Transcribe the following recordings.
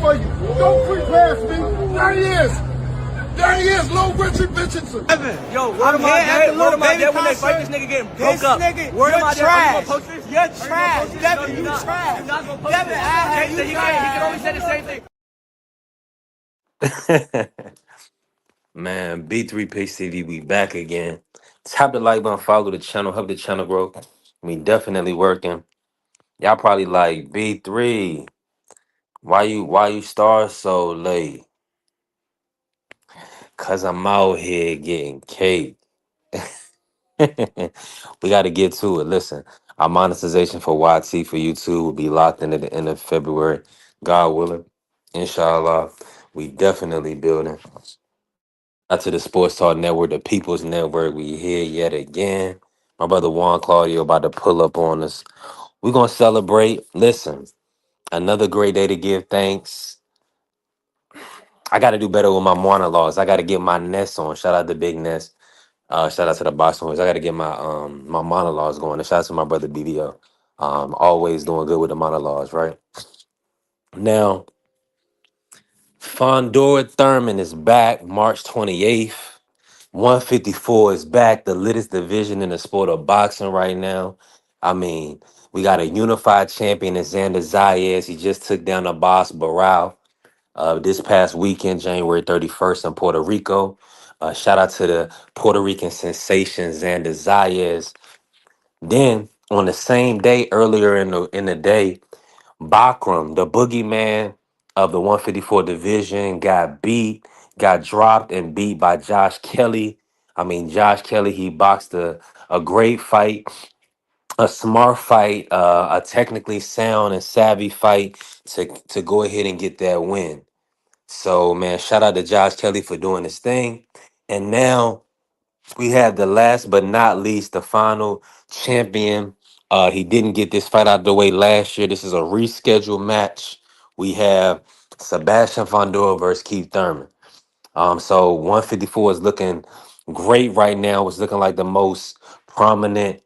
for you. Don't creep past me. There he is. There he is, Lil Richard Richardson. Yo, word of my dad when they fight this nigga getting broke up. Word of my dad, are you gonna post this? You're trash. Devin, you trash. You're not gonna post Devin, this. He can only say the same thing. Man, B3 Pitch TV, we back again. Tap the like button, follow the channel, help the channel grow. We definitely working. Y'all probably like B3. Why you start so late? Cause I'm out here getting cake. We got to get to it. Listen, our monetization for YT for YouTube will be locked in at the end of February. God willing, inshallah, we definitely building. Out to the Sports Talk Network, the People's Network. We here yet again. My brother Juan Claudio about to pull up on us. We're gonna celebrate. Listen, another great day to give thanks. I got to do better with my monologues. I got to get my Ness on. Shout out to Big Ness. Shout out to the Boston Boys. I got to get my monologues going. And shout out to my brother BDO. Always doing good with the monologues, right? Now, Fundora Thurman is back March 28th. 154 is back, the littest division in the sport of boxing right now. I mean, we got a unified champion in Xander Zayas. He just took down the boss Barral this past weekend, January 31st in Puerto Rico. Shout out to the Puerto Rican sensation, Xander Zayas. Then on the same day, earlier in the day, Bakram, the boogeyman of the 154 division, got dropped and beat by Josh Kelly. I mean, Josh Kelly, he boxed a great fight, a smart fight, a technically sound and savvy fight to go ahead and get that win. So, man, shout out to Josh Kelly for doing his thing. And now we have the last but not least, the final champion. He didn't get this fight out of the way last year. This is a rescheduled match. We have Sebastian Fundora versus Keith Thurman. So 154 is looking great right now. It's looking like the most prominent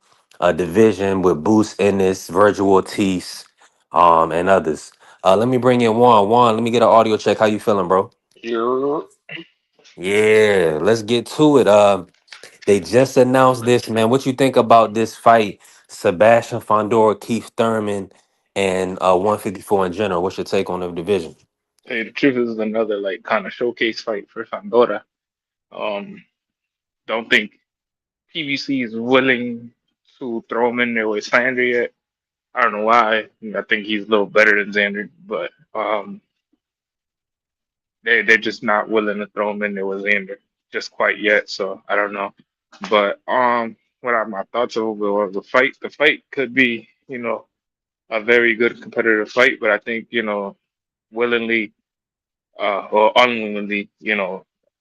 division with Boost Ennis, Virgil Ortiz, and others. Let me bring in Juan. Juan, let me get an audio check. How you feeling, bro? You Yeah, let's get to it. They just announced this, man. What you think about this fight? Sebastian Fundora, Keith Thurman, and 154 in general. What's your take on the division? Hey, the truth is another like kind of showcase fight for Fundora. Um, don't think PBC is willing to throw him in there with Xander yet. I don't know why. I think he's a little better than Xander, but they're just not willing to throw him in there with Xander just quite yet. So I don't know. But what are my thoughts over the fight? The fight could be a very good competitive fight, but I think willingly or unwillingly,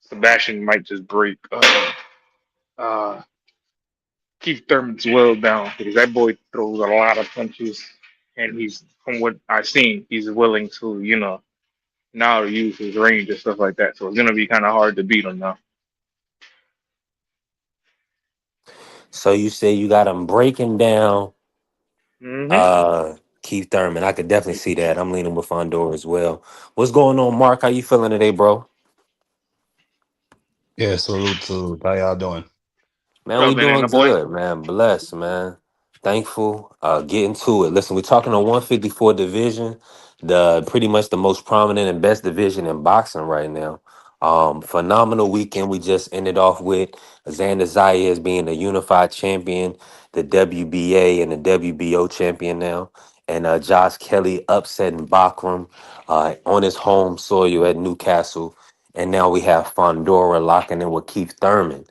Sebastian might just break uh, Keith Thurman's will down because that boy throws a lot of punches, and from what I've seen, he's willing to, now use his range and stuff like that. So it's gonna be kind of hard to beat him now. So you say you got him breaking down Hmm. uh Keith Thurman. I could definitely see that. I'm leaning with Fondor as well. What's going on, Mark? How you feeling today, bro? Yeah, salute. How y'all doing? Man, we Well, man, and doing the boy. good, man. Blessed, man. Thankful. Getting to it. Listen, we're talking on 154 division, the pretty much the most prominent and best division in boxing right now. Phenomenal weekend we just ended off with. Xander Zayas being the unified champion, the WBA and the WBO champion now. And Josh Kelly upsetting Bakram on his home soil at Newcastle. And now we have Fondora locking in with Keith Thurman.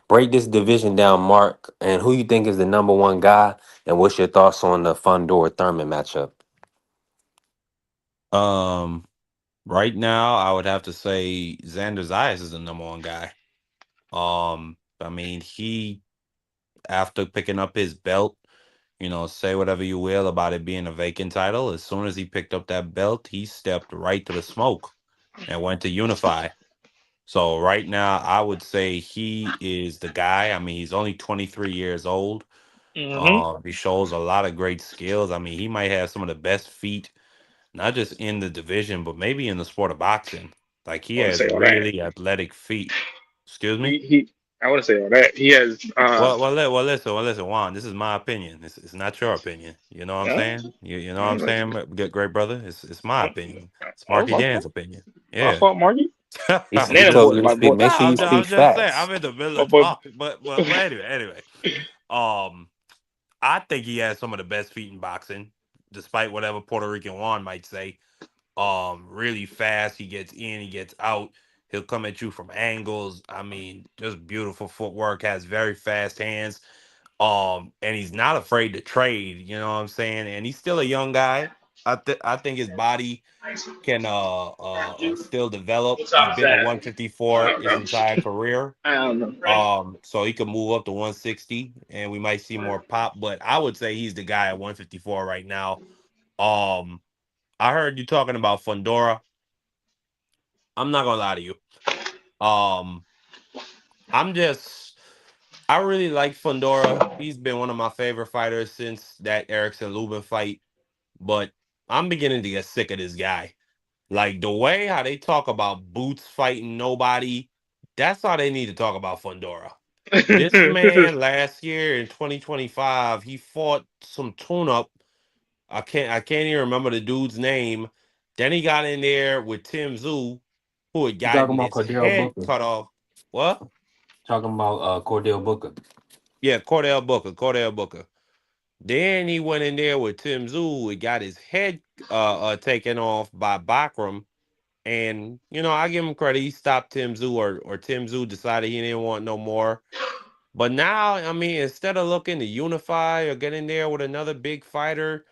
Break this division down, Mark, and who you think is the number one guy, and what's your thoughts on the Fundora Thurman matchup? Um, right now, I would have to say Xander Zayas is the number one guy. I mean, he after picking up his belt, say whatever you will about it being a vacant title. As soon as he picked up that belt, he stepped right to the smoke and went to unify. So right now, I would say he is the guy. I mean, he's only 23 years old. Hmm. He shows a lot of great skills. I mean, he might have some of the best feet. not just in the division, but maybe in the sport of boxing. Like he I wouldn't has say all that. really athletic feet. Excuse me. He I wouldn't say all that. He has Listen, Juan. This is my opinion. It's not your opinion. You know what I'm uh, saying? You know what I'm uh, saying, great brother. It's my opinion. It's Marky my Dan's fault. opinion. My Yeah. fault, Margie. He Nana told boy, you to my speak. boy, Make No, sure you I speak was just saying. facts. I'm in the middle my of boy. talk, but anyway. Um, I think he has some of the best feet in boxing, despite whatever Puerto Rican Juan might say. Really fast. He gets in, he gets out. He'll come at you from angles. I mean, just beautiful footwork. Has very fast hands. And he's not afraid to trade. You know what I'm saying? And he's still a young guy. I think his body can still develop. He's been a 154 his entire career. I don't know. So he could move up to 160 and we might see more pop, but I would say he's the guy at 154 right now. Um, I heard you talking about Fundora. I'm not gonna lie to you. Um, I'm just I really like Fundora. He's been one of my favorite fighters since that Erickson Lubin fight, but I'm beginning to get sick of this guy. Like the way how they talk about Boots fighting nobody, that's how they need to talk about Fundora. This man last year in 2025, he fought some tune-up. I can't even remember the dude's name. Then he got in there with Tim Zoo, who had You talking gotten about his Cordell head Booker? cut off. What? Talking about Cordell Booker. Yeah, Cordell Booker. Cordell Booker. Then he went in there with Tim Zoo and got his head taken off by Bakram. And I give him credit. He stopped Tim Zoo, or Tim Zoo decided he didn't want no more. But now, I mean, instead of looking to unify or get in there with another big fighter,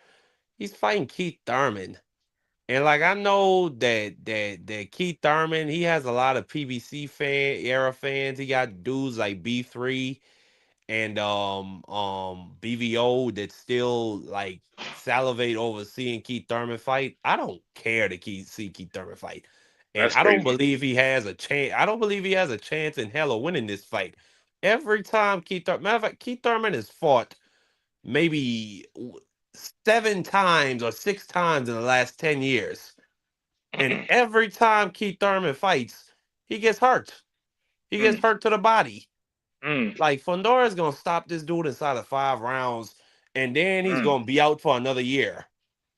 he's fighting Keith Thurman. And like I know that Keith Thurman, he has a lot of PBC era fans. He got dudes like B3 and BVO that still like salivate over seeing Keith Thurman fight. I don't care to see Keith Thurman fight. And That's I don't crazy. believe he has a chance. I don't believe he has a chance in hell of winning this fight. Every time matter of fact, Keith Thurman has fought maybe 7 times or 6 times in the last 10 years. And every time Keith Thurman fights, he gets hurt. He gets Mm, hurt to the body. mm, Like Fundora is gonna stop this dude inside of 5 rounds, and then he's mm, gonna be out for another year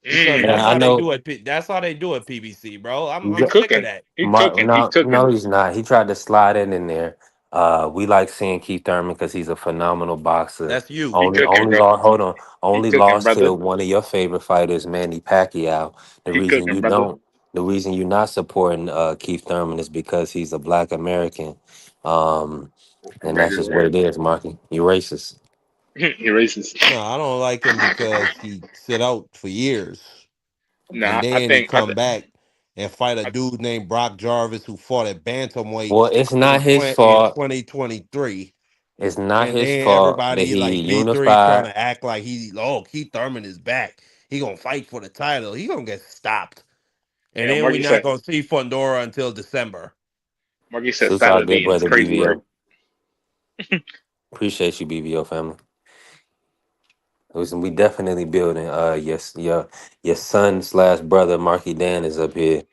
because And that's mm. I how they know do it. That's how they do it. PBC, bro. I'm He sick of cooking. that. He cooking. He No, cooking. he's not. He tried to slide it in there. We like seeing Keith Thurman because he's a phenomenal boxer. That's you. He cooking, bro. Hold on. He Only cooking, lost brother. to one of your favorite fighters, Manny Pacquiao. The He reason cooking, you brother. don't, the reason you're not supporting Keith Thurman is because he's a Black American, um, and that's just what it is, Marky. You racist. He racist. No, I don't like him because he sit out for years, and Nah, I then he think I come think back and fight a I, dude named Brock Jarvis who fought at bantamweight Well, it's not his in fault. 2023. It's not And his then fault that everybody he like B3 trying unified. to act like Keith Thurman is back. He gonna fight for the title. He gonna get stopped. And yeah, then we not gonna see Fundora until December. Margie said Suits all good, salivating. It's brother crazy word. BVO. Appreciate you, BVO family. Listen, we definitely building. Yes, your son slash brother Marky Dan is up here.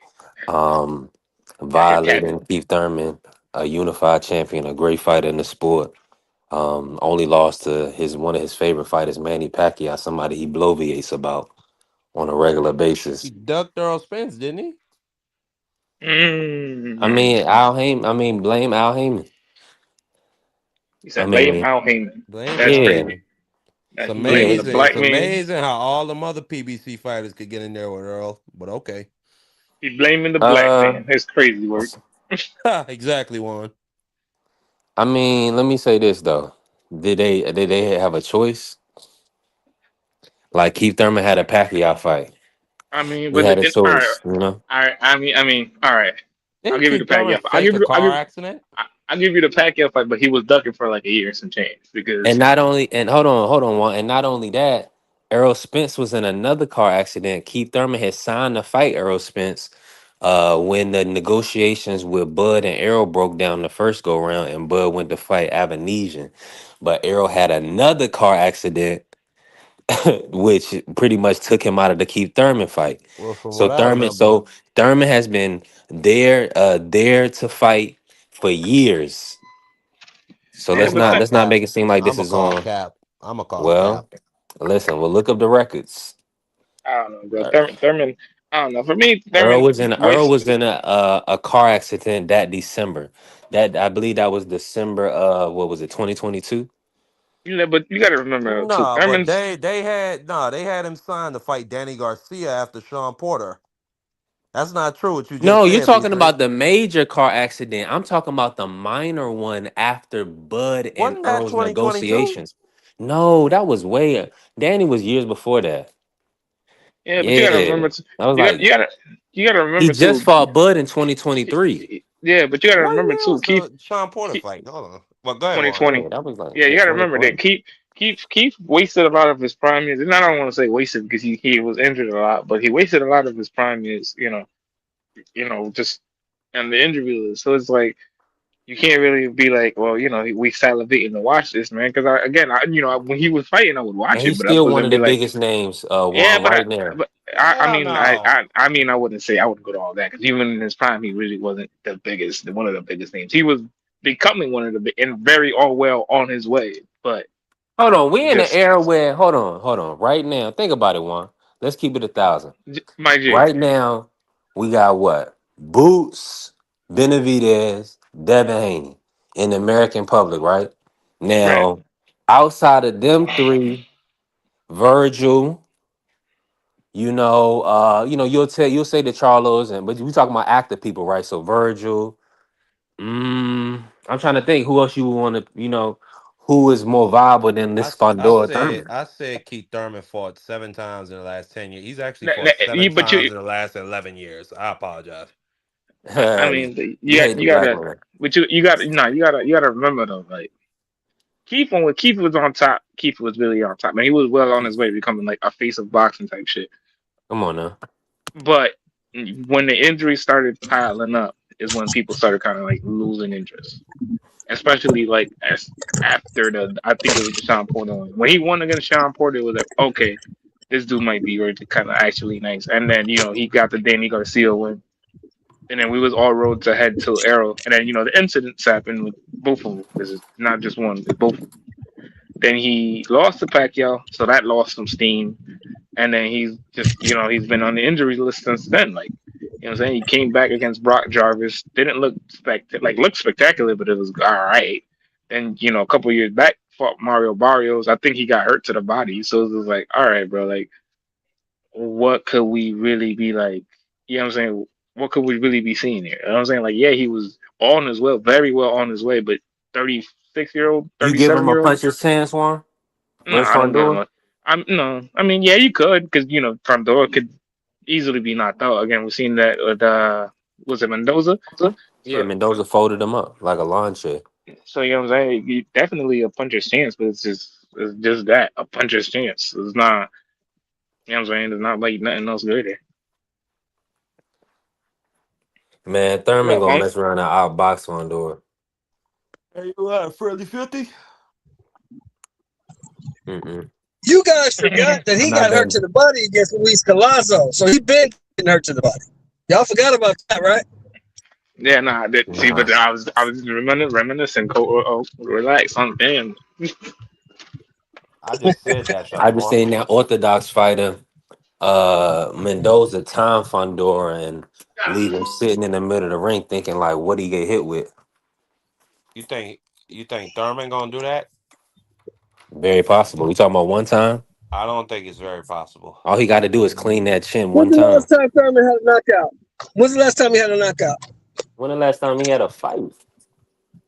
Um, Out here capping. violating Keith Thurman, a unified champion, a great fighter in the sport. Only lost to his one of his favorite fighters, Manny Pacquiao, somebody he bloviates about on a regular He basis. ducked Earl Spence, didn't he? Mm. Blame Al Heyman. He I said blame mean, Al Heyman. Blame That's Al yeah, crazy. Heyman. It's He blaming the amazing. It's black man. amazing how all them other PBC fighters could get in there with Earl. But okay. He blaming the black uh, man. It's crazy work. Exactly, Juan. I mean, let me say this though. Did they have a choice? Like Keith Thurman had a Pacquiao fight. I mean, He but had a all right, choice, you know. all right. I mean, all right. I'll Didn't give you the Keith Thurman Pacquiao fight. fake a car accident? I'll give you the Pacquiao fight, but he was ducking for like a year and some change And because not only, and hold on, one, and not only that, Errol Spence was in another car accident. Keith Thurman had signed to fight Errol Spence when the negotiations with Bud and Errol broke down the first go round, and Bud went to fight Avanesian. But Errol had another car accident which pretty much took him out of the Keith Thurman fight. Well, from So what I Thurman, remember, so Thurman has been there to fight for years. So I'm Yeah, gonna but call let's not Cap. make it seem like I'm this gonna is call on. Cap. I'm gonna call Cap. Well, listen, we'll look up the records. I don't know, bro. Uh, Thurman. I don't know. For me, Earl Thurman was in Earl wastes. was in a car accident that December. That I believe that was December. What was it? 2022. You know, but you got to remember too. Nah, but Thurman's. they had him signed to fight Danny Garcia after Sean Porter. That's not true. What you just No, you're said, talking B3. about the major car accident. I'm talking about the minor one after Bud and Wasn't that Earl's 2022? negotiations. No, that was way. Danny was years before that. Yeah, but you got to Yeah, remember. Too, I was you got like, you got to you got to he remember just too. fought Bud in 2023. Yeah, but you got to What remember year too. was the Sean Porter Keith fight? Hold on. Well, go ahead, Juan. Yeah, 2020. that was like Yeah, you yeah got to remember that 2020. Keith wasted a lot of his prime years, and I don't want to say wasted because he was injured a lot, but he wasted a lot of his prime years. Just and the injury list. So it's like you can't really be like, well, we salivating to watch this, man. Because when he was fighting, I would And watch it, he's but I still one wasn't of be the like, biggest names. yeah, Juan right there. but I Hell mean, I, no. I I mean, I wouldn't say I wouldn't go to all that because even in his prime, he really wasn't the biggest, one of the biggest names. He was becoming one of the and very all well on his way, but Hold on, we in the just era where hold on, right now. Think about it, Juan. Let's keep it 1,000. my G. Right now, we got what? Boots, Benavidez, Devin Haney in the American public, right? Right. Now, outside of them three, Virgil, you'll say the Charlos, but we talking about active people, right? So Virgil, I'm trying to think who else you would want to, who is more viable than this Fundora Thurman. I said Keith Thurman fought 7 times in the last 10 years. He's actually fought seven But times in the last 11 years. I apologize. I mean, You hate the you black gotta, man. but you got no, you gotta remember though, like when Keith was on top, Keith was really on top, man. He was well on his way to becoming like a face of boxing type shit. Come on now. But when the injuries started piling up, is when people started kind of like losing interest, especially like as after I think it was the Sean Porter one. When he won against Sean Porter, it was like, okay, this dude might be really kind of actually nice. And then he got the Danny Garcia win, and then we was all roads ahead to Arrow, and then the incidents happened with both of them because it's not just one, it's both of them. Then he lost to Pacquiao, so that lost some steam. And then he's just, he's been on the injury list since then. Like, what I'm saying? He came back against Brock Jarvis, didn't look spectacular, but it was all right. Then, a couple years back, fought Mario Barrios. I think he got hurt to the body. So it was like, all right, bro, like, what could we really be like? You know what I'm saying? What could we really be seeing here? You know what I'm saying? Like, yeah, he was on his way, very well on his way, but 36-year-old, You give him a 37-year-old? puncher's chance, Juan, No, versus I don't give him Fundora? a. I'm no. I mean, yeah, you could because Fundora could easily be knocked out. Again, we've seen that with was it Mendoza? Yeah, So Mendoza folded him up like a lawn chair. you know what I'm saying? Definitely a puncher's chance, but it's just that a puncher's chance. It's not. You know what I'm saying? It's not like nothing else good there. Man, Thurman Well, gonna mess around and outbox Fundora. Hey, you at Friendly 50? Mm-mm. You guys forgot that I'm he not got hurt betting. to the body against Luis Colazo. So he been getting hurt to the body. Y'all forgot about that, right? yeah, nah. See, Nah. but I was reminiscing. Relax on damn. I just said that though, I just Juan. seen that Orthodox fighter, Mendoza time Fundora and leave him sitting in the middle of the ring thinking like what he get hit with. You think Thurman gonna do that? Very possible. We talking about one time? I don't think it's very possible. All he gotta do is clean that chin When's one the last time. time Thurman had a knockout? When's the last time he had a knockout? When the last time he had a fight?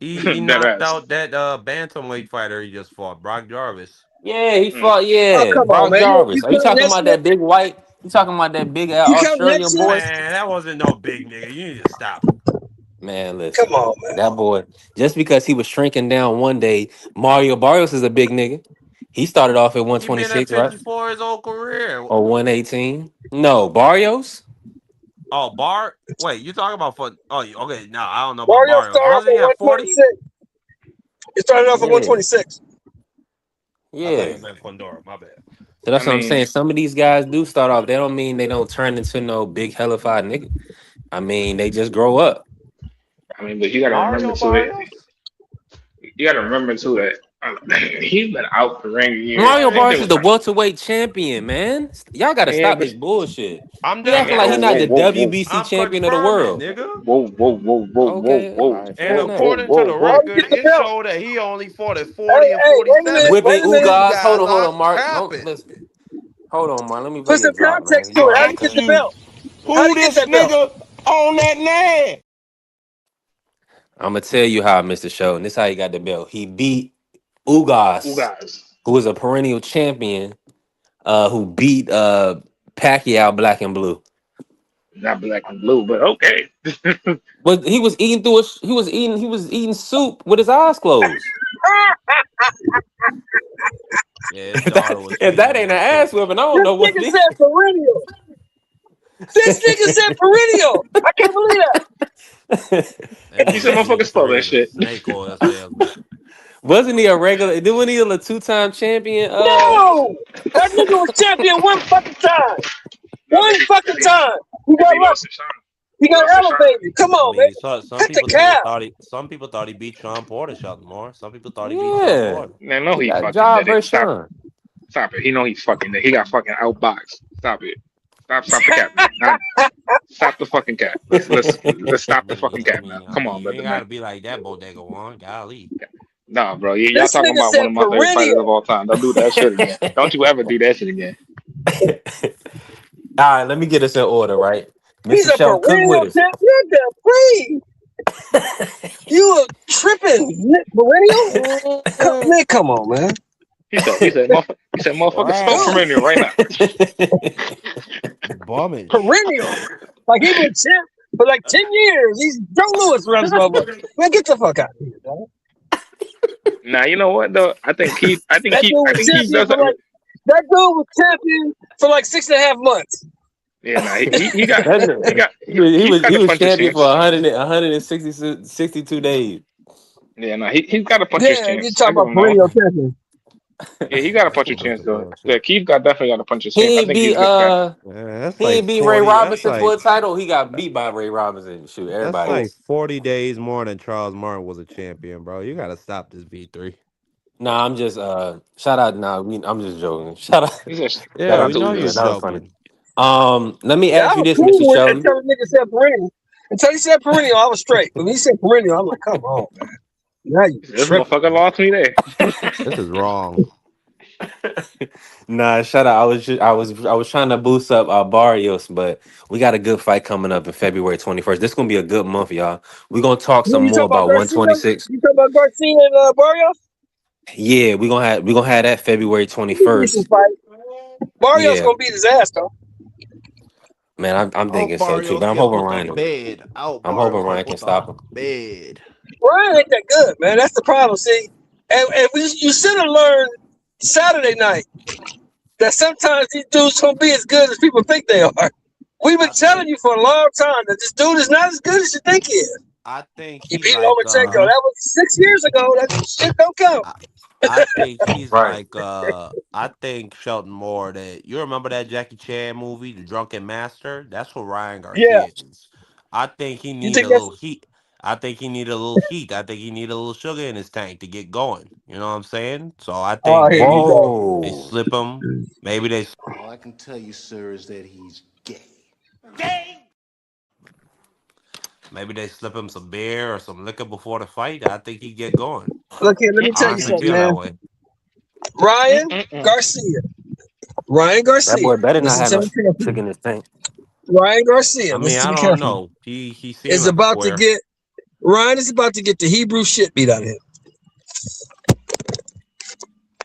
He That knocked ass. out that bantamweight fighter he just fought, Brock Jarvis. Yeah, he Mm. fought. Oh, Yeah, come on, Brock man. You Jarvis. Are you counting talking that about shit? that big white? You talking about that big You counting that Australian shit? boy? Man, that wasn't no big nigga. You need to stop. Man, Come listen, on, man. that boy. Just because he was shrinking down one day, Mario Barrios is a big nigga. He started off at He been at 126, right? 54 his whole career. Or 118. No, Barrios. Oh, Bar. Wait, you talking about for? Oh, okay. No, I don't know about Mario Barrios. started off Wasn't he at at 40? 126. He started off at Yeah, 126. I thought yeah. you meant Fundora. My bad. So I that's what I'm mean, saying. Some of these guys do start off. They don't mean they don't turn into no big hellified nigga. I mean, they just grow up. but you gotta remember Mario too that Barrios? he's been out for ring years. Mario Same Barnes thing is with the Trump. welterweight champion, man. Y'all got to Yeah, stop but this bullshit. I'm He just acting like whoa, he I'm not whoa, the just whoa, whoa, WBC I'm champion of the confirming, world. nigga. Okay, all whoa, right, And fair whoa, enough. whoa, according to whoa, the whoa. How you record, get the it belt? showed that he only fought at Hey, 40 and hey, wait a minute, 47. wait Whipping a minute. You Ugas. guys Hold are on, Mark. No, capping. listen. Hold on, Mark. Let me play Put your some drop, man. context You to I it. know How I'm you asked get the cutting. you belt? How who you get this that belt? nigga on that name. I'm gonna tell you how I missed the show, and this how he got the belt. He beat Ugas, Ugas, who was a perennial champion, who beat Pacquiao Black and Blue. not black and blue, but okay. But he was eating through he was eating soup with his eyes closed. Yeah, his daughter was If feeding that him ain't an the ass soup. whipping, I don't This know what nigga did. said perennial. This nigga said perennial. I can't believe that. That You said nigga motherfucker stole G3 that is a shit. snake oil salesman. Wasn't he a regular? Didn't he a two-time champion? No! That nigga was champion one fucking time. No, One fucking time. He maybe got he lost lucky. to Sean. He He got lost to Sean. elevated. Come I on, man. mean, some Cut the people cap. thought he beat Sean Porter, Shelton Moore. Some people thought he beat Sean Yeah, Porter. Man, no, he he got fucking job did it. versus Stop, Sean. stop it. He know he's fucking did. He got fucking outboxed. Stop it. Stop the cap, man. Stop the fucking cap. Let's stop the fucking cap now. I Come mean, on, you ain't brother man. gotta be like that, Bodega One. Golly. Nah, bro. Y'all This talking nigga about one said of my favorite fighters of perennial. all time. Don't do that shit again. Don't you ever do that shit again. All right, let me get us in order, right? He's Mr. a Shelton, cook perennial with us. champion. You're free. You a tripping perennial? Man, come on, man. Motherfucker, stop Trash. perennial right now. Bummage. Perennial. Like he been champ for like 10 years. He's Joe Louis runs motherfucker. Man, get the fuck out of here, dog. Nah, you know what though? I think Keith. That dude I was think Keith champion does for that. like for like 6.5 months. Yeah, nah. He got. That nigga- Keith got he a was punch his champion for chance. 62 days. Yeah, nah. He's got a punch his Yeah, you chance. I talking give about him that one. perennial champion. Yeah, he got a That's punch some his chance basic though. Yeah, bullshit. Keith definitely got a punch his chance. He I ain't think he's beat a good guy. Yeah, that's he like ain't beat Ray 40. Robinson for a title. He got beat by Ray Robinson. Shoot, That's everybody. like 40 days more than Charles Martin was a champion, bro. You gotta stop this V3. Nah, I'm just shout out. Nah, I'm just joking. Shout out, He's a shout Yeah, out we to know you, you're man. That was funny. joking. Let me Yeah, ask I you was this, cool Mr. with it Sheldon. until the nigga said perennial. Until he said perennial, I was straight. When he said perennial, I'm like, come on, man. Now you this tripping. motherfucker lost me there. This is wrong. Nah, shout out. I was trying to boost up Barrios, but we got a good fight coming up in February 21st. This gonna be a good month, y'all. We're gonna talk Who some you more talking about about Garcia? 126. You talking about Garcia and Barrios? Yeah, we're gonna have that February It's a decent 21st. fight. Barrios Yeah, gonna beat his ass though. man, I'm Oh, thinking so too. Barrios But get put to bed. Oh, I'm hoping Barrios Ryan get can put stop to him. bed. Ryan ain't that good, man. That's the problem. See, and you should have learned Saturday night that sometimes these dudes don't be as good as people think they are. We've been I telling think you for a long time that this dude is not as good as you think he is. I think He he beat like Lomachenko. That was 6 years ago. That shit don't count. I, I think he's Right. like I think Shelton Moore that you remember that Jackie Chan movie, The Drunken Master? That's what Ryan Yeah. Garcia is. I think he You need think a that's little heat. I think he need a little heat. I think he need a little sugar in his tank to get going. You know what I'm saying? So I think here you maybe go. they Whoa. slip him. Maybe they All I can tell you, sir, is that he's gay. maybe they slip him some beer or some liquor before the fight. I think he get going. Look here, let me I tell you honestly something, feel that man. way. Ryan Garcia. Ryan That Garcia. boy better not Listen have to no me carefully. chicken in his tank. Ryan Garcia. I mean, Listen I to me don't carefully. know. He seemed Is like a about to square. get Ryan is about to get the Hebrew shit beat out of him.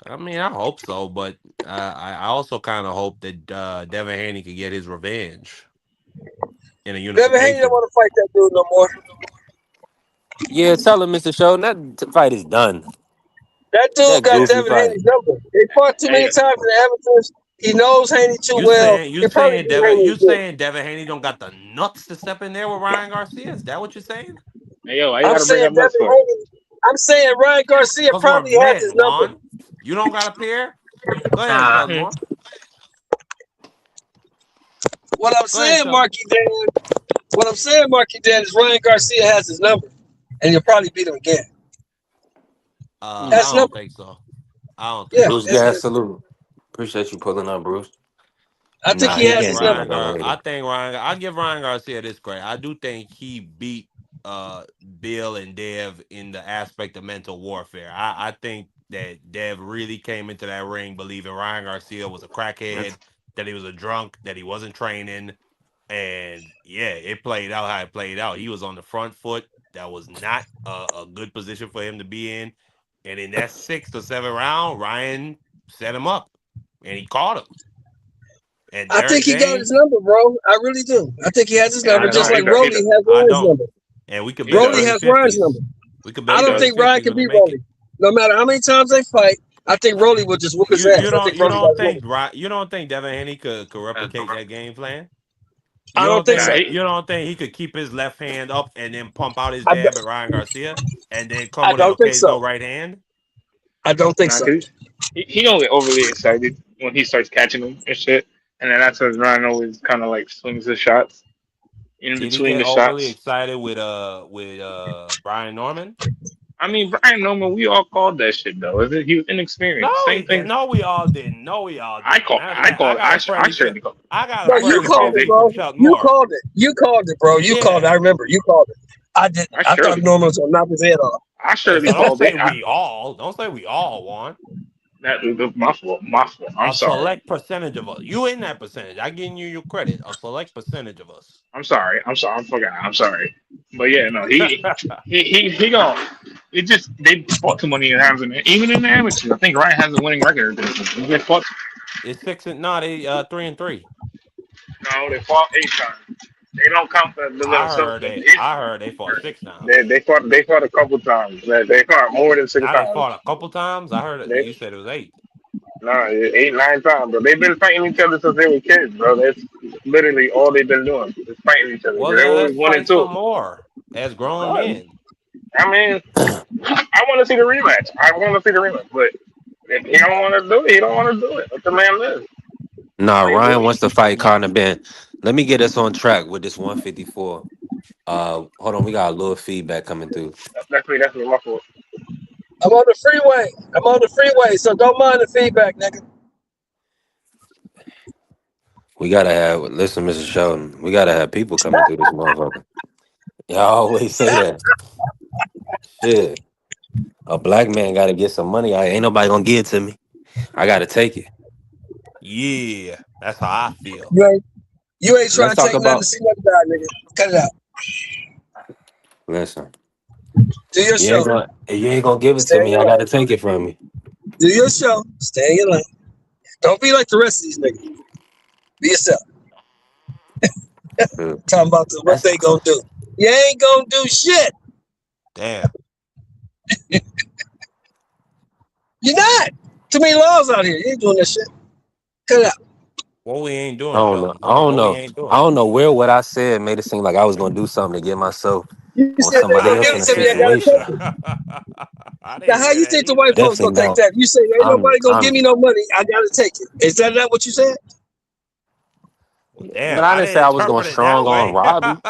I mean, I hope so, but I also kind of hope that Devin Haney could get his revenge in a Devin Haney don't unification. want to fight that dude no more. Yeah, tell him, Mr. Sheldon, that fight is done. That dude That got goofy Devin fight. Haney's number. They fought too many Hey, times in the amateurs. He knows Haney too You well. saying He probably beat Haney again. Devin Haney don't got the nuts to step in there with Ryan Garcia? Is that what you're saying? yo, I I'm gotta bring saying up nuts Devin for? Haney. I'm saying Ryan Garcia Because we're probably has men, his number. Juan. You don't got a pair? Go ahead, Nah, Sheldon Moore. What I'm saying, Marky Dan, is Ryan Garcia has his number, and he'll probably beat him again. I That's don't number. think so. I don't Yeah, think Bruce so. Gas, salute. Appreciate you pulling up, Bruce. I think Nah, he he has can't his beat number. that young lady. I think Ryan. I give Ryan Garcia this credit. I do think he beat Bill and Dev in the aspect of mental warfare. I think that Dev really came into that ring believing Ryan Garcia was a crackhead, that he was a drunk, that he wasn't training, and yeah, it played out how it played out. He was on the front foot. That was not a good position for him to be in, and in that 6th or 7th round, Ryan set him up, and he caught him. And I think Derek he got James, his number, bro. I really do. I think he has his number, I just don't. like Rolly has I Ryan's don't. number. And we could He bet Rolly does. has Ryan's 30-50s. number. We could I bet don't think 30-50s Ryan can when they beat make Rolly. it. No matter how many times they fight, I think Rolly will just whoop his ass. I think Rolly got his number. You don't think Devin Haney could replicate that game plan? I don't think Nah, so. You don't think he could keep his left hand up and then pump out his I, jab at Ryan Garcia and then come I with an don't think occasional so. right hand? I don't think nah, so. 'cause he don't get overly excited when he starts catching them and shit, and then that's when Ryan always kind of like swings his shots in Did he between get the overly shots. excited with Brian Norman? I mean, Brian Norman, we all called that shit though. He was inexperienced. No, Same thing. no, we all didn't. No, we all didn't. Matter of fact, I got a friend. I surely called. I got a Bro, I you friend who surely called called calls it, me it. from bro. Chuck You Moore. called it. You called it, bro. You called it. I remember. You called it. I did. I thought Norman was gonna knock his head off. I surely So don't called say it. we all. Don't say we all won. That was my fault. My fault. I'm A sorry. select percentage of us. You in that percentage. I giving you your credit. A select percentage of us. I'm sorry. I'm sorry. I forgot. I'm sorry. But yeah, no, he gonna. It just they fought too many times even in the amateurs. I think Ryan has a winning record. They fought. It's 6 and no, they 3-3. No, they fought 8 times. They don't count the little I stuff. heard they fought 6 times. They fought a couple times. They fought more than 6 Now times. they fought a couple times. I heard it. They, You said it was 8. no, 8, 9 times, bro. They've been fighting each other since they were kids, bro. That's literally all they've been doing. Is fighting each other. Well, They're then always let's 1 and fight 2. some more as grown What? men. I mean, I want to see the rematch. But if he don't want to do it, he don't want to do it. Let the man live. Nah, Like, Ryan wants to fight Conor Ben. Let me get us on track with this 154. Hold on, we got a little feedback coming through. that's me. My fault. I'm on the freeway, so don't mind the feedback, nigga. We gotta listen, Mr. Sheldon. We gotta have people coming through this motherfucker. Y'all always say that. Shit. A black man gotta get some money. Ain't nobody gonna give it to me. I gotta take it. Yeah, that's how I feel. You ain't trying Let's to talk take nothing about. to see nothing die, nigga. Cut it out. Listen, Do your show. you ain't gonna give it Stay to in me. your I lane. gotta take it from you. Do your show. Stay in your lane. Don't be like the rest of these niggas. Be yourself. Dude, Talking about what that's they gonna do. You ain't gonna do shit. Damn. You're not. Too many laws out here. You ain't doing that shit. Cut it out. What we ain't I doing, don't know. Sheldon? What we ain't I doing? don't know where what I said made it seem like I was gonna do something to get myself You on said they somebody gonna else give in it a to me. I gotta take situation. it. I Now, didn't how hear you that think the either. white folks gonna Definitely take not. that? You say ain't nobody gonna give me no money. I gotta take it. Is that not what you said? Well, But damn, I I didn't say didn't I was going interpret it that strong on way. Robbie.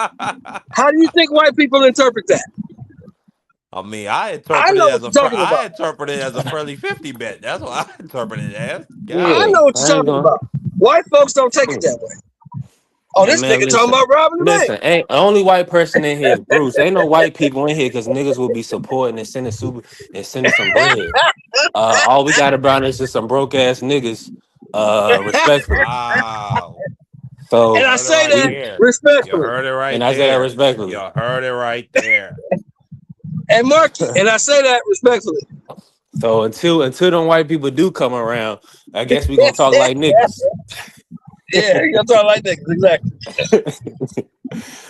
How do you think white people interpret that? I mean, I I interpret it know as what you're talking about. a friendly 50 bet. That's what I interpret it as. I Yeah, Golly. know what I you're ain't talking going. about. White folks don't take it that way. Oh, Hey this man, nigga talking listen, about robbing the bank. Ain't only white person in here is Bruce. Ain't no white people in here because niggas will be supporting and sending some bread. All we got around is just some broke ass niggas. Respectfully. Wow. You And So I heard it say right that we there. You respectfully. heard it and right I say that there. You respectfully. heard it right there. And Marky, and I say that respectfully. So until them white people do come around, I guess we gonna talk like niggas. Yeah, you gotta talk like niggas, exactly.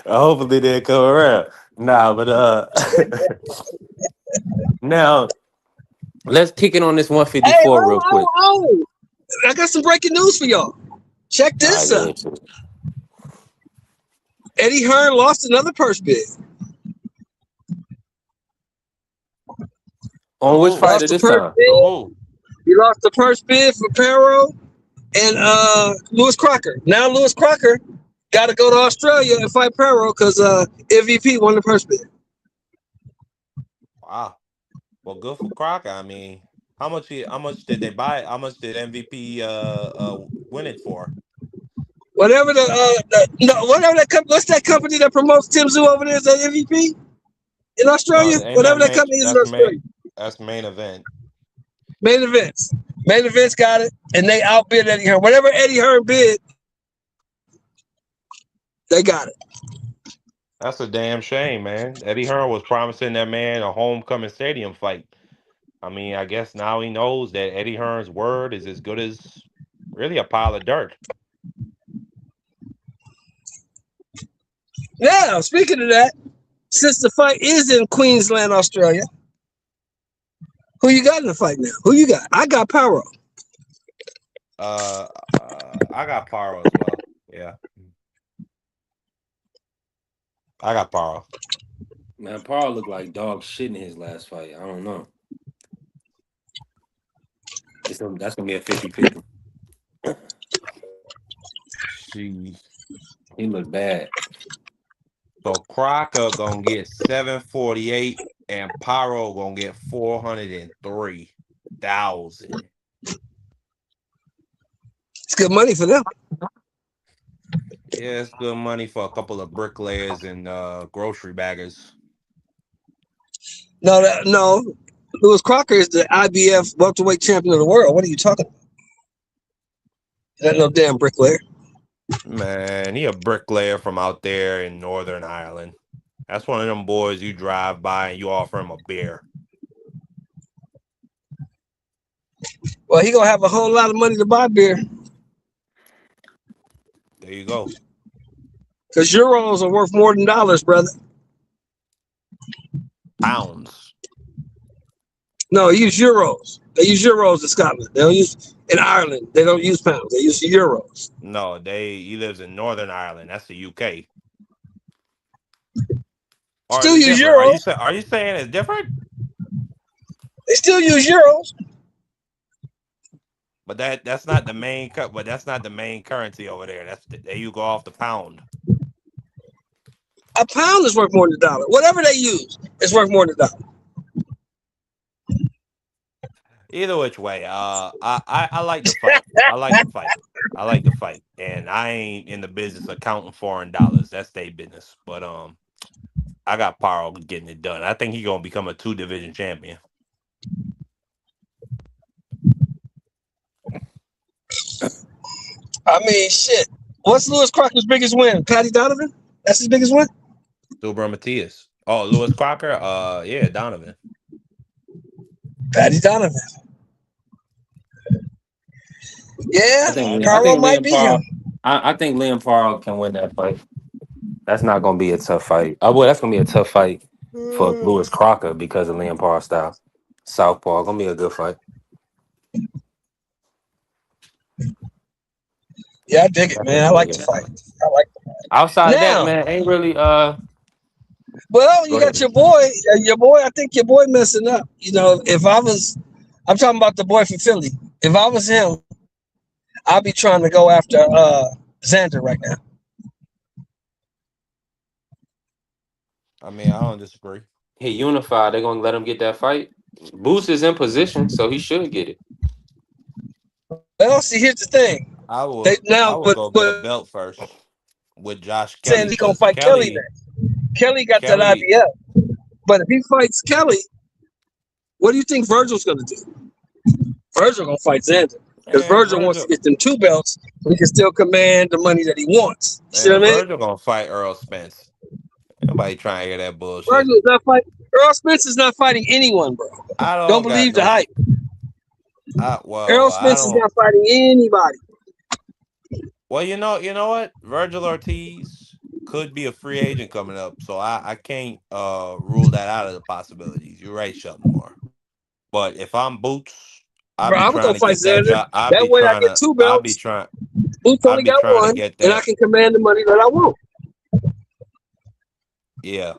Hopefully they'll come around. Nah, but now let's kick it on this Hey, 154 real quick. I got some breaking news for y'all. Check All right, this out. yeah. Eddie Hearn lost another purse bid. On which So who? fighter Lost the this purse time? bid. So who? He lost the purse bid for Perro and Lewis Crocker. Now Lewis Crocker got to go to Australia and fight Perro because MVP won the purse bid. Wow. Well, good for Crocker. I mean, how much did they buy it? How much did MVP win it for? Whatever what's that company that promotes Tim Zoo over there? Is that MVP in Australia? Whatever that company is in Australia. That's main event. Main events. Main events got it, and they outbid Eddie Hearn. Whatever Eddie Hearn bid, they got it. That's a damn shame, man. Eddie Hearn was promising that man a homecoming stadium fight. I mean, I guess now he knows that Eddie Hearn's word is as good as really a pile of dirt. Now, speaking of that, since the fight is in Queensland, Australia, who you got in the fight now? Who you got? I got Paro. I got Paro as well. Yeah. I got Paro. Man, Paro looked like dog shit in his last fight. I don't know. That's going to be a 50-50. Jeez. He looked bad. So Crocker gonna get 748 and Pyro gonna get 403,000. It's good money for them. Yeah, it's good money for a couple of bricklayers and grocery baggers. No. Lewis Crocker is the IBF welterweight champion of the world. What are you talking about? That no damn bricklayer. Man, he a bricklayer from out there in Northern Ireland. That's one of them boys you drive by and you offer him a beer. Well, he gonna have a whole lot of money to buy beer. There you go. Because euros are worth more than dollars, brother. Pounds. No, they use euros. They use euros in Scotland. They don't use in Ireland. They don't use pounds. They use euros. No, he lives in Northern Ireland. That's the UK. Still use euros. Are you saying it's different? They still use euros. But that's not the main but that's not the main currency over there. There you go off the pound. A pound is worth more than a dollar. Whatever they use, it's worth more than a dollar. Either which way, I like the fight. I like the fight. And I ain't in the business of counting foreign dollars. That's their business. But I got Paro getting it done. I think he's gonna become a 2-division champion. I mean, shit. What's Lewis Crocker's biggest win? Patty Donovan? That's his biggest win? Subra Matias. Oh, Lewis Crocker? Yeah, Donovan. Patty Donovan. Yeah, Paro might be him. I think Liam Paro can win that fight. That's not going to be a tough fight. That's going to be a tough fight for Lewis Crocker because of Liam Paro style. Southpaw. Going to be a good fight. Yeah, I dig it, man. I like the fight. Outside of that, man, ain't really Well, you got your boy. I think your boy messing up. You know, I'm talking about the boy from Philly. If I was him, I'd be trying to go after Xander right now. I mean, I don't disagree. He unified. They're going to let him get that fight. Boost is in position, so he should get it. Well, see, here's the thing. I would go get a belt first with Josh Kelly. Saying he gonna fight Kelly next. Kelly got that IBF, but if he fights Kelly, what do you think Virgil's gonna do? Virgil gonna fight Xander because Virgil wants to get them 2 belts, so he can still command the money that he wants. You see what I mean? Virgil gonna fight Earl Spence. Nobody trying to hear that bullshit. Virgil is not fighting. Earl Spence is not fighting anyone, bro. Don't believe the hype. Earl Spence is not fighting anybody. Well, you know what? Virgil Ortiz could be a free agent coming up, so I can't rule that out of the possibilities. You're right, Shelton. But if I'm Boots, I'm gonna fight Xander. That way I get 2 belts. Boots only got 1, and I can command the money that I want. Yeah.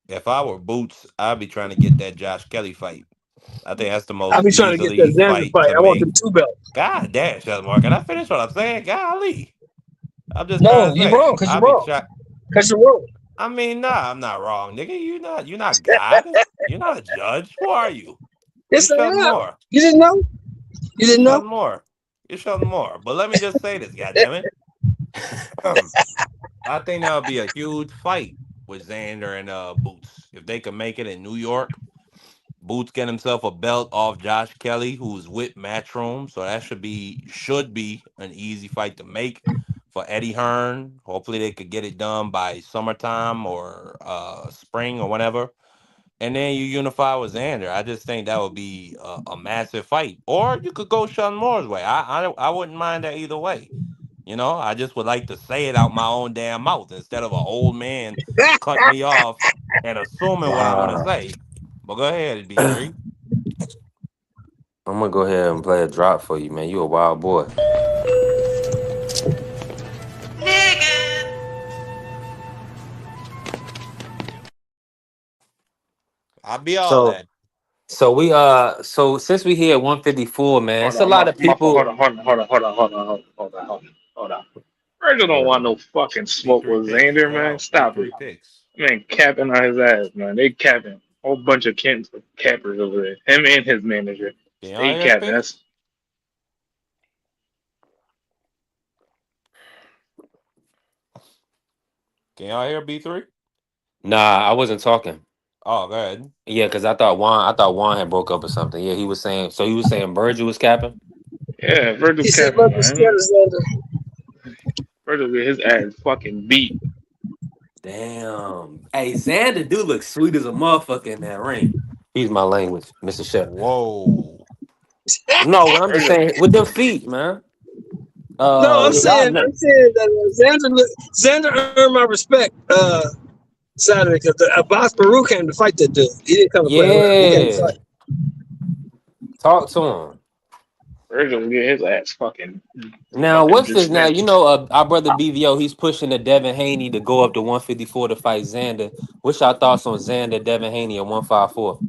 If I were Boots, I'd be trying to get that Josh Kelly fight. I think that's the most. I'll be trying to get that Xander fight. I want them 2 belts. God damn, Shelton. Can I finish what I'm saying? Golly. I'm just No, trying to you're say. wrong because I'll you're be wrong. shocked. Because you're wrong. I mean, nah, I'm not wrong, nigga. You're not God. You're not a judge. Who are you? You Yes, I Sheldon am. Moore. You didn't know? You You didn't know? Sheldon Moore. You Sheldon Moore. But let me just say this, goddammit. I think that'll be a huge fight with Xander and Boots. If they can make it in New York, Boots get himself a belt off Josh Kelly, who's with Matchroom. So that should be an easy fight to make for Eddie Hearn. Hopefully they could get it done by summertime or spring or whatever. And then you unify with Xander. I just think that would be a massive fight. Or you could go Sheldon Moore's way. I wouldn't mind that either way. I just would like to say it out my own damn mouth instead of an old man cutting me off and assuming what I'm gonna Wow. say. But go ahead, B3. I'm gonna go ahead and play a drop for you, man. You a wild boy. I'll be all So that. so since we here at 154, man, it's a lot of My fault. people. Hold on. Virgil don't want no fucking smoke B3 with picks. Xander, Hold man. on. Stop it. B3 picks. Man, capping on his ass, man. They capping. Whole bunch of cappers over there. Him and his manager. Can y'all They hear his capping. picks? Can y'all hear B3? Nah, I wasn't talking. Oh, go ahead. Yeah, because I thought Juan had broke up or something. Yeah, he was saying Virgil was capping. Yeah, Virgil He said, capping, "Love is scared man. of Xander." Virgil get his ass fucking beat. Damn. Hey, Xander do look sweet as a motherfucker in that ring. He's my language, Mr. Chef. Whoa. No, what I'm just Virgil, saying with them feet, man. No, I'm Y'all saying, know. that Xander earned my respect Saturday because Abbas Baru came to fight that dude. He didn't come to play around. He came to Yeah. fight. Talk to him. Virgil get his ass fucking Now, fucking what's just this now? You snatched. know, our brother BVO, he's pushing the Devin Haney to go up to 154 to fight Xander. What's your thoughts on Xander, Devin Haney at 154?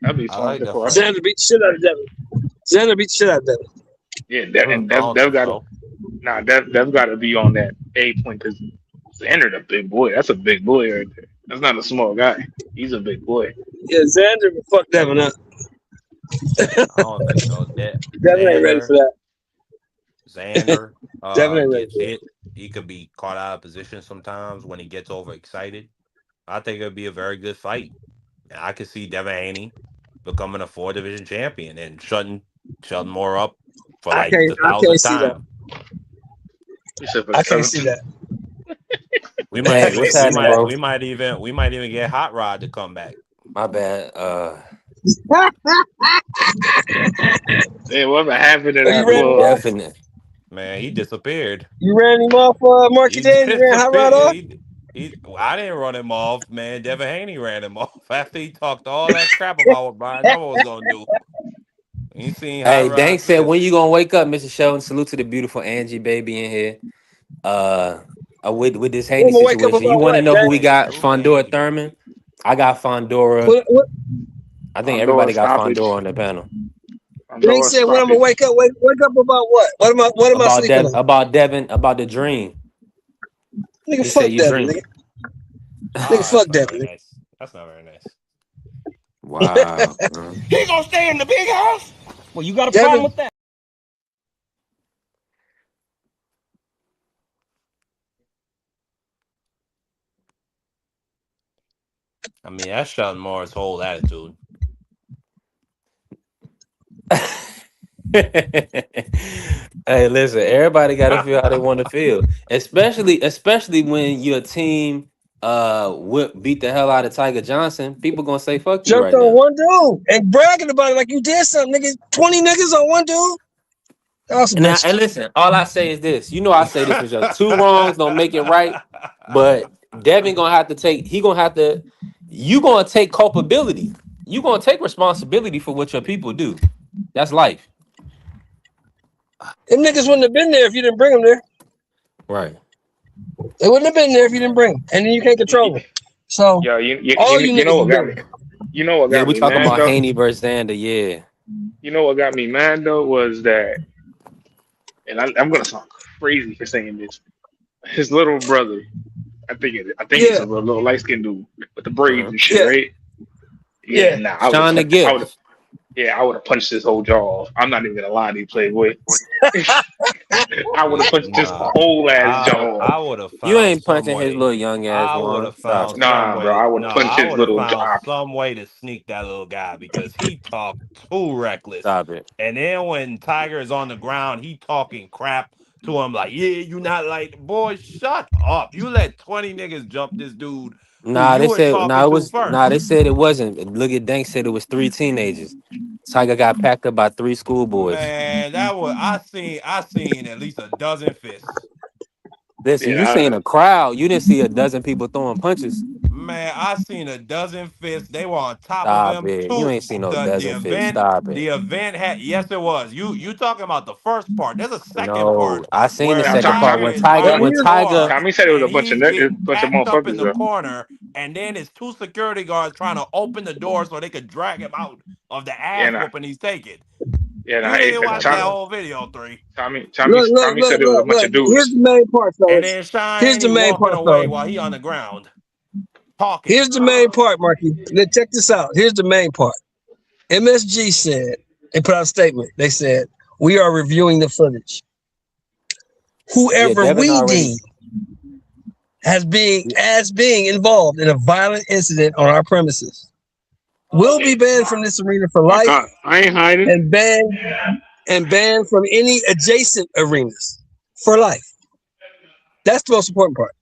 That'd be I fun like to that for. fight. Xander beat the shit out of Devin. Xander beat the shit out of Devin. Yeah, Mm. and I don't Dev think got to so. Dev got to be on that A point because Xander the big boy. That's a big boy right there. That's not a small guy. He's a big boy. Yeah, Xander will fuck Devin up. I don't think so. Devin ain't ready for that. Xander Devin ain't ready gets for that. hit. He could be caught out of position sometimes when he gets overexcited. I think it'd be a very good fight. And I could see Devin Haney becoming a 4 division champion and shutting Sheldon Moore up for I like can't. the I can't thousandth see that. time. You said for the I can't see seventh. that. We I Hey, might can't what's we see happening, might that. bro? we might even get Hot Rod to come back. My bad. Hey, whatever happened to Oh, you that ran him boy? off? Definite. Man, he disappeared. You ran him off, Marky He Dan? You ran Hot Rod disappeared. off? I didn't run him off, man. Devin Haney ran him off after he talked all that crap about what Brian Noah was gonna do. You seen Hot Hey, Rod Dank said, said, when you gonna wake up, Mr. Sheldon? Salute to the beautiful Angie baby in here. With this When Haney am I wake up situation, you about want to what, know who Dang? we "Hey, got? salute to Fundora Angie." Thurman. I got Fundora. What I think Fundora everybody got Fundora stoppage. on the panel. he Fundora said, when I'm gonna stoppage. wake up? Wake up about what? What am I About sleeping Dev, on? about Devin, about the dream. Nigga, He said fuck you Devin, dreaming. nigga. Nigga, Oh, that's fuck not Devin, very nigga. nice. That's not very nice. Wow. Man. He gonna stay in the big house? Well, you got a problem Devin, with that? I mean, that's Sheldon Moore's whole attitude. Hey, listen, everybody got to feel how they want to feel, especially when your team beat the hell out of Tiger Johnson. People gonna say fuck you jumped right on now. one dude and bragging about it like you did something, nigga. 20 niggas on one dude? Y'all some Now, and bitches. listen, all I say is this. You know, I say this was just two wrongs don't make it right, but Devin gonna have to take. He gonna have to. You gonna take culpability. You gonna take responsibility for what your people do. That's life. Them niggas wouldn't have been there if you didn't bring them there. Right. They wouldn't have been there if you didn't bring them. And then you can't control them. So, Yo, all you you know niggas what was got me? there. You know what Yeah, got we me talking mad about though? Haney versus Xander. Yeah. You know what got me mad though was that, and I'm gonna sound crazy for saying this. his little brother. I think he's Yeah, a little light skinned dude with the braids and shit, yeah, right? Yeah, yeah. nah, Sean the I would have, Gift. yeah, I would have punched his whole jaw off. I'm not even gonna lie to you, Playboy. I would have punched his Nah, whole ass jaw off. I would have You found ain't some punching his way. little young ass I would one. have Stop found it. some Nah, bro, way. I would No, punch I his would have little found jaw. some way to sneak that little guy because he talked too reckless. Stop it. And then when Tiger is on the ground, he talking crap to him like, "Yeah, you not like boy, shut up. You let 20 niggas jump this dude who Nah, you they were said nah talking it to was nah first." they said it wasn't. Look at Dank said it was 3 teenagers. Tiger got packed up by 3 schoolboys. Man, that was I seen at least a dozen fists. Listen, you Yeah, seen a crowd. You didn't see a dozen people throwing punches. Man, I seen a dozen fists. They were on top of Stop him. it. You Two ain't seen no the dozen fish. event Stop the it. event had yes it was. You talking about the first part. There's a second No, part I seen the where yeah. second part Tiger when is Tiger Well, by the when here's Tiger. door Tommy said it was and a bunch of he's getting bunch of packed up in motherfuckers the though. corner and then his two security guards trying to open the door so they could drag him out of the Yeah, ass nah, whooping he's taking. yeah, nah. You didn't watch that Goddamn. whole video, 3. Tommy said it was a bunch look. of Here's dudes. the main part, And fellas. then Here's Shine, the he main walking part, away fellas. while he on the ground talking. Here's the main part, Marky. Now check this out. Here's the main part. MSG said they put out a statement. They said we are reviewing the footage. Yeah, Whoever Devin we already. deem as being involved in a violent incident on our premises will be banned from this arena for life I ain't hiding. and banned from any adjacent arenas for life. That's the most important part.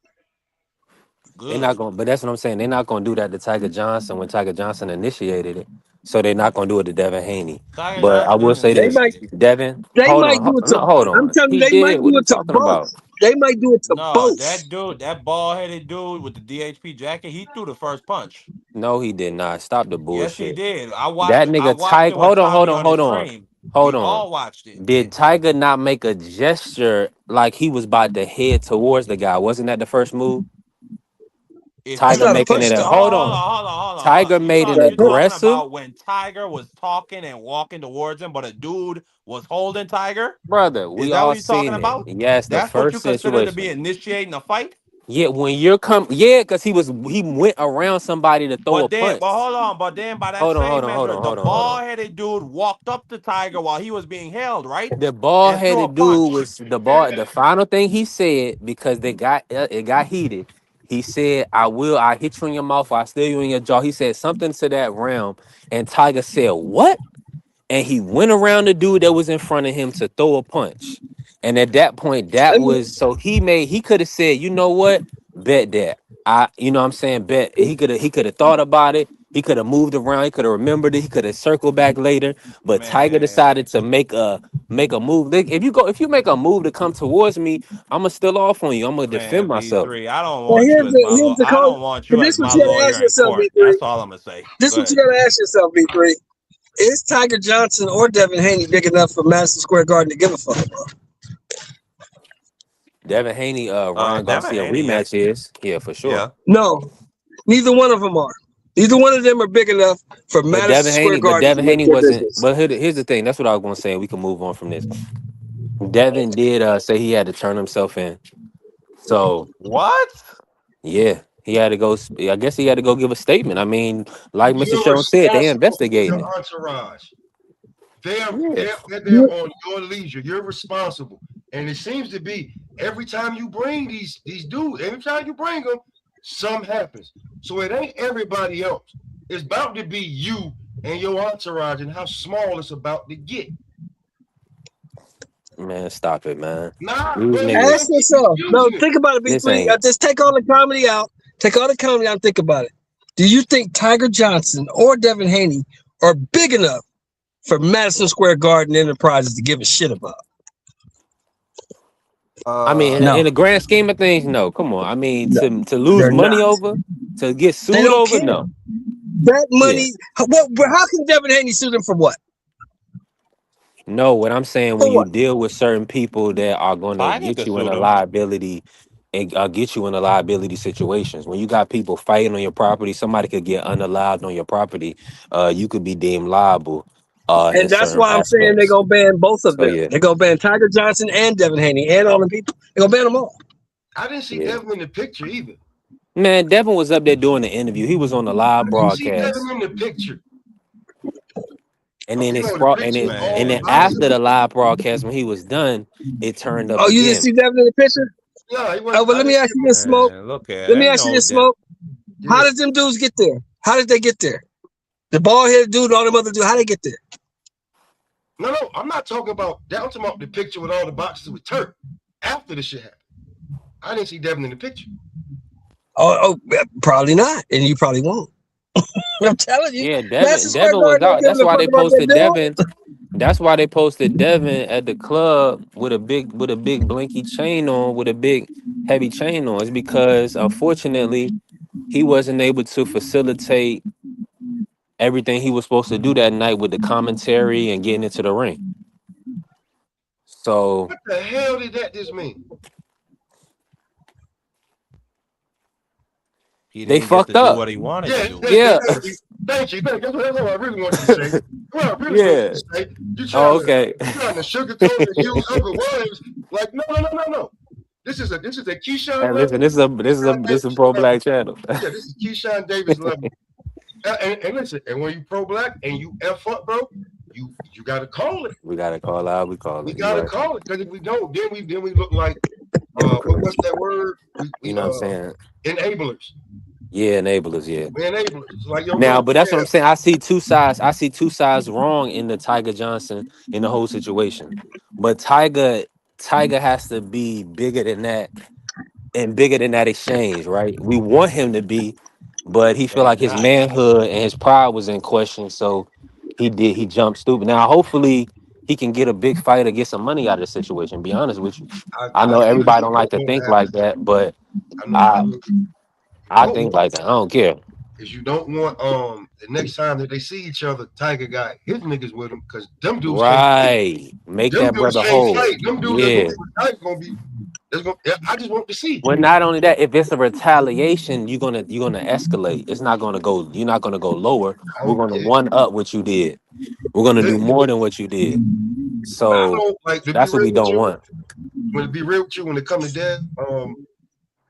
They're not Good. going, but that's what I'm saying. They're not going to do that to Tiger Johnson when Tiger Johnson initiated it. So they're not going to do it to Devin Haney. Tiger But I Johnson will didn't say They this, might initiate it. Devin, they hold might on, do it to no, hold I'm on. telling you, He they might did. What do are you it to talking both. about? They might do it to No, both. that dude, that bald headed dude with the DHP jacket, he threw the first punch. No, he did not. Stop the Yes, he bullshit. did. That I nigga watched it Tiger. with Hold on, hold Tommy on, on his hold on, stream. hold We on. all watched it. Did Tiger not make a gesture like he was about to head towards the guy? Wasn't that the first move? If That's Tiger not a you making it punch if a though. hold on. hold on. Tiger made an That You talking aggressive, about when Tiger was talking and walking towards him, but a dude was holding Tiger? brother. Is We that all what you're talking seen it. about? Yes, the That's what you first consider to be situation. initiating a fight? Yeah, when you're yeah, because he went around somebody to throw a But punch. hold on, but then by that Hold on, same hold on, hold measure, on, the hold on, hold on. bald headed dude walked up to Tiger while he was being held, right? The bald And threw a headed dude punch. was the ball. The final thing he said because they got it got heated. He said, I hit you in your mouth, or I steal you in your jaw." He said something to that realm, and Tiger said, "What?" And he went around the dude that was in front of him to throw a punch. And at that point, that Let me was so he could have said, you know what? Bet that. You know what I'm saying? Bet he could have thought about it. He could have moved around, he could have remembered it, he could have circled back later. But Tiger decided Man, to make a move. Look, if you make a move to come towards me, I'ma still off on you. I'm gonna defend man, myself. B3, I don't Well, want you as my here's the I code. don't want But you this as what my you gotta ask lawyer in yourself, court. B3. That's all I'm gonna say. This Go what you ahead. gotta ask yourself, B3. Is Tiger Johnson or Devin Haney big enough for Madison Square Garden to give a fuck, bro? Devin Haney, Ryan Devin Garcia Haney, rematch yes. is, yeah, for sure. Yeah. No, neither one of them are. Neither one of them are big enough for But Madison Square Garden to make Devin Haney their wasn't. business. But here's the thing. That's what I was gonna say. We can move on from this. Devin did say he had to turn himself in. So What? yeah, he had to go. I guess he had to go give a statement. I mean, like Mr. You're Sean said, they responsible for investigating your it. entourage. They're Yeah, they're there on your leisure. You're responsible, and it seems to be every time you bring these dudes, every time you bring them, something happens. So it ain't everybody else. It's about to be you and your entourage, and how small it's about to get. man, stop it, man. Nah, These man, you Ask niggas, keep yourself. No, confusing it. think about it, this B3. ain't. Just take all the comedy out. Take all the comedy out and think about it. Do you think Tiger Johnson or Devin Haney are big enough for Madison Square Garden Enterprises to give a shit about? I mean, in No, the grand scheme of things, no. Come on. I mean, no, to lose they're money not. over, to get They sued don't over, care. no. That Yeah. money, how can Devin Haney sue them for what? No, what I'm saying, when For you what? deal with certain people that are going to Tiger get could you in sue a them. liability and get you in a liability situations, when you got people fighting on your property, somebody could get unallowed on your property. You could be deemed liable in And that's certain why I'm saying they're aspects. gonna ban both of So them. yeah, They're gonna ban Tiger Johnson and Devin Haney and all the people. They're gonna ban them all. I didn't see Yeah. Devin in the picture either. Man, Devin was up there doing the interview. He was on the live I didn't see broadcast. Devin in the picture. And then The picture was all and the then boxes. after the live broadcast, when he was done, it turned up Oh, you didn't again. see Devin in the picture? Yeah, he was. Oh, but let me ask you this, Smoke. Look at Let me ask you this, Smoke. How did them dudes get there? How did they get there? The bald-headed dude, all them other dudes, how they get there? No, I'm not talking about that. I'm talking about the picture with all the boxes with Turk after the shit happened. I didn't see Devin in the picture. Oh, probably not, and you probably won't. I'm telling you. Yeah, Devin was out. That's why they posted Devin. That's why they posted Devin at the club with a big blinky chain on, with a big heavy chain on. It's because unfortunately he wasn't able to facilitate everything he was supposed to do that night with the commentary and getting into the ring. So what the hell did that just mean? He they didn't fucked get to up. do what he wanted to do. Yeah. Thank you. That's what I really want you to say. What I really want you to say. You're trying to sugarcoat and use other words. Like, no. This is a Keyshawn Hey, level. listen, this is a pro black channel. Yeah, this is Keyshawn Davis level. And listen, and when you pro black and you F up, bro, you gotta call it. We gotta call out. We call it. We gotta call it, because if we don't, then we look like what's that word? You know what I'm saying? Enablers. Yeah, enablers. Yeah. We're enablers. Like Now, but that's what I'm saying. I see two sides wrong in the Tiger Johnson in the whole situation. But Tiger has to be bigger than that and bigger than that exchange, right? We want him to be, but he feel like his manhood and his pride was in question, so he jumped stupid. Now, hopefully, he can get a big fight or get some money out of the situation. Be honest with you, I know everybody don't like to think like that, but I think like that. I don't care. Because you don't want the next time that they see each other, Tiger got his niggas with him, because them dudes right make that brother whole. Them dudes gonna be. I just want to see. Well, not only that, if it's a retaliation, you're gonna escalate. It's not gonna go. You're not gonna go lower. We're gonna one up what you did. We're gonna do more than what you did. So that's what we don't want. When to be real with you, when it comes to that,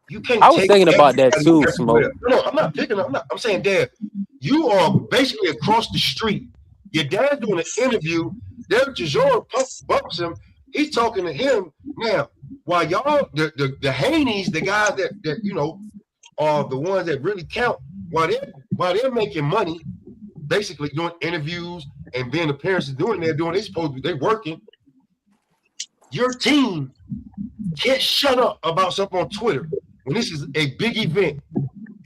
you can't. I was thinking about that too, Smoke. No, I'm not picking. I'm saying, Dad, you are basically across the street. Your dad's doing an interview. Derek Chisora bumps him. He's talking to him now. While y'all, the Haneys, the guys that you know are the ones that really count. While they're making money, basically doing interviews and being appearances, they're working. Your team can't shut up about something on Twitter when this is a big event,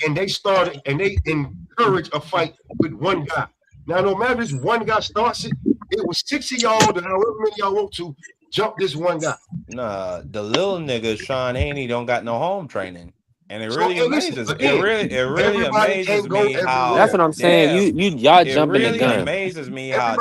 and they encourage a fight with one guy. Now, no matter if this one guy starts it, it was 6 of y'all, and however many y'all want to jump this one guy. Nah, the little nigga Sean Haney don't got no home training, and it really amazes. It really amazes me how. That's what I'm saying. Y'all jumping the gun. It really amazes me how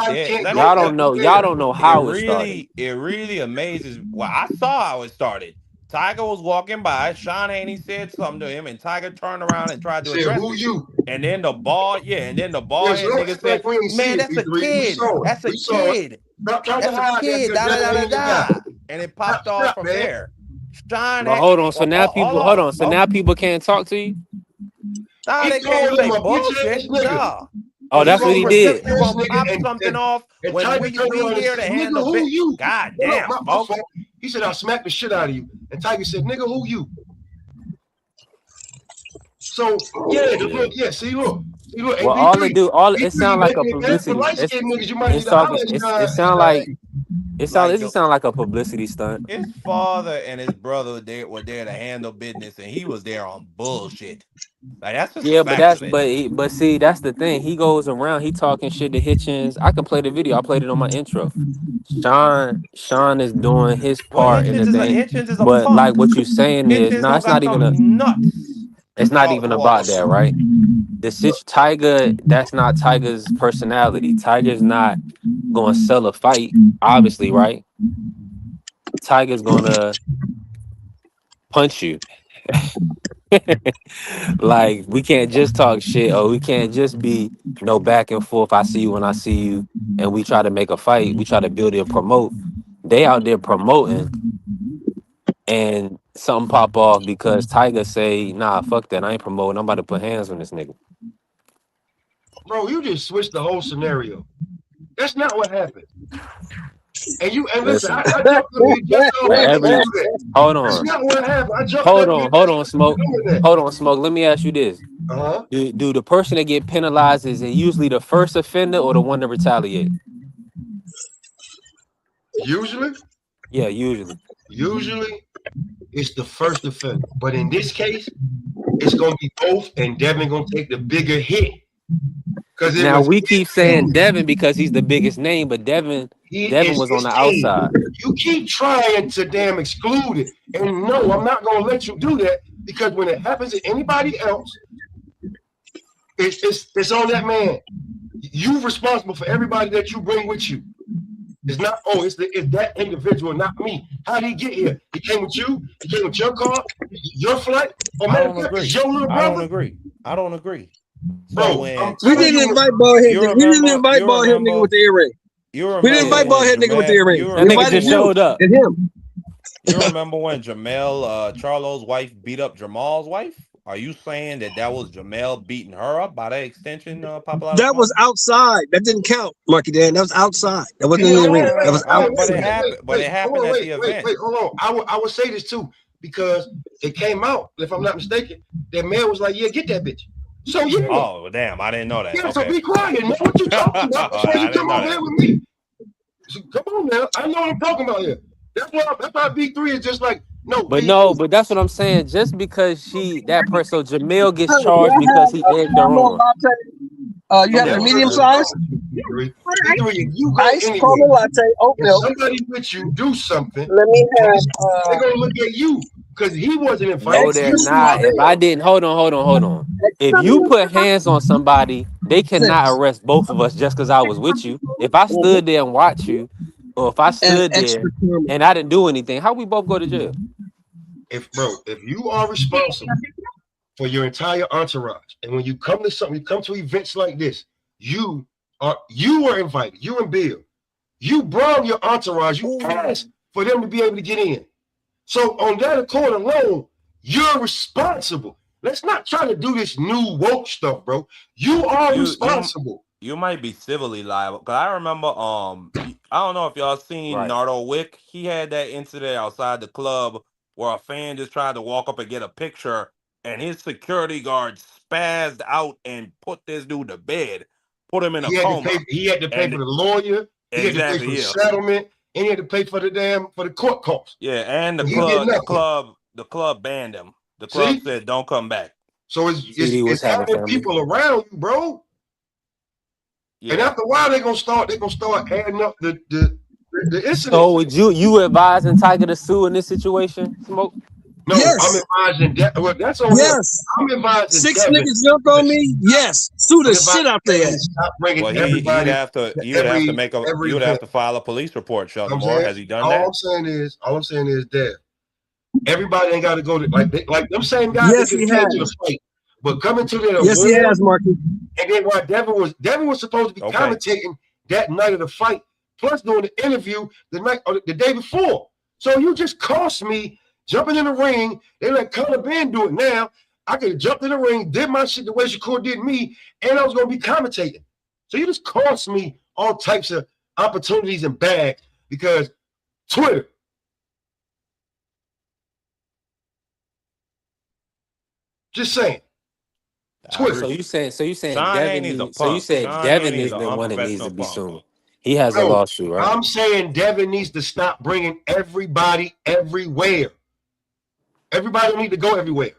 y'all don't know how it started. It really amazes. Well, I saw how it started. Tiger was walking by. Sean Haney said something to him, and Tiger turned around and tried to address who it. you? And then the ball, and then the ball head nigga said, "Man, that's a kid. That's a kid. That's a kid." And it popped off from there. But hold on. So now people, So now people can't talk to you. Nah, they can't say bullshit. Nah. Oh, that's what he did. You gonna pop something off when we here to handle it? God damn, my fault. He said, "I'll smack the shit out of you." And Tiger said, "Nigga, who you?" So see, look. Well, all they do, it sound like a publicity. It sound like a publicity stunt. His father and his brother were there to handle business, and he was there on bullshit. Like that's just but see, that's the thing. He goes around, he talking shit to Hitchens. I can play the video. I played it on my intro. Sean is doing his part in the thing, but like what you're saying is, no, it's not even it's not even about that, right? Tiger, that's not Tiger's personality. Tiger's not gonna sell a fight, obviously, right? Tiger's gonna punch you. Like, we can't just talk shit, or we can't just be back and forth. I see you when I see you, and we try to make a fight. We try to build and promote. They out there promoting, and something pop off because Tiger say, nah, fuck that. I ain't promoting. I'm about to put hands on this nigga. Bro, you just switched the whole scenario. That's not what happened. And listen, Listen, I jumped on you just so for we can every do that. hold That's on, not what happened. I jumped hold up you on, just hold so on, we can smoke. do that. Hold on, smoke. Let me ask you this. Uh-huh. Do the person that get penalized is it usually the first offender or the one that retaliate? Usually, Yeah, usually. it's the first offender. But in this case, it's gonna be both, and Devin gonna take the bigger hit. Because it Now was we keep saying him. Devin because he's the biggest name, but Devin He Devin is was on his the team. outside. You keep trying to damn exclude it. And no, I'm not gonna let you do that because when it happens to anybody else, it's on that man. You're responsible for everybody that you bring with you. It's not, it's that individual, not me. How did he get here? He came with you, he came with your car, your flight, or I matter don't of fact, it's agree. your little I don't brother. agree. I don't agree. So Bro, I'm when We telling didn't you, invite bald head. you We didn't remember, invite you bald head nigga remember, with the earring. you We didn't remember invite Yeah, bald when head nigga with the Jamel, earring. you We that nigga remember invited just when, you showed up. and him. you remember when Jamel Charlo's wife beat up Jamal's wife? Are you saying that was Jamel beating her up by that extension, Papa Loud That Smoke? was outside. That didn't count, Marky Dan. That was outside. That wasn't in yeah, the hold arena. on, That was But it outside. happened. But it hold happened on, at the event. hold on. I would say this too because it came out, if I'm not mistaken, that man was like, "Yeah, get that bitch." So yeah, Oh damn! I didn't know that. yeah. So Okay. be quiet. Know what you talking about? That's why I you didn't come know over here that. with me. So, come on now, I know what I'm talking about here. That's why B3 is just like no But B. no, but that's what I'm saying. Just because that person, so Jamil gets Hey, charged y'all because have he egged her caramel on. latte. You Come have Yeah, the on, medium man. what's size, B3, B3, if you go ice anywhere caramel latte, oat and milk. somebody with you do something, Let me and they're have gonna look at you because he wasn't No, invited. they're extra You was not. If I there. smoothie. didn't, hold on. If Extra you put smoothie. hands on somebody, they cannot Six. arrest both of us just because I was with you. If I stood there and watched you, or if I And stood there extra caramel. and I didn't do anything, how we both go to jail? If you are responsible for your entire entourage, and when you come to something, you come to events like this, you were invited. You and Bill, you brought your entourage. You asked for them to be able to get in. So on that accord alone, you're responsible. Let's not try to do this new woke stuff, bro. You are you responsible. you might be civilly liable. Cause I remember I don't know if y'all seen Right. Nardo Wick. He had that incident outside the club where a fan just tried to walk up and get a picture, and his security guard spazzed out and put this dude to bed, put him in a He had to pay. coma. He had to pay for And the lawyer. He had to pay for exactly, the yeah. settlement, and he had to pay for the court costs. Yeah, and He did nothing. the club banned him. The club See, said don't come back. so CD, what's it's happening, having family? people around you, bro. And Yeah. after a while, they're gonna start adding up the So incidents. would you advising Tiger to sue in this situation? Smoke. No, I'm Yes. advising well, that's on him. Yes. I'm advising 6 Devin. niggas jumped on me. Yes. Sue the I'm shit advising out Devin there. to stop bringing Well, everybody to he would have to every you would have event. to file a police report, You know Shelton what I'm Moore. saying? Has he done that? All I'm saying is that everybody ain't got to go to like them same guys that Yes, could he have came to the has. fight, but coming to that Yes, he award, has, Marky. and then while Devin was supposed to be Okay. commentating that night of the fight, plus doing the interview the night or the day before. So you just cost me jumping in the ring. They let Conor Ben do it now. I could have jumped in the ring, did my shit the way Shakur did me, and I was gonna be commentating. So you just cost me all types of opportunities and bags because Twitter. Just saying. I Twitter. So agree. you saying Sean Devin Haney's a needs, so you punk. said Sean Devin Haney's is an the one that needs unprofessional to be punk. sued. He has a No, lawsuit, right? I'm saying Devin needs to stop bringing everybody everywhere. Everybody don't need to go everywhere.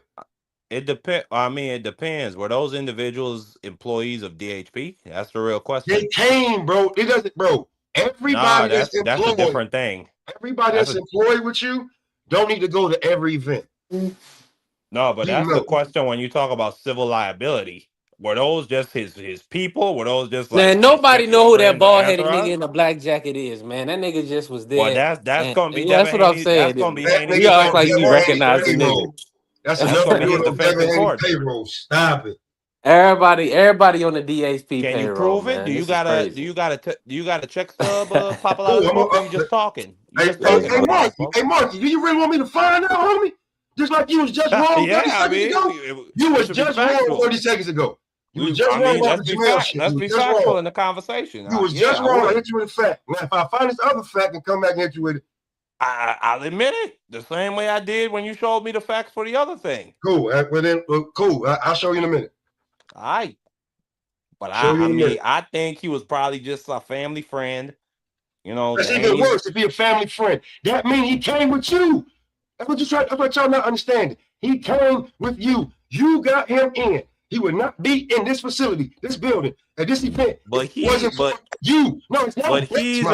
It depends. Were those individuals employees of DHP? That's the real question. They came, bro. It doesn't, bro. Nah, Everybody that's that's a employed, different thing. everybody That's that's a employed with you, don't need to go to every event. No, but You that's the know. question when you talk about civil liability. Were those just his people? Were those just like Man, nobody his know who that friends or bald headed nigga entourage? in the black jacket is, man. That nigga just was Well, there. that's And gonna be yeah, that's Devin what I'm Haney. That's saying. gonna be That Haney's We nigga's all act on defense like in you Devin court. Haney recognize the nigga. payroll. That's That's enough to gonna be do his it on defense Devin in Haney court. payroll. Stop it. Everybody on the DHP Can you payroll, prove it? man. This is crazy. Do you got a check stub, Papa Loud Oh, Smoke? Or you just talking? You hey, just hey, talking, Yeah. hey, Papa Loud Marky. Smoke? Hey, Marky, do you really want me to find out, homie? Just like you was just wrong 30 seconds ago. You was just wrong 30 seconds ago. You was just wrong about the Jamel shit. Let's be factual in the conversation. You was just wrong. I hit you with a fact. Now, if I find this other fact and come back and hit you with it, I'll admit it. The same way I did when you showed me the facts for the other thing. Cool. Well, then, cool. I'll show you in a minute. All right. But I think he was probably just a family friend. You know, that's even worse to be a family friend. That means he came with you. That's what y'all not understanding. He came with you. You got him in. He would not be in this facility, this building, at this event. But you. No, it's not. But he's an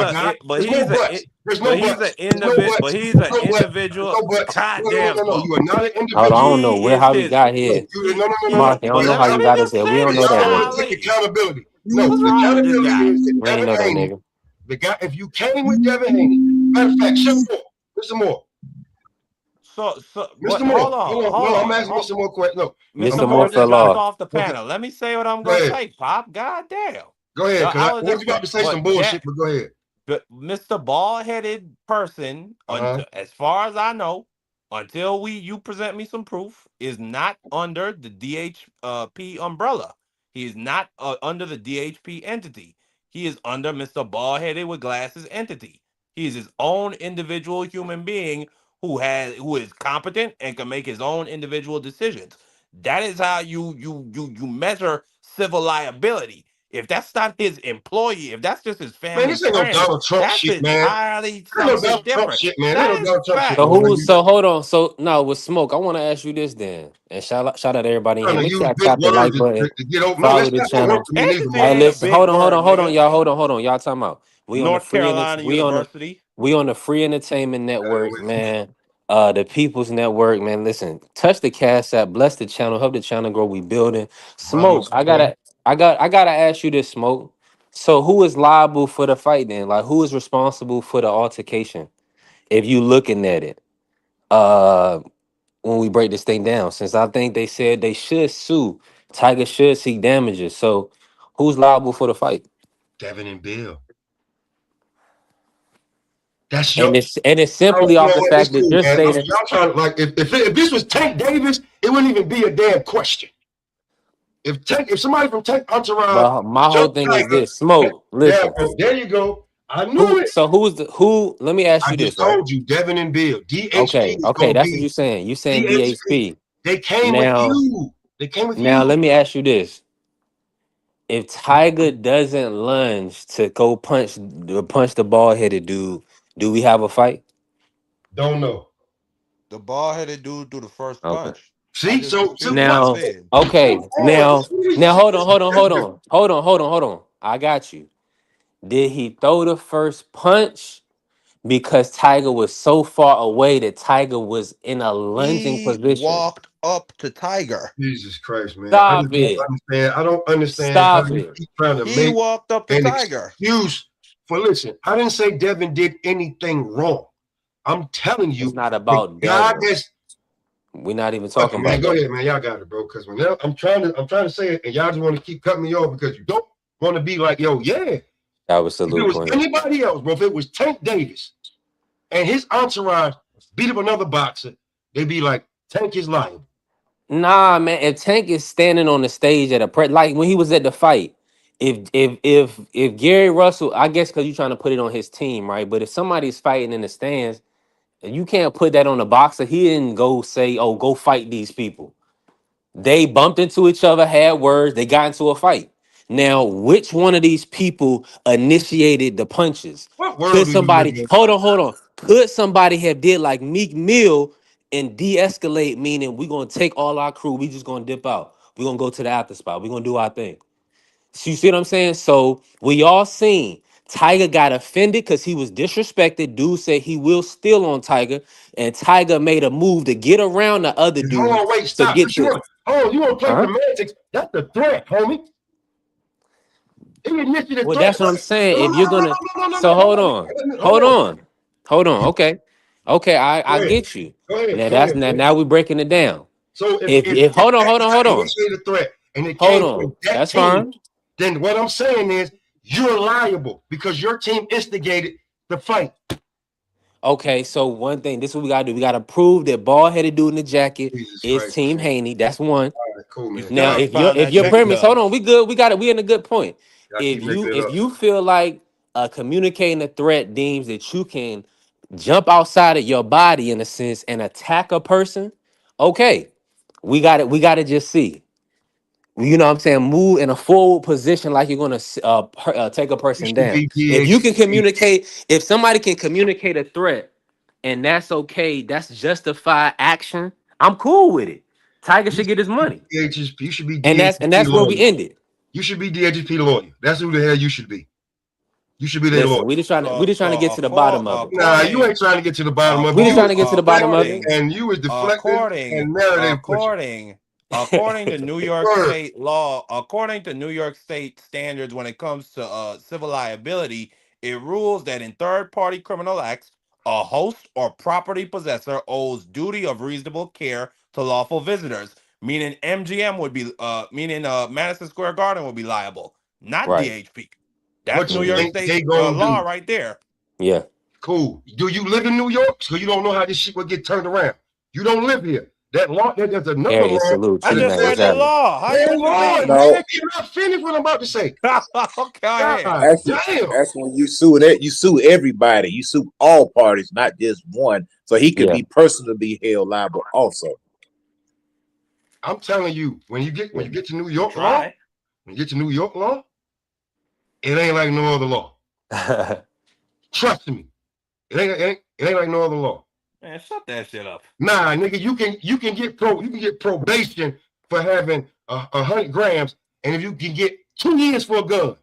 individual. God damn. No, you are not an individual. I don't know how we got here. Mark, I don't know how you got us here. We don't know that. Take accountability. No, the accountability is we ain't know that nigga. The guy, if you came with Devin Haney, matter of fact, show more. Mr. Moore. So Mr. Moore, hold on. I'm asking Mr. Moore question. No, Mr. Moore fell off the panel. Let me say what I'm going to say, Pop. God damn. Go ahead. I was about to say some bullshit, but go ahead. But Mr. Bald-headed person, as far as I know, until you present me some proof, is not under the DHP umbrella. He is not under the DHP entity. He is under Mr. Bald-headed with glasses entity. He is his own individual human being who is competent and can make his own individual decisions. That is how you measure civil liability. If that's not his employee, if that's just his family, man, this ain't no Donald Trump shit, man. Entirely something different. So hold on. So no, with Smoke, I want to ask you this then, and shout out everybody. Make sure I tap the like button. Follow the channel. Hey, listen, hold on, y'all. Hold on. Y'all talking about North Carolina University. We on the Free Entertainment Network, man. The People's Network, man. Listen, touch the Cash App, bless the channel, help the channel grow. We building. Smoke, I gotta ask you this, Smoke. So who is liable for the fight then? Like, who is responsible for the altercation? If you looking at it, when we break this thing down, since I think they said they should sue, Tiger should seek damages. So who's liable for the fight? Devin and Bill. That's and it's simply off the fact that you're saying y'all trying to, like, if this was Tank Davis, it wouldn't even be a damn question. If somebody from Tank Entourage, my whole thing is this, Smoke. Listen, there you go. I knew it. So who? Let me ask you this. I told you, Devin and Bill. DHP. Okay, that's what you're saying. You saying DHP. They came with you. They came with you. Now let me ask you this. If Tiger doesn't lunge to go punch the bald-headed dude, do we have a fight? Don't know. The bald-headed dude do the first punch. See, so now, okay, now hold on. I got you. Did he throw the first punch because Tiger was so far away that Tiger was in a lunging position? Walked up to Tiger. Jesus Christ, man! Stop it! I don't understand. Stop it! Keep trying to he walked up to Tiger. Excuse for listen. I didn't say Devin did anything wrong. I'm telling you, it's not about Devin. We're not even talking about. Man, go ahead, man. Y'all got it, bro. Because when I'm trying to say it, and y'all just want to keep cutting me off because you don't want to be like, yo, yeah. That was if it was anybody else, bro. If it was Tank Davis and his entourage beat up another boxer, they'd be like, Tank is lying. Nah, man. If Tank is standing on the stage at like when he was at the fight, if Gary Russell, I guess because you're trying to put it on his team, right? But if somebody's fighting in the stands, you can't put that on the boxer. He didn't go say, "Oh, go fight these people." They bumped into each other, had words, they got into a fight. Now, which one of these people initiated the punches? Could somebody hold on? Could somebody have did like Meek Mill and de-escalate, meaning we're gonna take all our crew, we just gonna dip out. We're gonna go to the after spot, we're gonna do our thing. So you see what I'm saying? So we all seen Tiger got offended because he was disrespected. Dude said he will steal on Tiger, and Tiger made a move to get around the other dude. Hold on, wait, stop. You want to play semantics? That's the threat, homie. Well, that's what I'm saying. If you're gonna, so hold on. Okay, I get you. Now we're breaking it down. So if hold on. That's fine. Then what I'm saying is you're liable because your team instigated the fight. Okay, so one thing, this is what we gotta do. We gotta prove that bald headed dude in the jacket Jesus is Christ. Team Haney. That's one. All right, cool, You man. still Now, ain't if found your that check premise, hold on, stub. we good. We in a good point. I keep making it If up. you feel like communicating a threat deems that you can jump outside of your body in a sense and attack a person, okay, we got to just see. You know what I'm saying? Move in a forward position like you're gonna take a You person should down. be If you can DHP. communicate, if somebody can communicate a threat and that's okay, that's justified action. I'm cool with it. Tiger should get his money, DHP. You should be and DHP that's where we lawyer. ended. You should be DHP lawyer. That's who the hell you should be. You should be their lawyer. Listen, we just trying to get to the bottom of it. Nah, you ain't trying to get to the bottom of it. We just You trying was to get to the bottom of it. deflecting, and you was deflecting and narrative pushing. According to New York Word. State law, according to New York State standards when it comes to civil liability, it rules that in third-party criminal acts, a host or property possessor owes duty of reasonable care to lawful visitors, meaning MGM would be, meaning Madison Square Garden would be liable, not Right. DHP. That's What New you York think State they gonna law do? right there. Yeah. Cool. Do you live in New York? So you don't know how this shit will get turned around. You don't live here. That law, there's another Area law. salute. I T just man, what's read the happening? law. How Man, you Lord, mean? man, you're not finished what I'm about to say. Okay, go ahead. God damn. That's when you sue that you sue everybody. You sue all parties, not just one. So he could Yeah. be personally held liable also. I'm telling you, when you get to New York law, Try. when you get to New York law, it ain't like no other law. Trust me. It ain't like no other law. Man, shut that shit up. Nah, nigga, you can get probation for having 100 grams, and if you can get 2 years for a gun.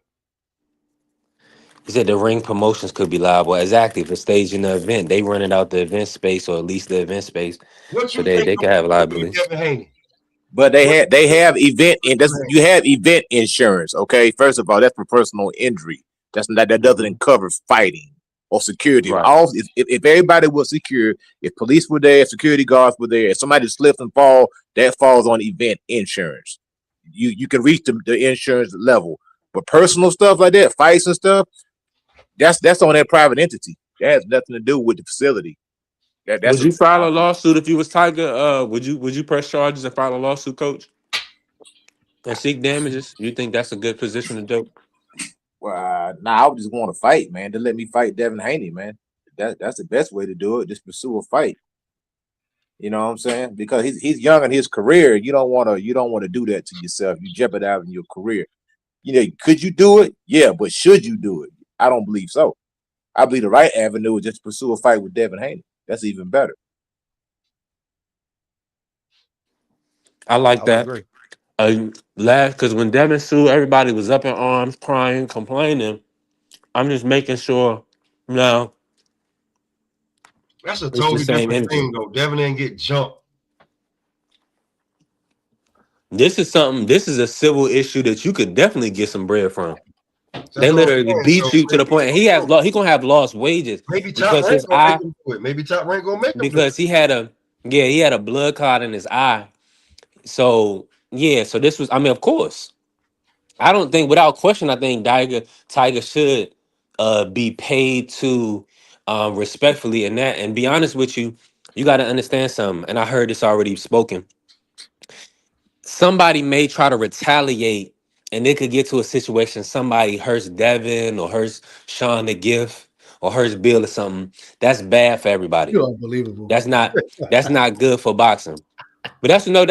He said the ring promotions could be liable. Exactly. For staging the event, they rented out the event space or at least the event space. What So you think they the could have police do to liability. Devin Haney? But they have event and that's you have event insurance. Okay, first of all, that's for personal injury. That doesn't cover fighting or security. Right. All if everybody was secure, if police were there, if security guards were there, if somebody slips and fall, that falls on event insurance. You can reach the insurance level, but personal stuff like that, fights and stuff, that's on that private entity. That has nothing to do with the facility. Would you file a lawsuit if you was Tiger? Would you press charges and file a lawsuit, Coach, and seek damages? You think that's a good position to do? Well, I would just want to fight, man. To let me fight Devin Haney, man. That's the best way to do it. Just pursue a fight. You know what I'm saying? Because he's young in his career. You don't want to do that to yourself. You jeopardizing your career. You know, could you do it? Yeah, but should you do it? I don't believe so. I believe the right avenue is just pursue a fight with Devin Haney. That's even better. I like that. Agree. Because when Devin sued, everybody was up in arms, crying, complaining. I'm just making sure now That's a it's the totally same different energy. thing, though. Devin ain't get jumped. This is a civil issue that you could definitely get some bread from. That's They what I'm literally saying. beat So you to the point, and he gonna have lost wages maybe Top because Rank his gonna make eye, him do it. Maybe Top Rank gonna make him do it. Because he had a blood clot in his eye. So this was, I mean, of course. I don't think, without question, I think Tiger should be paid to respectfully, and be honest with you, you got to understand something. And I heard this already spoken. Somebody may try to retaliate, and it could get to a situation somebody hurts Devin or hurts Sean the Gift or hurts Bill or something. That's bad for everybody. You're unbelievable. That's not good for boxing. But that's what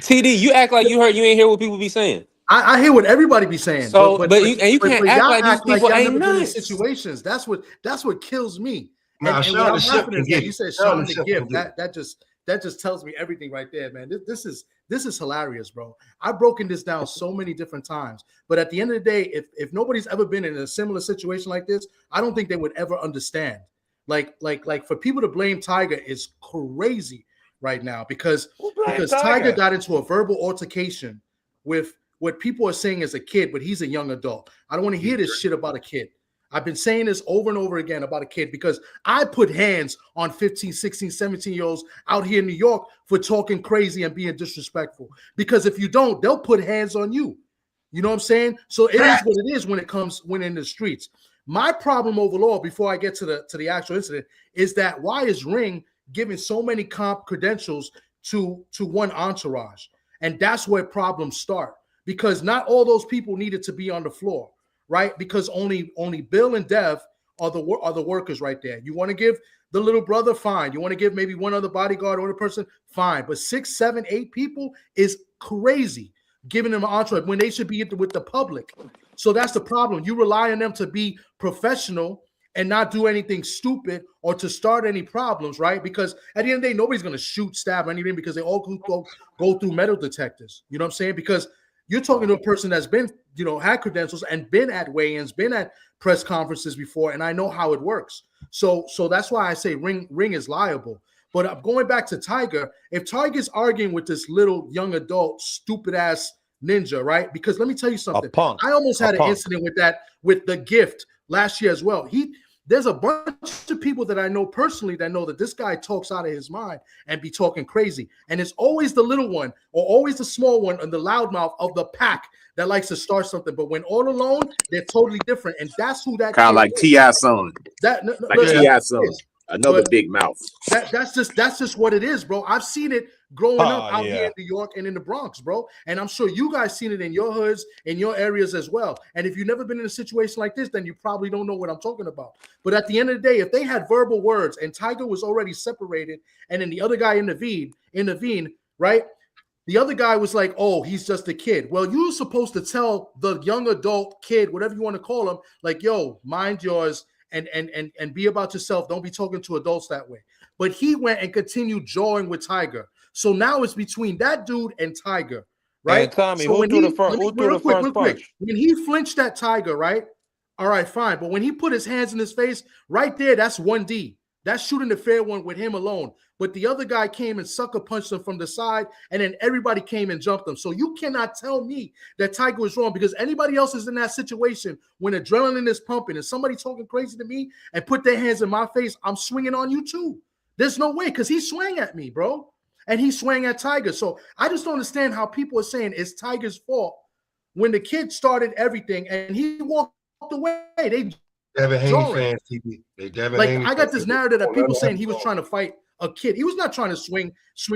TD. You act like you ain't hear what people be saying. I hear what everybody be saying. So, but you can't act y'all like these act like people y'all ain't never been in nuts. situations. That's what kills me. Nah, And Sean what the I'm Ship laughing can is get that it. you said Sean Sean the the Ship Gift. can get That just tells me everything right there, man. This is hilarious, bro. I've broken this down so many different times, but at the end of the day, if nobody's ever been in a similar situation like this, I don't think they would ever understand. Like for people to blame Tiger is crazy right now because Tiger got into a verbal altercation with what people are saying as a kid, but he's a young adult. I don't want to hear this shit about a kid. I've been saying this over and over again about a kid because I put hands on 15, 16, 17-year-olds out here in New York for talking crazy and being disrespectful. Because if you don't, they'll put hands on you. You know what I'm saying? So it is what it is when in the streets. My problem overall, before I get to the actual incident, is that why is Ring giving so many credentials to one entourage? And that's where problems start, because not all those people needed to be on the floor, right? Because only Bill and Dev are the workers right there. You want to give the little brother, fine. You want to give maybe one other bodyguard or other person, fine. But 6, 7, 8 people is crazy, giving them an entourage when they should be with the public. So that's the problem. You rely on them to be professional and not do anything stupid or to start any problems, right? Because at the end of the day, nobody's going to shoot, stab, or anything, because they all go through metal detectors. You know what I'm saying? Because you're talking to a person that's been, had credentials and been at weigh-ins, been at press conferences before, and I know how it works. So that's why I say Ring is liable. But I'm going back to Tiger. If Tiger's arguing with this little young adult, stupid ass ninja, right? Because let me tell you something. I almost had an incident with the Gift last year as well. There's a bunch of people that I know personally that know that this guy talks out of his mind and be talking crazy. And it's always the little one or always the small one and the loudmouth of the pack that likes to start something. But when all alone, they're totally different. And that's who that kind of like T.I.'s son. T.I.'s son. Another big mouth. That's just what it is, bro. I've seen it growing up out here in New York and in the Bronx, bro. And I'm sure you guys seen it in your hoods, in your areas as well. And if you've never been in a situation like this, then you probably don't know what I'm talking about. But at the end of the day, if they had verbal words and Tiger was already separated and then the other guy intervened, right? The other guy was like, oh, he's just a kid. Well, you're supposed to tell the young adult kid, whatever you want to call him, like, yo, mind yours. And be about yourself. Don't be talking to adults that way. But he went and continued jawing with Tiger. So now it's between that dude and Tiger, right? And Tommy, so who threw the first punch? When he flinched at Tiger, right? All right, fine. But when he put his hands in his face, right there, that's 1D. That's shooting the fair one with him alone. But the other guy came and sucker punched him from the side, and then everybody came and jumped him. So you cannot tell me that Tiger was wrong, because anybody else is in that situation when adrenaline is pumping and somebody talking crazy to me and put their hands in my face, I'm swinging on you too. There's no way, because he swang at me, bro. And he swang at Tiger. So I just don't understand how people are saying it's Tiger's fault when the kid started everything and he walked away. Devin Haney fans, TV. I got this narrative that people saying he was trying to fight a kid. He was not trying to swing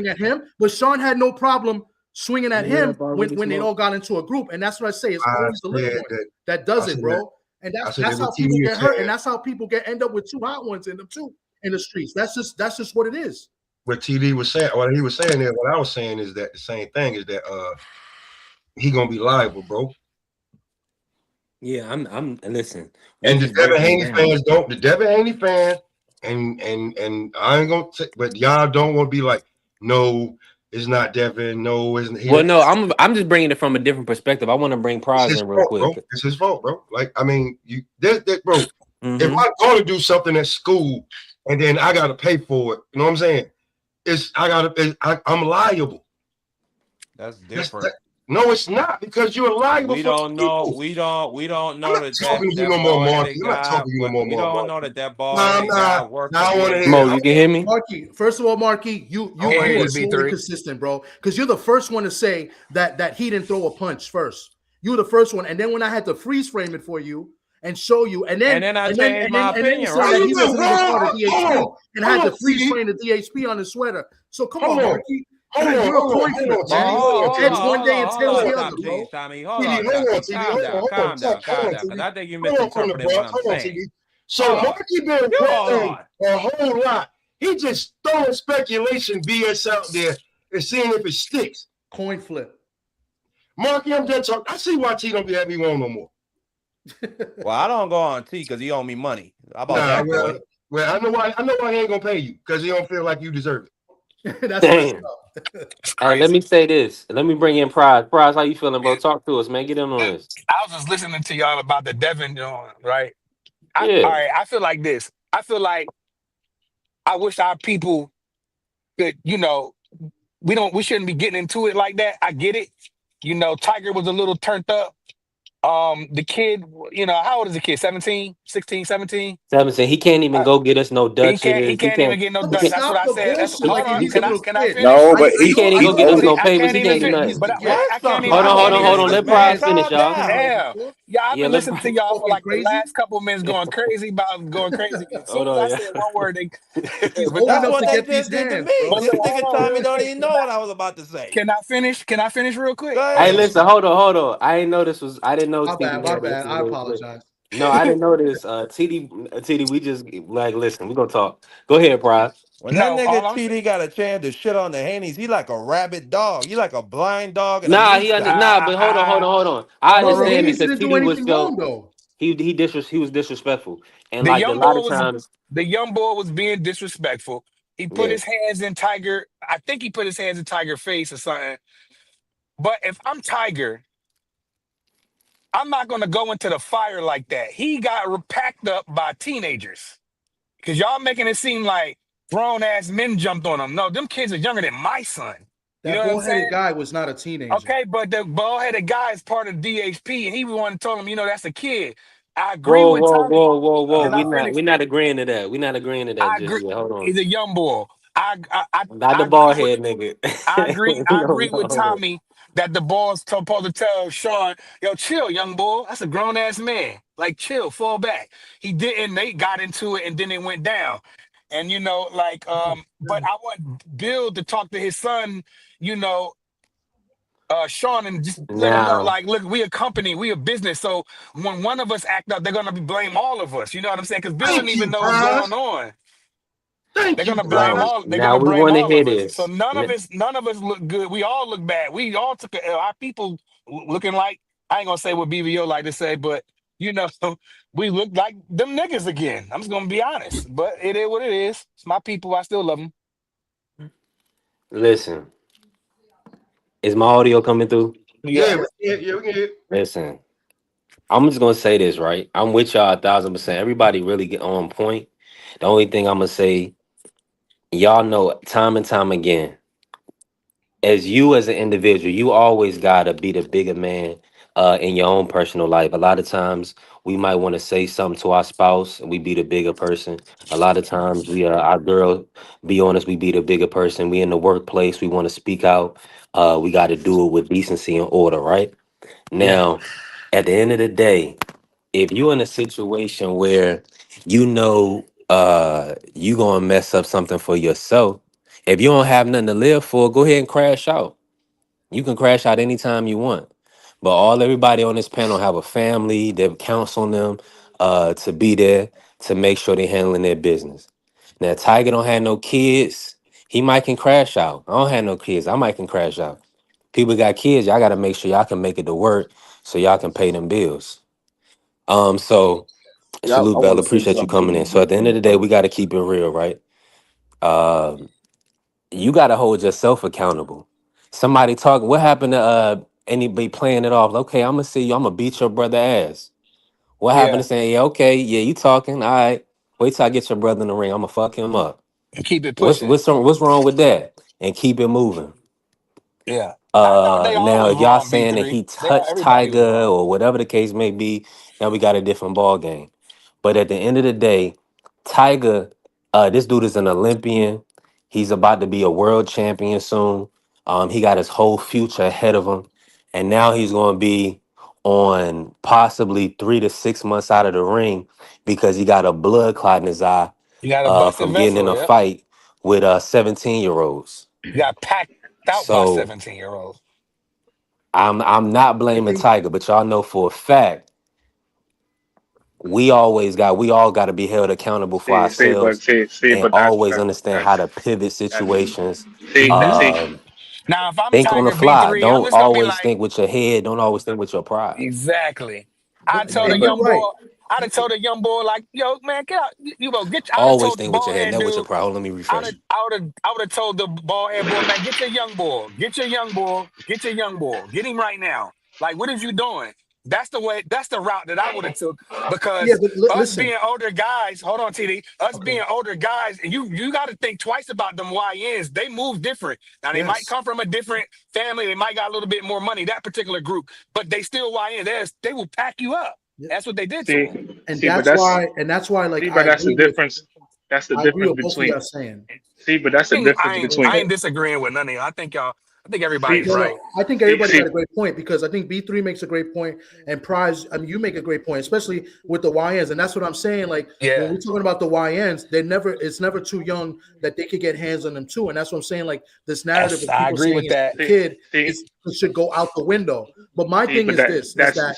at him, but Sean had no problem swinging at him when they all got into a group. And that's what I say. It's always the little one that does it, bro. And that's how people get hurt, and that's how people end up with 2 hot ones in them too in the streets. That's just what it is. What TD was saying, what he was saying there, what I was saying is that the same thing is that he gonna be liable, bro. Yeah, I'm listen. And the Devin Haney fans don't. The Devin Haney fans, and I ain't gonna say, but y'all don't want to be like, no, it's not Devin. No, isn't he? Well, no, I'm just bringing it from a different perspective. I want to bring Prize in real quick. Bro. It's his fault, bro. Like, I mean, bro. If I'm going to do something at school and then I got to pay for it, you know what I'm saying? I'm liable. That's different. No, it's not, because you're liable. We don't know. We don't know that. Talking to you no more, Marky. I'm not talking to you no more. We don't know that ball. Mo, you can hear me? Marky, first of all, Marky, you are so consistent, bro. Because you're the first one to say that he didn't throw a punch first. You were the first one, and then when I had to freeze frame it for you and show you, and then I changed my opinion, right? He wasn't even part of DHP, and I had to freeze frame the DHP on his sweater. So come on, Marky. You're a coin flip, man. Heads one day and tails the other, bro. Tommy, hold on. Calm down. Because I think you misinterpreted what I'm saying. So Marky been wrong a whole lot. He just throwing speculation BS out there and seeing if it sticks. Coin flip. Marky, I'm dead talking. I see why T don't be having me on no more. Well, I don't go on T because he owe me money. How about that, boy? Well, I know why he ain't gonna pay you, because he don't feel like you deserve it. Damn. All right, let me say this. Let me bring in Prize. Prize, how you feeling, bro? Talk to us, man. Get in on this. I was just listening to y'all about the Devin joint, right? All right, I feel like this. I feel like I wish our people could, we shouldn't be getting into it like that. I get it. Tiger was a little turned up. The kid, how old is the kid? 17, 16, 17? 17. He can't even go get us no He Dutchess. He can't even can't. get no No, Dutch. He That's what stop I the said. bullshit. Hold Like on. he's a Can I little kid. finish? No, I, but I he know, can't even I go know get us that. no I papers. can't He even can't do finish. He's nothing. the But kid. I can't even. calm Hold on, I hold can't on, even. hold on. down, Let man. Prize finish, Calm y'all. down. Damn. Yeah, I've Yeah, been let listening to y'all You for talking like the crazy? last couple minutes going crazy about going crazy. As soon hold as on, I yeah. said one word, He's but old that That's enough what to they get these just did to hands, me. but bro. This look, nigga hold told me on real don't quick. even know what I was about to say. Can I finish? Can I finish real quick? Go Hey, ahead. listen, hold on. I didn't know this was. I didn't know My bad, TD my had bad. this I real quick. apologize. No, I didn't know this. TD, we just like listen. We gonna talk. Go ahead, Prize. When that No, nigga all I'm saying. TD got a chance to shit on the Hennies, he like a rabid dog. He like a blind dog in a meat shop. But hold on. I Hold on Bro, real the understand quick. it Hennies because didn't do TD was anything felt wrong though. he was disrespectful and The like a young lot boy of was times, the young boy was being disrespectful. He put yeah. his hands in Tiger. I think he put his hands in Tiger face or something. But if I'm Tiger, I'm not gonna go into the fire like that. He got packed up by teenagers. Cause y'all making it seem like grown ass men jumped on him. No, them kids are younger than my son. You know That what I'm bullheaded saying? guy was not a teenager. Okay, but the bald headed guy is part of DHP, and he was one told him, that's a kid. I agree Whoa, with whoa, Tommy. whoa, whoa, whoa. Can I Uh, finish? We're not agreeing to that. We're not agreeing to that I just agree. yet. Hold on. He's a young boy. I I I, Not the I agree bald with head nigga. I agree. I No, agree no, with hold on. Tommy that the boss supposed to tell Sean, "Yo, chill, young boy. That's a grown ass man. Like, chill, fall back." He didn't. They got into it, and then it went down. And but I want Bill to talk to his son. You know, Sean, and just let him know, Now, like, look, we a company, we a business. So when one of us act up, they're gonna blame all of us. You know what I'm saying? Because Bill didn't Thank even you, know what's Prize. going on. They're Thank you, gonna blame Prize. all. They're now gonna we blame want to all hear of us. So this. none of us look good. We all look bad. We all took a L. Our people looking like, I ain't gonna say what BBO like to say, but you know, we look like them niggas again. I'm just gonna be honest. But it is what it is. It's my people. I still love them. Listen, is my audio coming through? Yeah, Yeah. we can hear. Listen, I'm just gonna say this, right? I'm with y'all 1,000%. Everybody really get on point. The only thing I'm gonna say, y'all know time and time again, as you as an individual, you always gotta be the bigger man in your own personal life. A lot of times we might want to say something to our spouse and we be the bigger person. A lot of times we our girl, be honest, we be the bigger person. We in the workplace, we want to speak out. We gotta do it with decency and order, right? Yeah. Now, at the end of the day, if you're in a situation where you know you gonna mess up something for yourself, if you don't have nothing to live for, go ahead and crash out. You can crash out anytime you want. But everybody on this panel have a family that counts on them to be there to make sure they're handling their business. Now Tiger don't have no kids. He might can crash out. I don't have no kids. I might can crash out. People got kids, y'all gotta make sure y'all can make it to work so y'all can pay them bills. So Yeah, salute I want Bella. to say Appreciate you something coming real in. So quick at the end of though. the day, we got to keep it real, right? You got to hold yourself accountable. Somebody talk. What happened to anybody playing it off? Okay, I'm gonna see you. I'm gonna beat your brother ass. What happened Yeah. to saying, yeah, okay, yeah, you talking? All right. Wait till I get your brother in the ring. I'm gonna fuck him up. And keep it pushing. What's wrong with that? And keep it moving. Yeah. I thought they all Now was if y'all wrong, saying that B3. he They all touched everybody was Tiger wrong. or whatever the case may be, now we got a different ball game. But at the end of the day, Tiger, this dude is an Olympian. He's about to be a world champion soon. He got his whole future ahead of him, and now he's going to be on possibly 3 to 6 months out of the ring because he got a blood clot in his eye You got a busted from getting in vessel, a yep. fight with 17-year-olds. You got packed out by So 17-year-olds. I'm not I blaming think Tiger, but y'all know for a fact we all got to be held accountable for ourselves and But always understand how that's to pivot that's situations. Exactly. see. Um, Now, if I'm think on the Tiger fly. B3, I'm Don't just gonna be always like, think with your head. Don't always think with your pride. exactly. I but told See, a but young you're right. boy, I'd have told a young boy, like, yo, man, get out. You know, I'd have Always told the think with bald your head, head never with your dude, pride. Hold on, let me refresh. I would have told the bald head boy, man, get your young boy. Get your young boy. Get your young boy. Get him right now. Like, what is you doing? That's the way. That's the route that I would have took Yeah, because but us listen. being older guys. Hold on, TD. Us Okay. being older guys, and you got to think twice about them YNs. They move different. Now they might Yes. come from a different family. They might got a little bit more money. That particular group, but they still YNs. They will pack you up. Yeah. That's what they did to them. And but that's why, like, but that's the difference. That's the I agree difference with both of between. y'all saying. But that's the difference between. I ain't disagreeing with none of y'all. I think everybody's right. I think everybody got a great point because I think B3 makes a great point and Prize, I mean, you make a great point, especially with the YNs. And that's what I'm saying. Like, when we're talking about the YNs, it's never too young that they could get hands on them too. And that's what I'm saying. Like, this narrative of people I agree saying with that. Kid should go out the window. But my thing is that I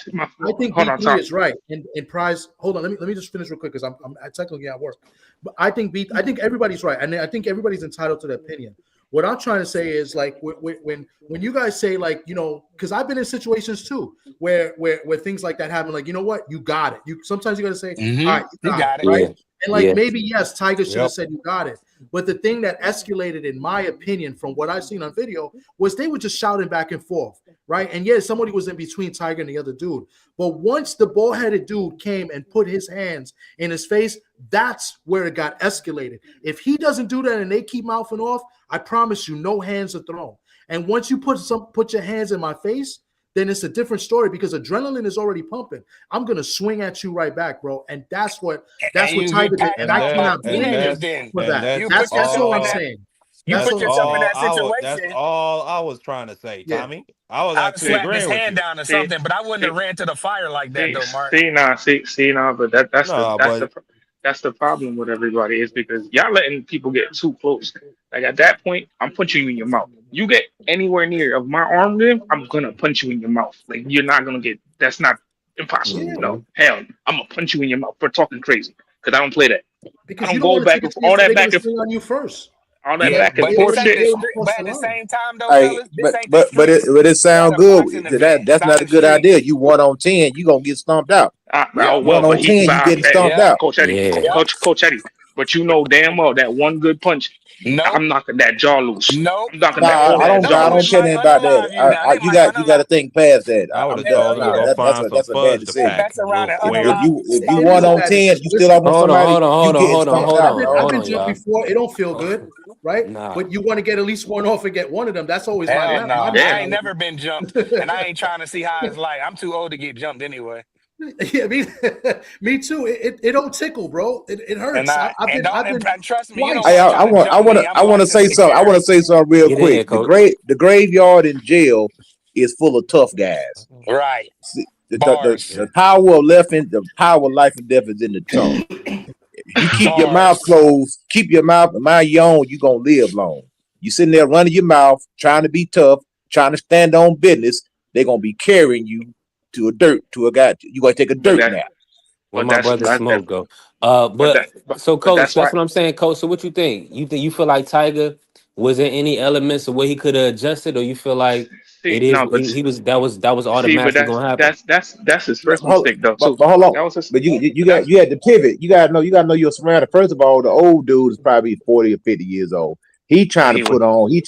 think B3 is right. And Prize, hold on, let me just finish real quick because I'm technically at work. But I think everybody's right. And I think everybody's entitled to their opinion. What I'm trying to say is, like, when you guys say, like, you know, because I've been in situations too where things like that happen. Like, you know what, you got it. Sometimes you got to say, all right, you got it, right? And like maybe yes, Tiger should have said you got it. But the thing that escalated, in my opinion, from what I've seen on video, was they were just shouting back and forth, right? And yeah, somebody was in between Tiger and the other dude. But once the bald-headed dude came and put his hands in his face, that's where it got escalated. If he doesn't do that and they keep mouthing off, I promise you, no hands are thrown. And once you put your hands in my face, then it's a different story because adrenaline is already pumping. I'm gonna swing at you right back, bro. And that's what Tiger did. And I cannot blame him for that. That's all I'm saying. You put yourself in that situation. That's all I was trying to say, Tommy. I was I'd actually slap agreeing his with hand you. down or something, but I wouldn't have ran to the fire like that, though, Mark. But that's the problem with everybody is because y'all letting people get too close. Like at that point, I'm punching you in your mouth. You get anywhere near of my arm, then I'm gonna punch you in your mouth. Like you're not gonna get. That's not impossible. No, hell, I'm gonna punch you in your mouth for talking crazy because I don't play that. Because I don't you go back and all that back and on you first. All that back and forth shit. But at the same time, though, Hey, fellas, this ain't but it sound good. That's not a good idea. You 1-on-10, you gonna get stomped out. 1-on-10, you getting stomped out. Coach Eddie. But you know damn well that one good punch. I'm knocking that jaw loose. Nope. I'm knocking that. I don't care nothing about that. You got to think past that. I would have told him to go find that's some a bad fuzz to decision. pack. If you 1-on-10, you still up with somebody. I've been jumped before. It don't feel good, right? But you want to get at least one off and get one of them. That's always my I ain't never been jumped, and I ain't trying to see how it's like. I'm too old to get jumped anyway. Yeah, me too. It don't tickle, bro. It hurts. And trust me, I want to say something. I want to say something real quick. The graveyard in jail is full of tough guys. Right. The power of life and death is in the tongue. You keep your mouth closed, keep your mouth your own, you're gonna live long. You sitting there running your mouth, trying to be tough, trying to stand on business, they're gonna be carrying you to a guy. You're gonna take a dirt nap. Where my brother Smoke go? So Coach, that's what I'm saying, Coach. So what you think? You feel like Tiger was there any elements of where he could have adjusted, or you feel like that was automatically gonna happen? That's his first mistake though. But hold on. But you had to pivot. You gotta know you're surrounded. First of all, the old dude is probably 40 or 50 years old. He trying to put on. He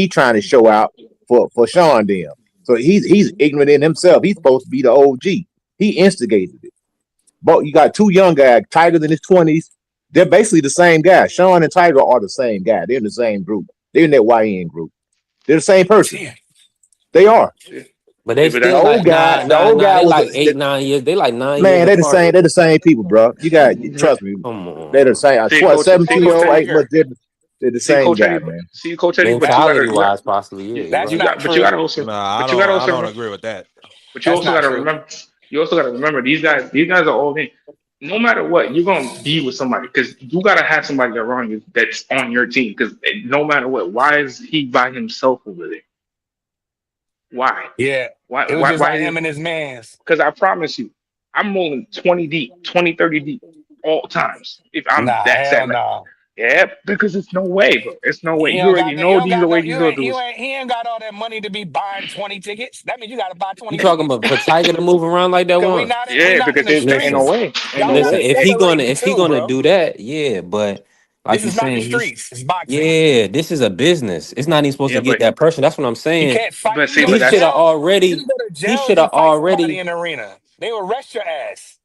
trying to show out for Sean them. So he's ignorant in himself. He's supposed to be the OG. He instigated it. But you got two young guys, Tiger's in his 20s. They're basically the same guy. Sean and Tiger are the same guy. They're in the same group. They're in that YN group. They're the same person. They are. But they still the old guy. The old guy was like 8-9 years. They like 9 years. Man, they're the same. They're the same people, bro. You got trust me. They're the same. 17-year-old, 8 months different. They're the same guy, man. See, Coach Eddie, mentality-wise, possibly, yeah. But you gotta also. I don't agree with that. But you also gotta remember. You also gotta remember these guys. These guys are all in. No matter what, you're gonna be with somebody because you gotta have somebody around you that's on your team. Because no matter what, why is he by himself over there? Why? Yeah. Why? It was just like him and his mans. Because I promise you, I'm rolling 20 deep, 20, 30 deep all times. If I'm that sad. Yeah, because it's no way, bro. It's no way. You already know these are the way these are doing. He ain't got all that money to be buying 20 tickets. That means you got to buy 20. You talking about for Tiger to move around like that one? Yeah, because there's no way. Listen, if he gonna do that, yeah, but Like This you're is not the saying, streets. It's boxing. yeah, this is a business. It's not even supposed Yeah, to get that person. That's what I'm You saying. can't fight. but You can see, go but to He should that's have jail. You can already. go to He jail should and have fight somebody already. in the arena. They will arrest your ass.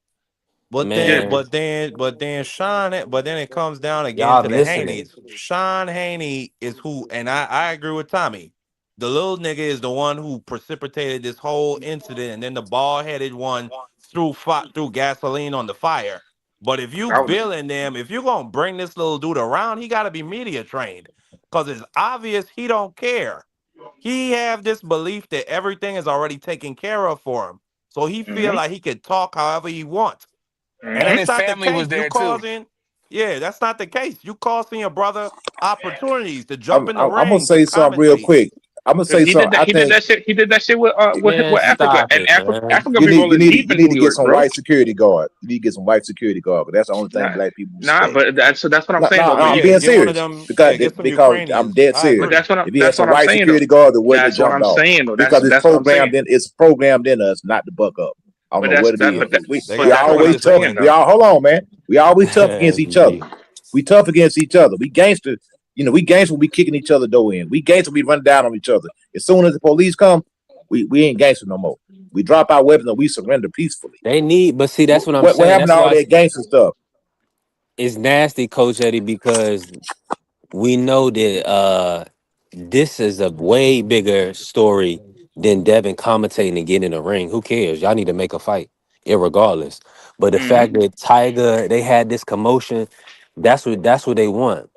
But yeah. then, Man, but then, but then Sean, but then it comes down again y'all to the missing it. Haneys. Sean Haney is who, and I agree with Tommy. The little nigga is the one who precipitated this whole incident, and then the bald headed one threw gasoline on the fire. But if you I would, billing them, if you're gonna bring this little dude around, he got to be media trained, because it's obvious he don't care. He have this belief that everything is already taken care of for him, so he feel mm-hmm, like he could talk however he wants. And And mm-hmm. that's his not the family case. was You there too. causing, yeah, that's not the case. You causing your brother opportunities to jump I'm, in the I'm gonna ring, to say something real commentate. quick. I'm gonna Because say something. I he did think that shit. He did that shit Man, with Africa, stop and it, man. African people you is deep in need to New get York, some bro. white security guard. You need to get some white security guard, but that's the only thing Nah, black people nah, respect. but that's what I'm No, saying no, though. no, But I'm you, Yeah, being get one of serious them. Yeah, get some I'm Ukrainians. dead I serious. but agree. If he had that's some what I'm white saying though. security guard, they wouldn't have That's what jumped I'm off saying though. because That's what I'm saying. it's programmed in us not to buck up. I don't But know what it is. They We got that's what always I'm trained tough. saying discipline. We though. all hold on, man. We always tough against each other. GG. We tough against each other. We gangster. You know, we gangster. We kicking each other door in. We gangster. We run down on each other. As soon as the police come, we ain't gangster no more. We drop our weapons and we surrender peacefully. They need, but see, that's what I'm What saying. happened That's to all why that gangster stuff? it's nasty, Coach Eddie, because we know that this is a way bigger story than Devin commentating and getting in the ring. Who cares? Y'all need to make a fight, irregardless. But the Hmm. fact that Tiger, they had this commotion, that's what they want.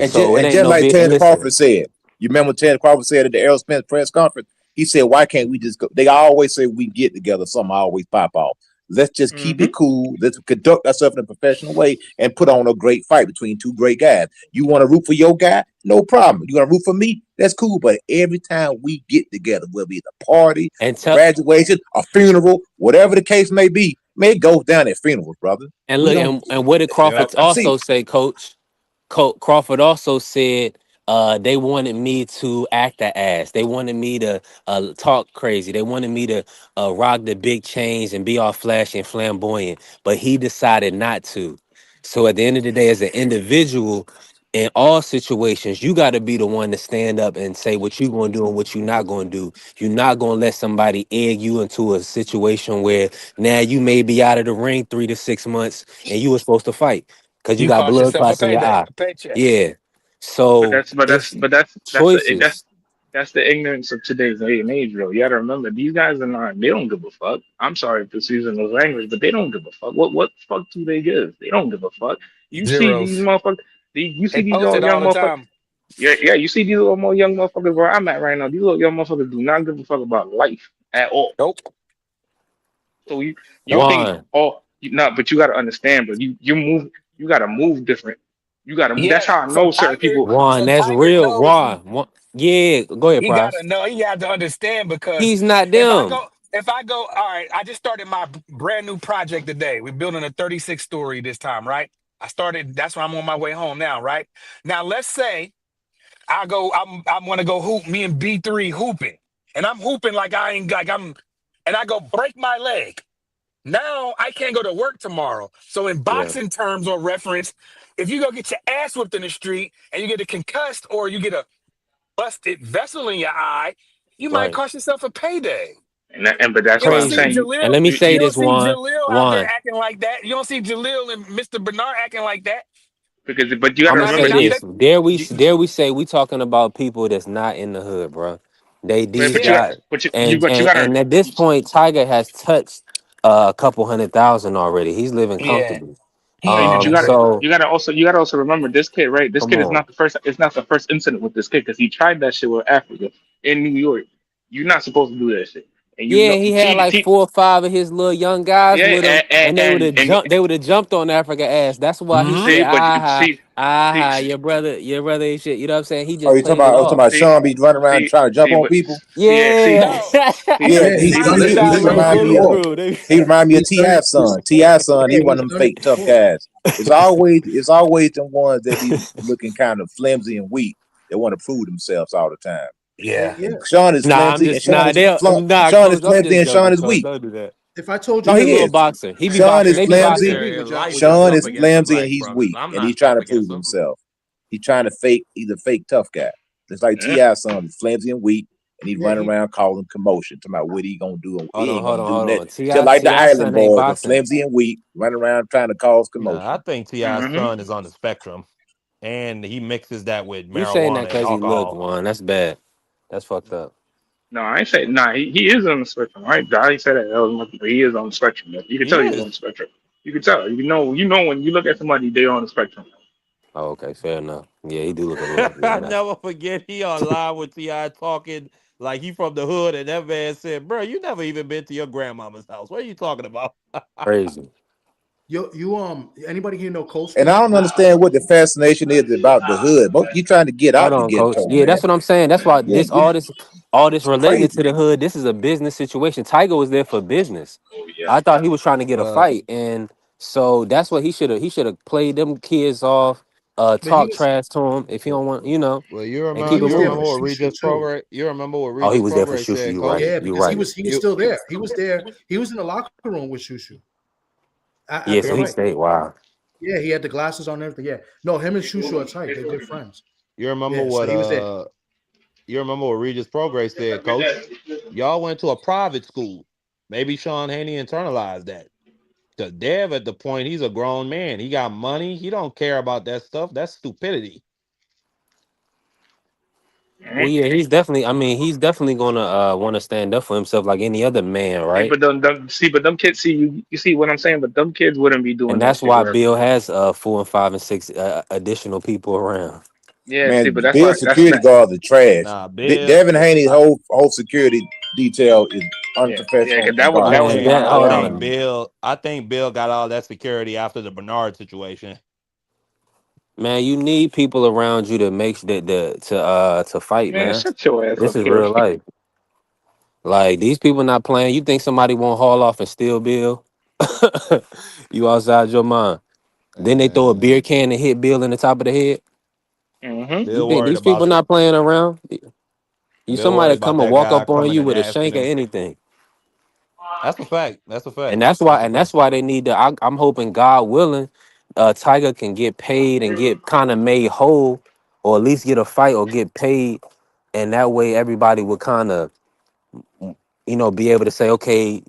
So it And ain't just no like big. And Ted listen, Crawford said, you remember what Ted Crawford said at the Aerosmith press conference? He said, "Why can't we just go?" They always say we get together, something always pop off. Let's just keep Hmm. it cool. Let's conduct ourselves in a professional way and put on a great fight between two great guys. You want to root for your guy? No problem. You want to root for me? That's cool. But every time we get together, whether it's a party, and a tell graduation, a funeral, whatever the case may be, man, it goes down at funerals, brother. and We look don't and what did Yep. Crawford see. also say, Coach? Crawford also said they wanted me to act the ass. They wanted me to talk crazy. They wanted me to rock the big chains and be all flashy and flamboyant. But he decided not to. So at the end of the day, as an individual, in all situations, you got to be the one to stand up and say what you're going to do and what you're not going to do. You're not going to let somebody egg you into a situation where now you may be out of the ring 3 to 6 months and you were supposed to fight because you You got cost blood yourself a clots in your payday, eye. a paycheck. Yeah. But So that's but that's it's but that's that's the choices. that's the ignorance of today's day and age, bro. You gotta remember these guys are not. They don't give a fuck. I'm sorry for using those language, but they don't give a fuck. What fuck do they give? They don't give a fuck. You see these Zeros. motherfuckers. You see They these post little it all young the motherfuckers. time. Yeah, yeah. You see these little more young motherfuckers where I'm at right now. These little young motherfuckers do not give a fuck about life at all. Nope. So you Nope. think Juan, not, but you gotta understand, but you move. You gotta move different. You gotta. That's Yeah. how I So know certain Tiger, people. Juan, so that's Tiger real. knows Juan. Yeah, go ahead, he gotta Price. know, he got to understand because He's not if I them. go, all right, I just started my brand new project today. We're building a 36 story this time, right? That's why I'm on my way home now, right? Now let's say I'm gonna go hoop, me and B3 hooping. And I'm hooping like I ain't like I'm and I go break my leg. Now I can't go to work tomorrow. So in Yeah, boxing terms or reference, if you go get your ass whipped in the street and you get a concussed or you get a busted vessel in your eye, you might right. cost yourself a payday. But that's You what don't I'm see Crazy. saying. And Jaleel. let me say You don't this, see Juan. Jaleel out there Juan, acting like that. You don't see Jaleel and Mr. Bernard acting like that. But you got I'm to gonna Not that, remember say not these. this. that. Dare we say we talking about people that's not in the hood, bro. They these But you got Yeah, guys, and but you and got to and at this point, Tiger has touched a couple 100,000 already. He's living yeah, comfortably. he ain't in but the hood. So you got to also remember this kid, right? This come kid is on. not the first. It's not the first incident with this kid because he tried that shit with Africa in New York. You're not supposed to do that shit, and you Yeah, know. he had like 4 or 5 of his little young guys Yeah, with him, and they would have and jumped. They would have jumped on Africa ass. That's why he Hmm. said, see, but "Aha, see, aha, your brother ain't shit." You know what I'm saying? He Oh, just played it you talking off. about see, Sean be running around see, trying to jump see, on but people? Yeah, No, see, Yeah, Yeah, he's see, done he it. trying He's to he done make it remind me boogie of before. crew. he remind me of He's done it. T.I.'s son. T.I.'s son, he Yeah, one he's of them done it fake tough before. guys. It's always the ones that be looking kind of flimsy and weak. They want to prove themselves all the time. yeah, Yeah. Sean is Nah, I'm flimsy and just nah. They nah, Sean is coach. I'm flimsy just and Sean joking, is coach. weak. Don't do that. If I told you No, he he was He a is. boxer. He be man, Sean boxing. is They you'd be be mad boxing. at flimsy. me. There, Would y'all Sean line's think? up is against the flimsy and black he's brothers. weak, I'm and he's not trying up to prove against them. himself. He's trying to fake. He's a fake tough guy. It's like T.I.'s son is flimsy and weak, and he's Yeah, running he. around causing commotion. Talking about what he gonna do and Hold he on, ain't hold gonna on, do hold nothing. on. Just like the Ti Island son ain't boys, are boxing. flimsy and weak, running around trying to cause Yeah, I commotion. think T.I.'s Mm-hmm. son is on the spectrum, and he mixes that with You saying that marijuana and because he look, alcohol. Juan. That's bad. That's fucked up. No, I ain't say nah. He is on the spectrum, right? I ain't said that. That was but he is on the spectrum. You can He tell he's on is. the spectrum. You can tell. You know when you look at somebody, they're on the spectrum. Oh, okay, fair enough. Yeah, he do look a little. Yeah, I nah. never forget he online with T.I. talking like he from the hood, and that man said, "Bro, you never even been to your grandmama's house. What are you talking about?" Crazy. Anybody here know And I Coastal? don't understand what the fascination is about the hood. But you trying to get Hold out to on, get coach. caught, Yeah, man. that's what I'm saying. That's why Yeah, this all this it's relating to crazy. the hood. This is a business situation. Tiger was there for business. I thought he was trying to get a Well, fight, and so that's what he should have played them kids off. But he Talk was trash to him if he don't want, well, you and he remember keep it was you there remember for moving. what Shushu Regis too. Progress? You remember what Oh, he Regis was there for Progress Shusha. said, You right. Coach? Yeah, You because he right. was he was You still there. He was there. He was in the locker room with Shushu at Yeah, the so he fight. stayed. Wow. Yeah, he had the glasses on and everything. Yeah, no, him and Shushu are tight. They're good friends. you remember Yeah, so what he was there. you remember what Regis Progress said, Coach? Y'all went to a private school. Maybe Sean Haney internalized that. Cause Dev at the point he's a grown man. He got money. He don't care about that stuff. That's stupidity. Well, yeah, he's definitely. I mean, he's definitely gonna want to stand up for himself like any other man, See, right? but them kids see you. You see what I'm saying? But them kids wouldn't be And doing that that's shit. why Where Bill has 4 and 5 and 6 additional people around. yeah, see, Man, but that's Bill why that's security not. guards are trash. Nah, Bill. Devin Haney's I, whole security detail is Yeah, unprofessional cause and that garbage. was Man, one that of I the hold think things. on, Bill got all that security after the Bernard situation. man. You need people around you to make to fight, Man, man. shut your ass This up, is Kerry. real life. Like these people not playing. You think somebody won't haul off and steal Bill? You outside your mind. Then they throw a And beer can and hit Bill in the top of the head. Mm-hmm. You Bill think worried these people about not playing around? You Bill worried somebody about come and that walk guy up on coming you and with a asking shank or him. anything. That's a fact. That's a And fact. that's why That's a and fact. that's why they need to I'm hoping God willing, Tiger can get paid and get kind of made whole, or at least get a fight or get paid, and that way everybody would kind of be able to say, okay,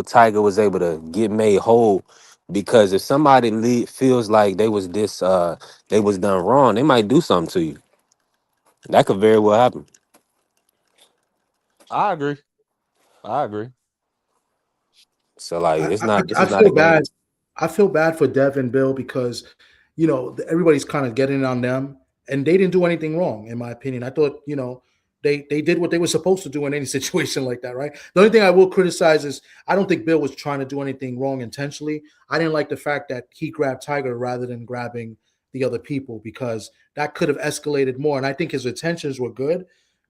Tiger was able to get made whole. Because if somebody feels like they was done wrong, they might do something to you. That could very well happen. I agree. I agree. So like, I, it's I not. This I is not a feel bad. game. I feel bad for Dev and Bill because everybody's kind of getting on them, and they didn't do anything wrong, in my opinion. I thought they did what they were supposed to do in any situation like that, right? The only thing I will criticize is I don't think Bill was trying to do anything wrong intentionally. I didn't like the fact that he grabbed Tiger rather than grabbing the other people because that could have escalated more. And I think his intentions were good,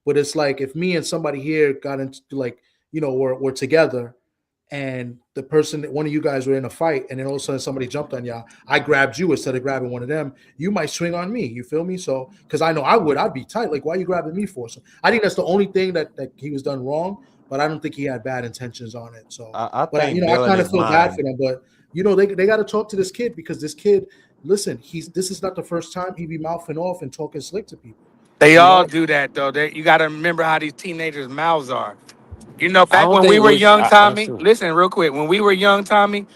but it's like if me and somebody here got into like we're together and the person that one of you guys were in a fight and then all of a sudden somebody jumped on y'all, I grabbed you instead of grabbing one of them, you might swing on me. You feel me? So because I know I'd be tight. Like, why are you grabbing me for? So I think that's the only thing that he was done wrong, but I don't think he had bad intentions on it. So I but think I Bill in kind of his feel bad mind. for them. But they got to talk to this kid because this kid, listen, this is not the first time he be mouthing off and talking slick to people. They You all know, do that though. You got to remember how these teenagers' mouths are. I Back don't when we think were which young, I Tommy. see. Listen, real quick. When we were young, Tommy,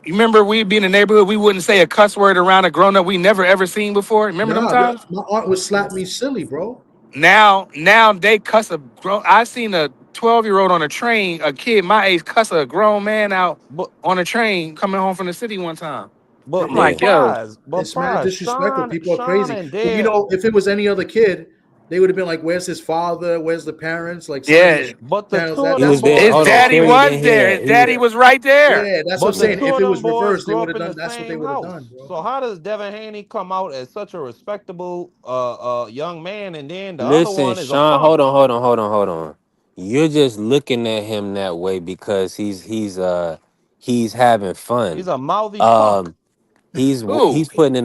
you remember we'd be in the neighborhood. We wouldn't say a cuss word around a grown up we never ever seen before. Remember them nah, times? my aunt would slap me silly, bro. Now they cuss a grown. I seen a 12-year-old on a train, a kid my age cuss a grown man out But on a train coming home from the city one time. but I'm but Yeah. like, yo, prize, but It's mad prize, disrespectful. People are Sean crazy. and But Dev. if it was any other kid, they would have been like, "Where's his father? Where's the parents?" Like somebody yeah, that But the channels two that. of He That's them was what I'm there. his saying. boys Hold on, daddy Kerry, you was didn't hear there. that. His daddy was right there. Yeah, that's what I'm but the saying. two If of it them was boys reversed, they grew would up have in done. the That's what they same would have house. done, bro. So how does Devin Haney come out as such a respectable young man, and then the other Listen, one is a Sean, punk? hold on. You're just looking at him that way because he's having fun. He's a mouthy punk. Um, he's Who? he's putting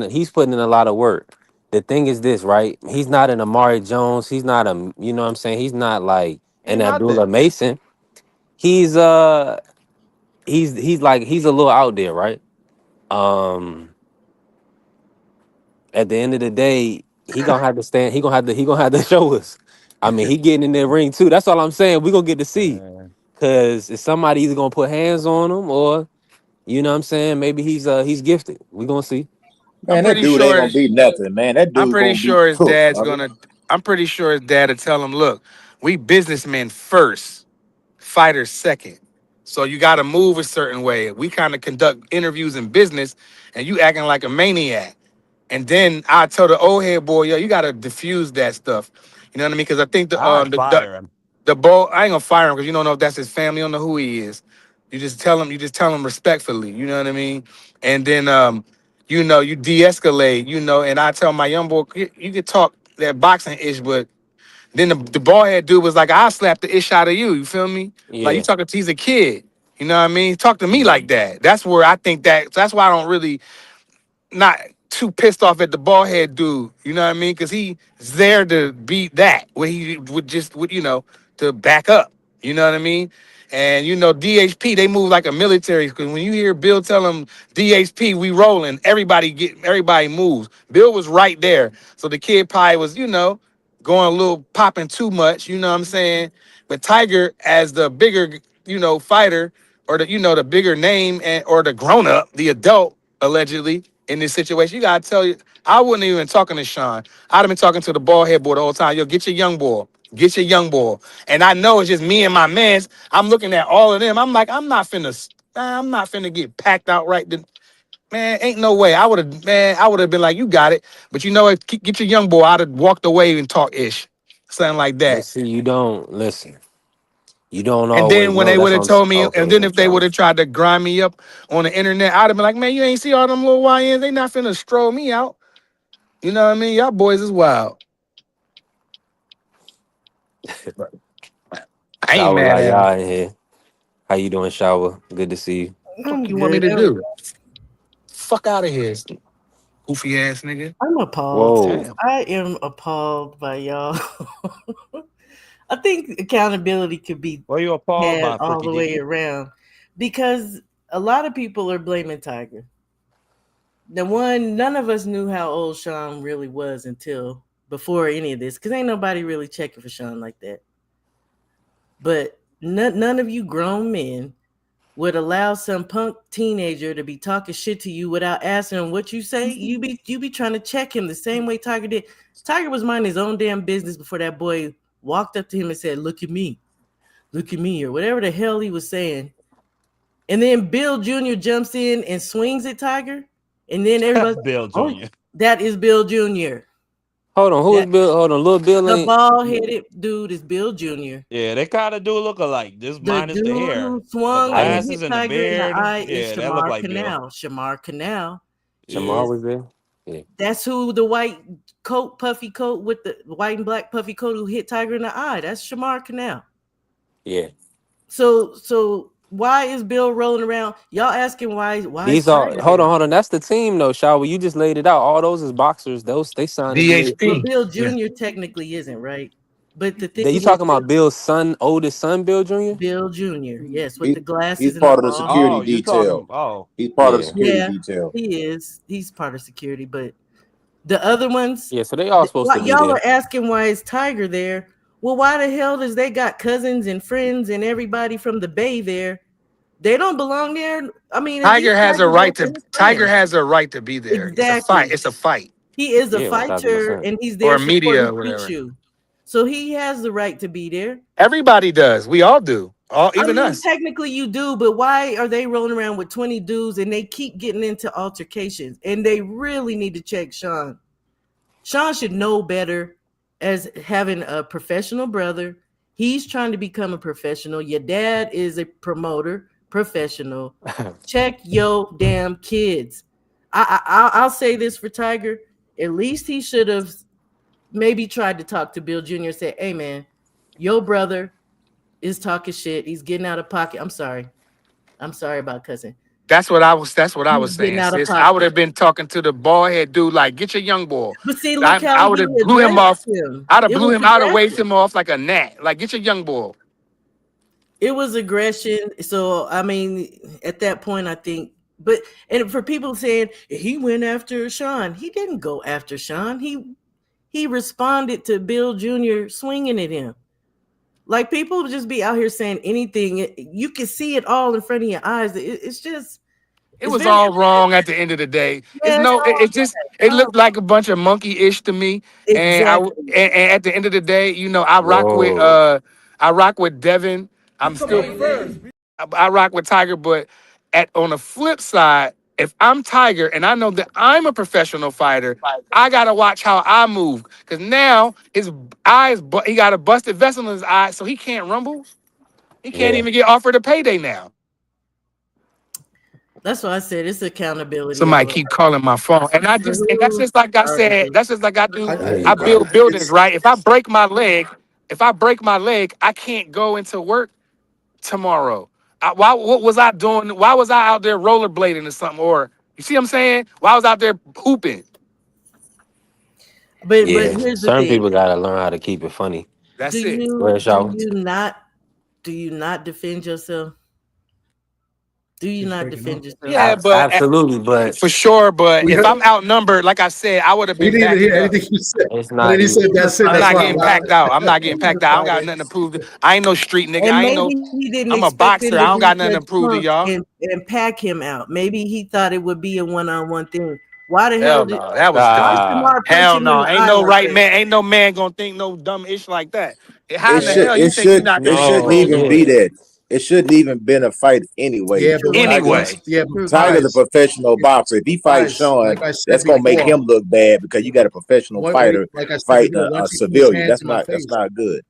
in a lot of work. The thing is this, right? He's not an Amari Jones. He's not what I'm saying. He's not like He an Abdullah nothing. Mason. He's he's like he's a little out there, right? Um, at the end of the day, he gonna have to stand. He gonna have to show us. I mean, he getting in that ring too. That's all I'm saying. We gonna get to see because it's somebody either gonna put hands on him or you know what I'm saying. Maybe he's gifted. We gonna see. I'm Man, that pretty dude ain't sure. gonna be nothing, man. That I'm dude pretty gonna be sure his cooked, dad's brother. gonna. I'm pretty sure his dad will tell him, "Look, we businessmen first, fighters second. So you got to move a certain way. We kind of conduct interviews in business, and you acting like a maniac." And then I told the old head boy, "Yo, you got to diffuse that stuff." You know what I mean? Because I think I'd fire him. the ball, I ain't gonna fire him because you don't know if that's his family, you don't know who he is. You just tell him respectfully, you know what I mean? And then you de-escalate, and I tell my young boy, you can talk that boxing ish, but then the ball head dude was like, I'll slap the ish out of you, you feel me? Like you Yeah. talking to he's a kid. You know what I mean? Talk to me Mhm. like that. That's where I think that's why I don't really not too pissed off at the bald head dude. You know what I mean? Because he's there to beat that, where he would to back up. You know what I mean? And DHP, they move like a military. Because when you hear Bill tell them DHP, we rolling, everybody moves. Bill was right there, so the kid probably was going a little popping too much. You know what I'm saying? But Tiger, as the bigger fighter, or the bigger name, or the grown up, the adult, allegedly in this situation, you gotta tell you, I wouldn't even talking to Sean. I'd have been talking to the ball head boy the whole time. Yo, get your young boy. Get your young boy. And I know it's just me and my mans. I'm looking at all of them. I'm like, I'm not finna get packed out right then. Man, ain't no way. I would have been like, you got it. But you know what? Get your young boy. I'd have walked away and talk ish. Something like But that. see, you don't listen. You don't And always then when know. they That's would what have I'm saying. told me, and Okay, then if they would Charles. have tried to grind me up on the internet, I'd have been like, man, you ain't see all them little YNs. They not finna stroll me out. You know what I mean? Y'all boys is wild. I ain't Shower mad like at him. y'all in here. How you doing, Shower? Good to see you. Fuck I'm you want me good. to do? Fuck out of here, goofy ass nigga. I'm appalled. Whoa. Damn. I am appalled by y'all. I think accountability could be What are you appalled had by, all Freaky the way Dicky? around because a lot of people are blaming Tiger. None of us knew how old Sean really was until before any of this because ain't nobody really checking for Sean like that. But none of you grown men would allow some punk teenager to be talking shit to you without asking him what you say. You be trying to check him the same way Tiger did. Tiger was minding his own damn business before that boy walked up to him and said, look at me," or whatever the hell he was saying. And then Bill Jr. jumps in and swings at Tiger, and then everybody's like, Bill "Oh, Jr. that is Bill Jr." Hold on. Who is That Bill? Hold on. Little Bill the ain't. bald headed dude is Bill Jr. Yeah, they kind of do look alike, just The minus dude the hair. who The swung I and didn't. glasses hit and the Tiger in the beard. eye is Yeah, that look Shamar like Bill. Canal. Shamar Canal Yeah. Shamar is was there. Yeah. that's who the white coat, puffy coat with the white and black puffy coat who hit Tiger in the eye. That's Shamar Canal. Yeah. So why is Bill rolling around? Y'all asking why is These are. Tiger Hold on. there? Hold on. That's the team though, Shower. You just laid it out. All those is boxers. Those they signed to Well, DHP. DHP. Bill Yeah. Jr. technically isn't, right? But the thing You is, talking about Bill's son, oldest son, Bill Jr.? Bill Jr. Yes, with He the he's glasses and the part of the bald head. security Oh, you're talking. detail. Oh, He's part of the Yeah. security Yeah, detail. he is. He's part of security, but the other ones, Yeah. So they all supposed to be y'all there. are asking why is Tiger there? Well, why the hell does they got cousins and friends and everybody from the Bay there? They don't belong there. I mean, at least Tiger's there for his Tiger friends. has a right to be there. It's a fight. Exactly. It's a fight. He is a Yeah. 1,000%. fighter and he's Or there media supporting or whatever. Creature. So he has the right to be there. Everybody does. We all do. I Even mean, us. technically you do, but why are they rolling around with 20 dudes and they keep getting into altercations? And they really need to check Sean. Sean should know better as having a professional brother. He's trying to become a professional. Your dad is a promoter, professional. Check your damn kids. I'll say this for Tiger. At least he should have maybe tried to talk to Bill Jr. and say, hey man, your brother is talking shit. He's getting out of pocket. I'm sorry. I'm sorry about cousin. That's what I was He's getting saying, out of sis. I would pocket. have been talking to the bald head dude like, get your young boy. But see, look I how would he have blew him addressed off. him. I'd have It blew was him. I would have waved aggressive. him off like a gnat. Like, get your young boy. It was aggression. So I mean, at that point, I think. But and for people saying he went after Sean, he didn't go after Sean. He responded to Bill Jr. swinging at him. Like people just be out here saying anything. You can see it all in front of your eyes. It's just. It was all wrong at the end of the day. It's Yeah, no, it just it looked like a bunch of monkey-ish to me. exactly. And at the end of the day, you know, Whoa. I rock with Devin. I'm still I rock with Tiger, but on the flip side, if I'm Tiger and I know that I'm a professional fighter, I gotta watch how I move. Cause now his eyes, he got a busted vessel in his eye, so he can't rumble. He can't Yeah. even get offered a payday now. That's why I said it's accountability Somebody all keep calling my phone, and that's just like I said. That's just like I do. Yeah, you I got build it. buildings, right? If I break my leg, I can't go into work tomorrow. What was I doing? Why was I out there rollerblading or something? Or you see what I'm saying? Why was I out there hooping? But Yeah. here's the Certain thing. people gotta learn how to keep it funny. That's it. Go ahead, Shaw. Do you not defend yourself? Do you He's not breaking defend up. yourself? Yeah, but Absolutely, but for sure. But We if heard, I'm outnumbered, like I said, I would have we been didn't even hear backing up. anything you said. it's And then not he even. said, "That's it. I'm That's not why I'm getting out." packed out. I'm not getting packed out. I don't got Friday. nothing to prove. I ain't no street nigga. And I ain't no. maybe he didn't I'm a expect them boxer. to I don't be got nothing to such prove to punks y'all. and pack him out. Maybe he thought it would be a one-on-one thing. Why the hell Hell did no, that was why dumb. Shamar punch Hell him in no, the ain't eye no like right that? man, ain't no man gonna think no dumb ish like that. How It in the should hell you it think you're should not it gonna shouldn't expose even be him No. that. It shouldn't even been a fight anyway Yeah, but because when Tiger's anyway? once, yeah, but True. Tiger's a professional boxer. If he fights guys, Sean, like I said that's gonna make before, him look bad because you got a professional fighter like I said fighting before, a once he put his civilian. hands in my That's face, not good.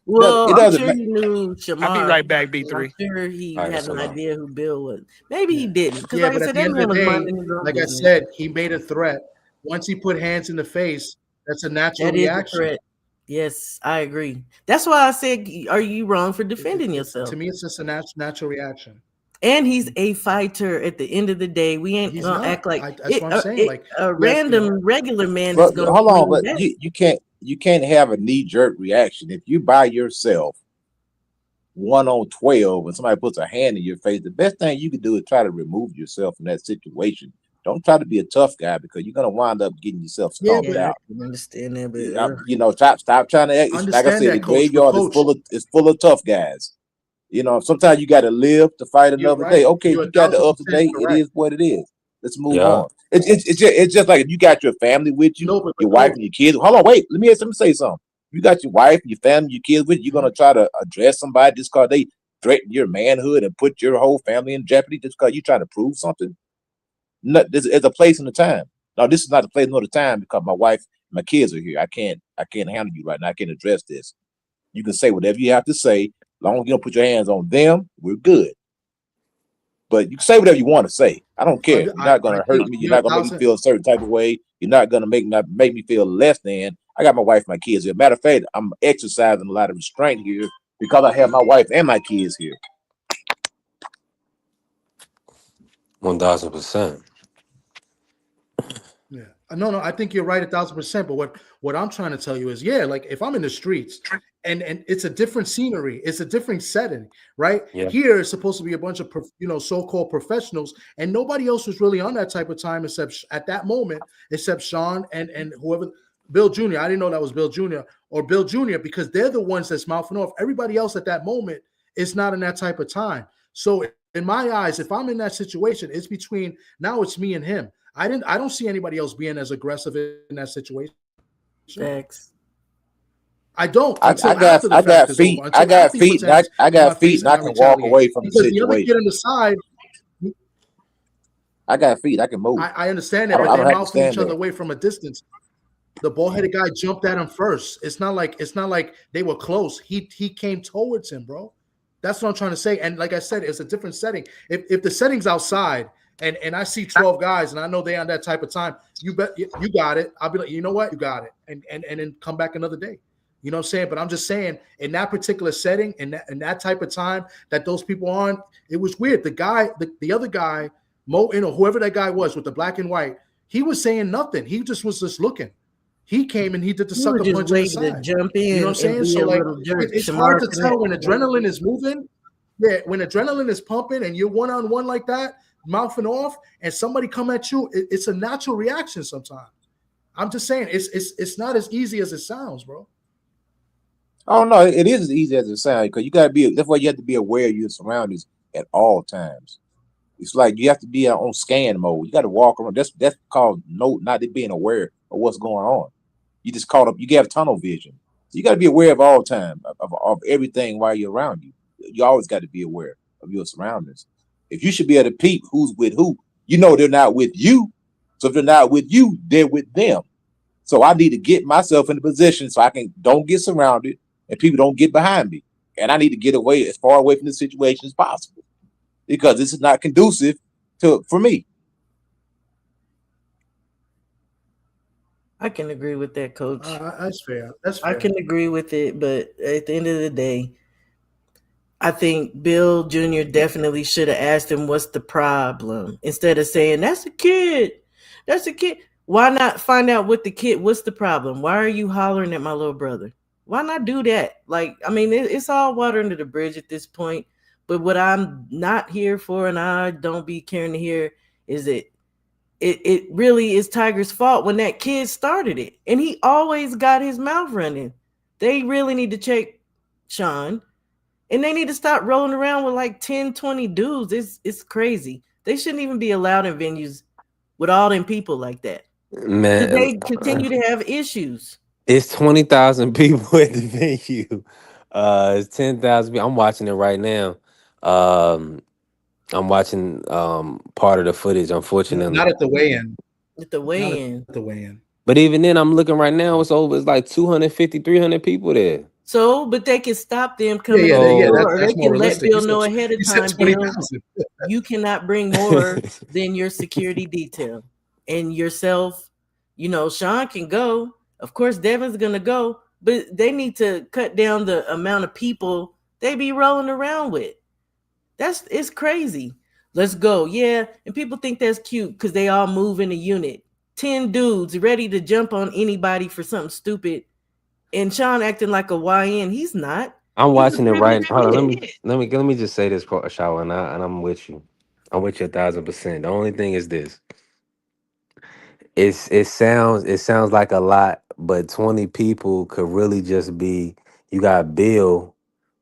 Well, It I'm doesn't sure matter. he knew I'll be Shamar. right back, I'm B3. sure he All right, had so an long. idea who Bill was. Maybe he yeah, didn't. Because yeah. like I But at said, the that end of man the was day, minding his own like I business. said, he made a threat. Once he put hands in the face, that's a natural That is a reaction. threat. Yes, I agree. That's why I said, are you wrong for defending yourself? To me, it's just a natural reaction. And he's a fighter at the end of the day. We ain't He's gonna not. act like That's what I'm saying. Like a you have to. random regular man is But gonna hold on, swing but back. you can't have a knee jerk reaction if you by yourself 1-on-12 and somebody puts a hand in your face. The best thing you can do is try to remove yourself from that situation. Don't try to be a tough guy because you're gonna wind up getting yourself Yeah, stomped Yeah, I out. can understand that, but You know, stop trying to act. Like I understand said, the that, coach. But graveyard is coach, full of tough guys. You know, sometimes you got to live to fight you're another day. right. Okay, You're you got the other 1,000% day. It correct. is what it is. Let's move Yeah. on. It's just like if you got your family with you, No, but your wife coach, and your kids. Hold on, wait. Let me say something. You got your wife, your family, your kids with you. You're gonna try to address somebody just because they threaten your manhood and put your whole family in jeopardy just because you trying to prove something. No, there's a place and a time. No, this is not the place nor the time because my wife, my kids are here. I can't handle you right now. I can't address this. You can say whatever you have to say. As long as you don't put your hands on them, we're good. But you can say whatever you want to say. I don't care. You're not gonna hurt me. You're you're not a gonna make me thousand. feel a certain type of way. You're not gonna make me feel less than. I got my wife, and my kids here. Matter of fact, I'm exercising a lot of restraint here because I have my wife and my kids here. 1000%. Yeah. No, I think you're right 1,000%. But what I'm trying to tell you is, yeah, like if I'm in the streets and it's a different scenery, it's a different setting, right? Yeah. Here it's supposed to be a bunch of so-called professionals, and nobody else was really on that type of time except at that moment, except Sean and whoever. Bill Jr. I didn't know that was Bill Jr. or Bill Jr. because they're the ones that's mouthing off. Everybody else at that moment is not in that type of time. So in my eyes, if I'm in that situation, it's between now it's me and him. I don't see anybody else being as aggressive in that situation. facts. I don't I until got after the I fact got is feet. over. I Until got after he puts feet. And hands I in my got feet, face and and I I can walk retaliate. away from the Because the other kid situation. on the side, I got feet. I can move. I understand I that, don't but they're have to mouthing each stand other there. away from a distance. The ball-headed guy jumped at him first. It's not like they were close. He came towards him, bro. That's what I'm trying to say. And like I said, it's a different setting. If the setting's outside and I see 12 guys and I know they're on that type of time, you bet you got it. I'll be like, you know what? You got it. And then come back another day. You know what I'm saying? But I'm just saying in that particular setting and that type of time that those people on, it was weird. The other guy, Mo, whoever that guy was with the black and white, he was saying nothing. He just was looking. He came and he did the He was sucker just punch in the waiting to side. jump in, You know what I'm saying? and be So a like, little jerk. it's Shamar hard to Connect. tell when adrenaline is moving. Yeah, when adrenaline is pumping and you're one-on-one like that, mouthing off, and somebody come at you, it's a natural reaction sometimes. I'm just saying, it's not as easy as it sounds, bro. Oh no, it is as easy as it sounds because you gotta be. That's why you have to be aware of your surroundings at all times. It's like you have to be on scan mode. You got to walk around. That's called not being aware of what's going on. You just caught up. You have tunnel vision. So you got to be aware of all time of everything while you're around you. You always got to be aware of your surroundings. If you should be able to peep who's with who, you know they're not with you. So if they're not with you, they're with them. So I need to get myself in a position so I don't get surrounded and people don't get behind me. And I need to get away as far away from the situation as possible because this is not conducive for me. I can agree with that, Coach. That's fair. That's fair. I can agree with it, but at the end of the day, I think Bill Jr. definitely should have asked him what's the problem instead of saying that's a kid. That's a kid. Why not find out what's the problem? Why are you hollering at my little brother? Why not do that? Like, I mean, it's all water under the bridge at this point. But what I'm not here for, and I don't be caring to hear, is that it really is Tiger's fault when that kid started it. And he always got his mouth running. They really need to check Sean. And they need to stop rolling around with like 10, 20 dudes. It's crazy. They shouldn't even be allowed in venues with all them people like that. Man, They continue to have issues. it's 20,000 people at the venue. It's 10,000 people. I'm watching it right now. I'm watching part of the footage, unfortunately. Not at the weigh-in. At the weigh-in. At the weigh-in. But even then, I'm looking right now, it's like 250, 300 people there. So, but they can stop them coming Yeah, or that's they more can let realistic. Bill know ahead of time, Bill, you cannot bring more than your security detail. And yourself, Sean can go. Of course, Devin's going to go. But they need to cut down the amount of people they be rolling around with. It's crazy. Let's go. Yeah. And people think that's cute because they all move in a unit. 10 dudes ready to jump on anybody for something stupid. And Sean acting like a YN. He's not. I'm watching it right. Hold on, let me just say this, Shaw, and I'm with you. I'm with you 1,000%. The only thing is this. It sounds like a lot, but 20 people could really just be. You got Bill,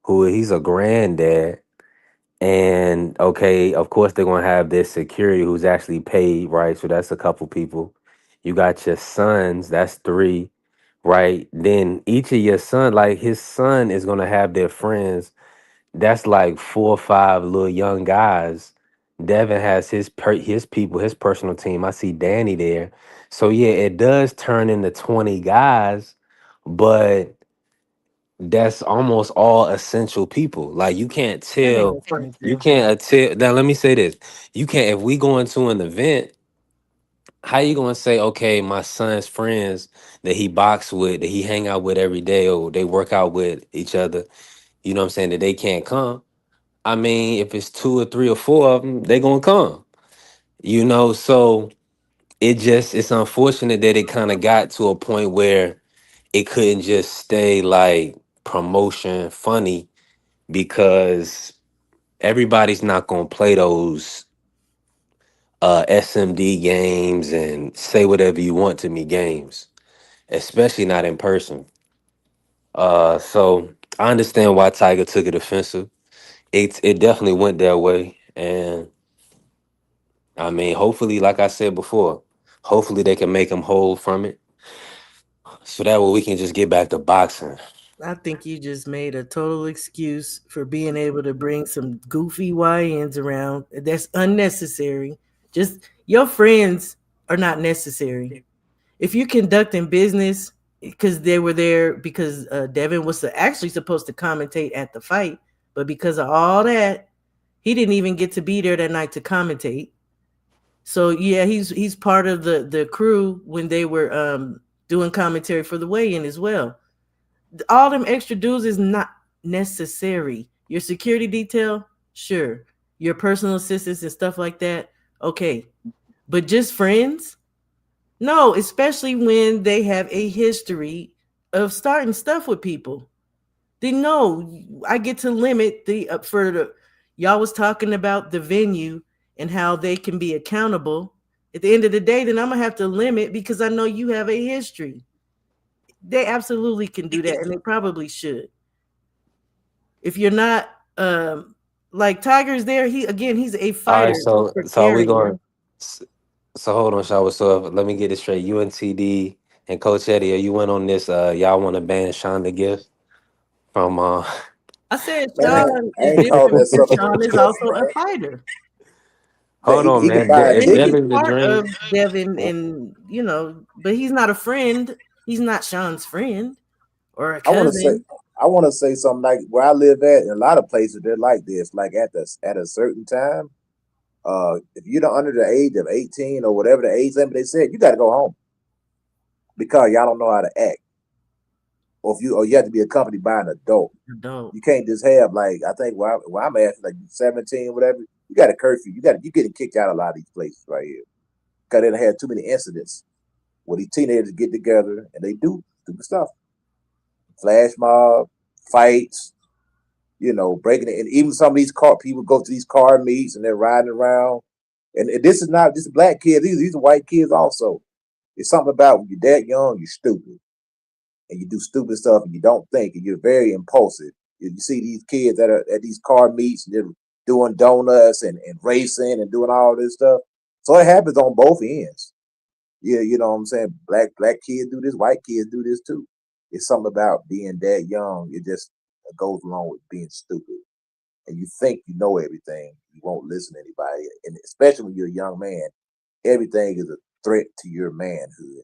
who he's a granddad, and okay, of course they're gonna have their security who's actually paid, right? So that's a couple people. You got your sons, that's 3, right? Then each of your son, like his son, is gonna have their friends. That's like 4 or 5 little young guys. Devin has his people, his personal team. I see Danny there. So yeah, it does turn into 20 guys, but that's almost all essential people. Like you can't tell, you can't tell. Now let me say this: you can't. If we go into an event, how you gonna say, okay, my son's friends that he box with, that he hang out with every day, or they work out with each other? You know what I'm saying? That they can't come. I mean, if it's 2 or 3 or 4 of them, they gonna come. So it's unfortunate that it kind of got to a point where it couldn't just stay like promotion funny because everybody's not gonna play those SMD games and say whatever you want to me games, especially not in person. So I understand why Tiger took it offensive. It definitely went that way, and I mean, hopefully, like I said before, hopefully they can make him whole from it, so that way we can just get back to boxing. I think you just made a total excuse for being able to bring some goofy YNs around. That's unnecessary. Just your friends are not necessary. If you're conducting business, because they were there, because Devin was actually supposed to commentate at the fight, but because of all that, he didn't even get to be there that night to commentate. So yeah, he's part of the crew when they were doing commentary for the weigh-in as well. All them extra dudes is not necessary. Your security detail, sure. Your personal assistants and stuff like that, okay. But just friends, No, especially when they have a history of starting stuff with people. They know I get to limit the for the y'all was talking about the venue and how they can be accountable. At the end of the day, then I'm gonna have to limit because I know you have a history. They absolutely can do that, and they probably should. If you're not like Tiger's there, he's a All right, fighter so for are we character. going? So hold on, Shower. So let me get it straight. You and TD and Coach Eddie, are you went on this? Y'all want to ban Sean the Gift from? I said Man, Sean I is ain't calling different that because sucker no Sean is gift, also a man. fighter. But Hold on, he can man. buy a If And he's ticket. Devin's the part dream, of Devin, and but he's not a friend. He's not Sean's friend or a I want to say, cousin. something like where I live at. In a lot of places, they're like this. Like at a certain time, if you're under the age of 18 or whatever the age limit they said, you got to go home because y'all don't know how to act. Or you have to be accompanied by an adult. Adult. You can't just have like I think where I'm at, like 17 or whatever. You got a curfew. You getting kicked out of a lot of these places right here because they had too many incidents where these teenagers get together and they do stupid stuff, flash mob, fights, breaking it. And even some of these car people go to these car meets and they're riding around. And this is not just black kids; these are white kids also. It's something about when you're that young, you're stupid, and you do stupid stuff, and you don't think, and you're very impulsive. You see these kids that are at these car meets, and they're doing donuts and racing and doing all this stuff. So it happens on both ends. Yeah, you know what I'm saying? Black kids do this, white kids do this too. It's something about being that young. It just goes along with being stupid. And you think you know everything. You won't listen to anybody. And especially when you're a young man, everything is a threat to your manhood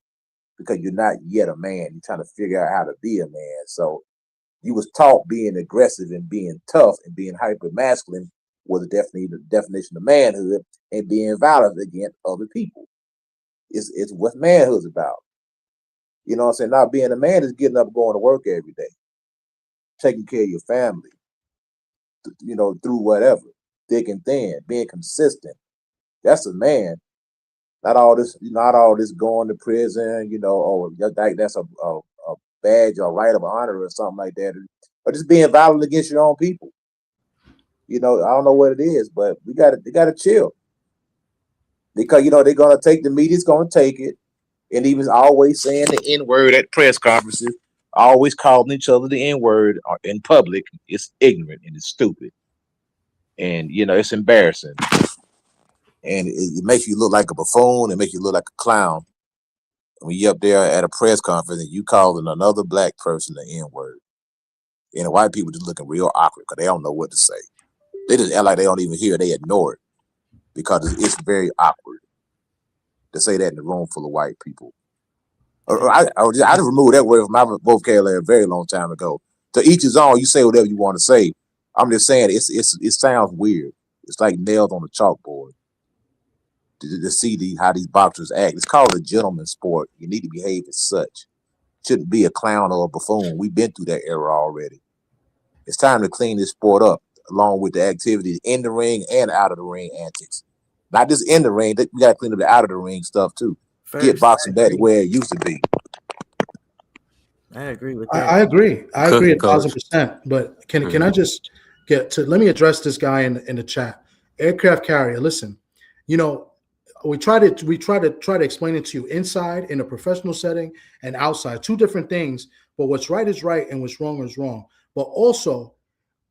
because you're not yet a man. You're trying to figure out how to be a man. So you was taught being aggressive and being tough and being hyper masculine was the definition of manhood, and being violent against other people. It's what manhood's about. You know what I'm saying? Now being a man is getting up, going to work every day, taking care of your family, through whatever, thick and thin, being consistent. That's a man. Not all this going to prison, that's a badge or right of honor or something like that. Or just being violent against your own people. I don't know what it is, but they gotta chill. Because they're gonna take the media's gonna take it. And he was always saying the N word at press conferences, always calling each other the N word in public. It's ignorant and it's stupid. And it's embarrassing. And it makes you look like a buffoon, it makes you look like a clown. When you're up there at a press conference and you calling another black person the N word. And the white people just looking real awkward because they don't know what to say. They just act like they don't even hear it, they ignore it. Because it's very awkward to say that in a room full of white people. I just removed that word from my vocabulary a very long time ago. To each his own. You say whatever you want to say. I'm just saying it sounds weird. It's like nails on a chalkboard to see how these boxers act. It's called a gentleman's sport. You need to behave as such. Shouldn't be a clown or a buffoon. We've been through that era already. It's time to clean this sport up, along with the activities in the ring and out of the ring antics. Not just in the ring, we got to clean up the out of the ring stuff too. Get boxing back to where it used to be. I agree with that. I agree. I agree cooking coach. 1,000%. But can I just let me address this guy in the chat. Aircraft carrier. Listen, we try to explain it to you inside in a professional setting and outside. Two different things. But what's right is right and what's wrong is wrong. But also,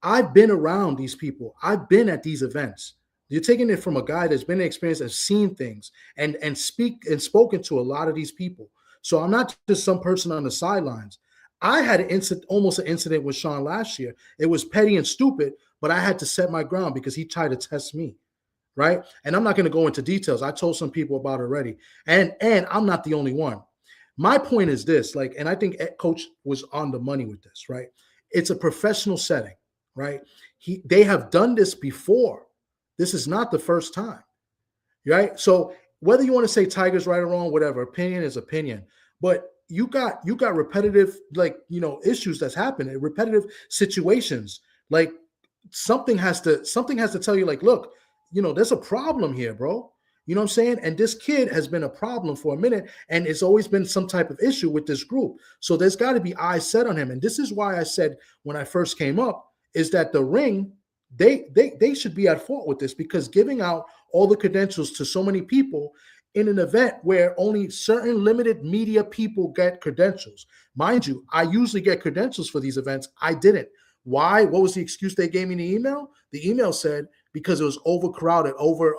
I've been around these people. I've been at these events. You're taking it from a guy that's been experienced and seen things and spoken to a lot of these people. So I'm not just some person on the sidelines. I had almost an incident with Sean last year. It was petty and stupid, but I had to set my ground because he tried to test me, right? And I'm not going to go into details. I told some people about it already, and I'm not the only one. My point is this, and I think Coach was on the money with this, right? It's a professional setting, right? They have done this before. This is not the first time, right? So whether you want to say Tiger's right or wrong, whatever, opinion is opinion. But you got repetitive, issues that's happening, repetitive situations. Something has to tell you, look, there's a problem here, bro. You know what I'm saying? And this kid has been a problem for a minute, and it's always been some type of issue with this group. So there's got to be eyes set on him. And this is why I said when I first came up is that the ring, they should be at fault with this, because giving out all the credentials to so many people in an event where only certain limited media people get credentials. Mind you, I usually get credentials for these events. I didn't. Why? What was the excuse they gave me in the email? The email said because it was overcrowded, over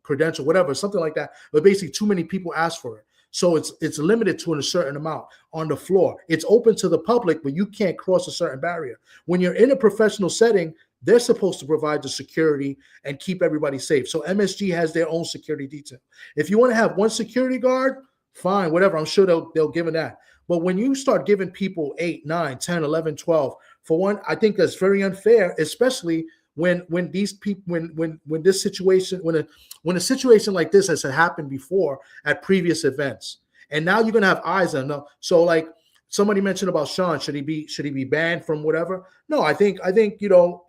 credential, whatever, something like that. But basically, too many people asked for it. So it's limited to a certain amount on the floor. It's open to the public, but you can't cross a certain barrier. When you're in a professional setting, they're supposed to provide the security and keep everybody safe. So MSG has their own security detail. If you want to have one security guard, fine, whatever. I'm sure they'll give it that. But when you start giving people 8, 9, 10, 11, 12, for one, I think that's very unfair, especially when these people when this situation when a situation like this has happened before at previous events, and now you're gonna have eyes on them. So like somebody mentioned about Sean, should he be banned from whatever? No, I think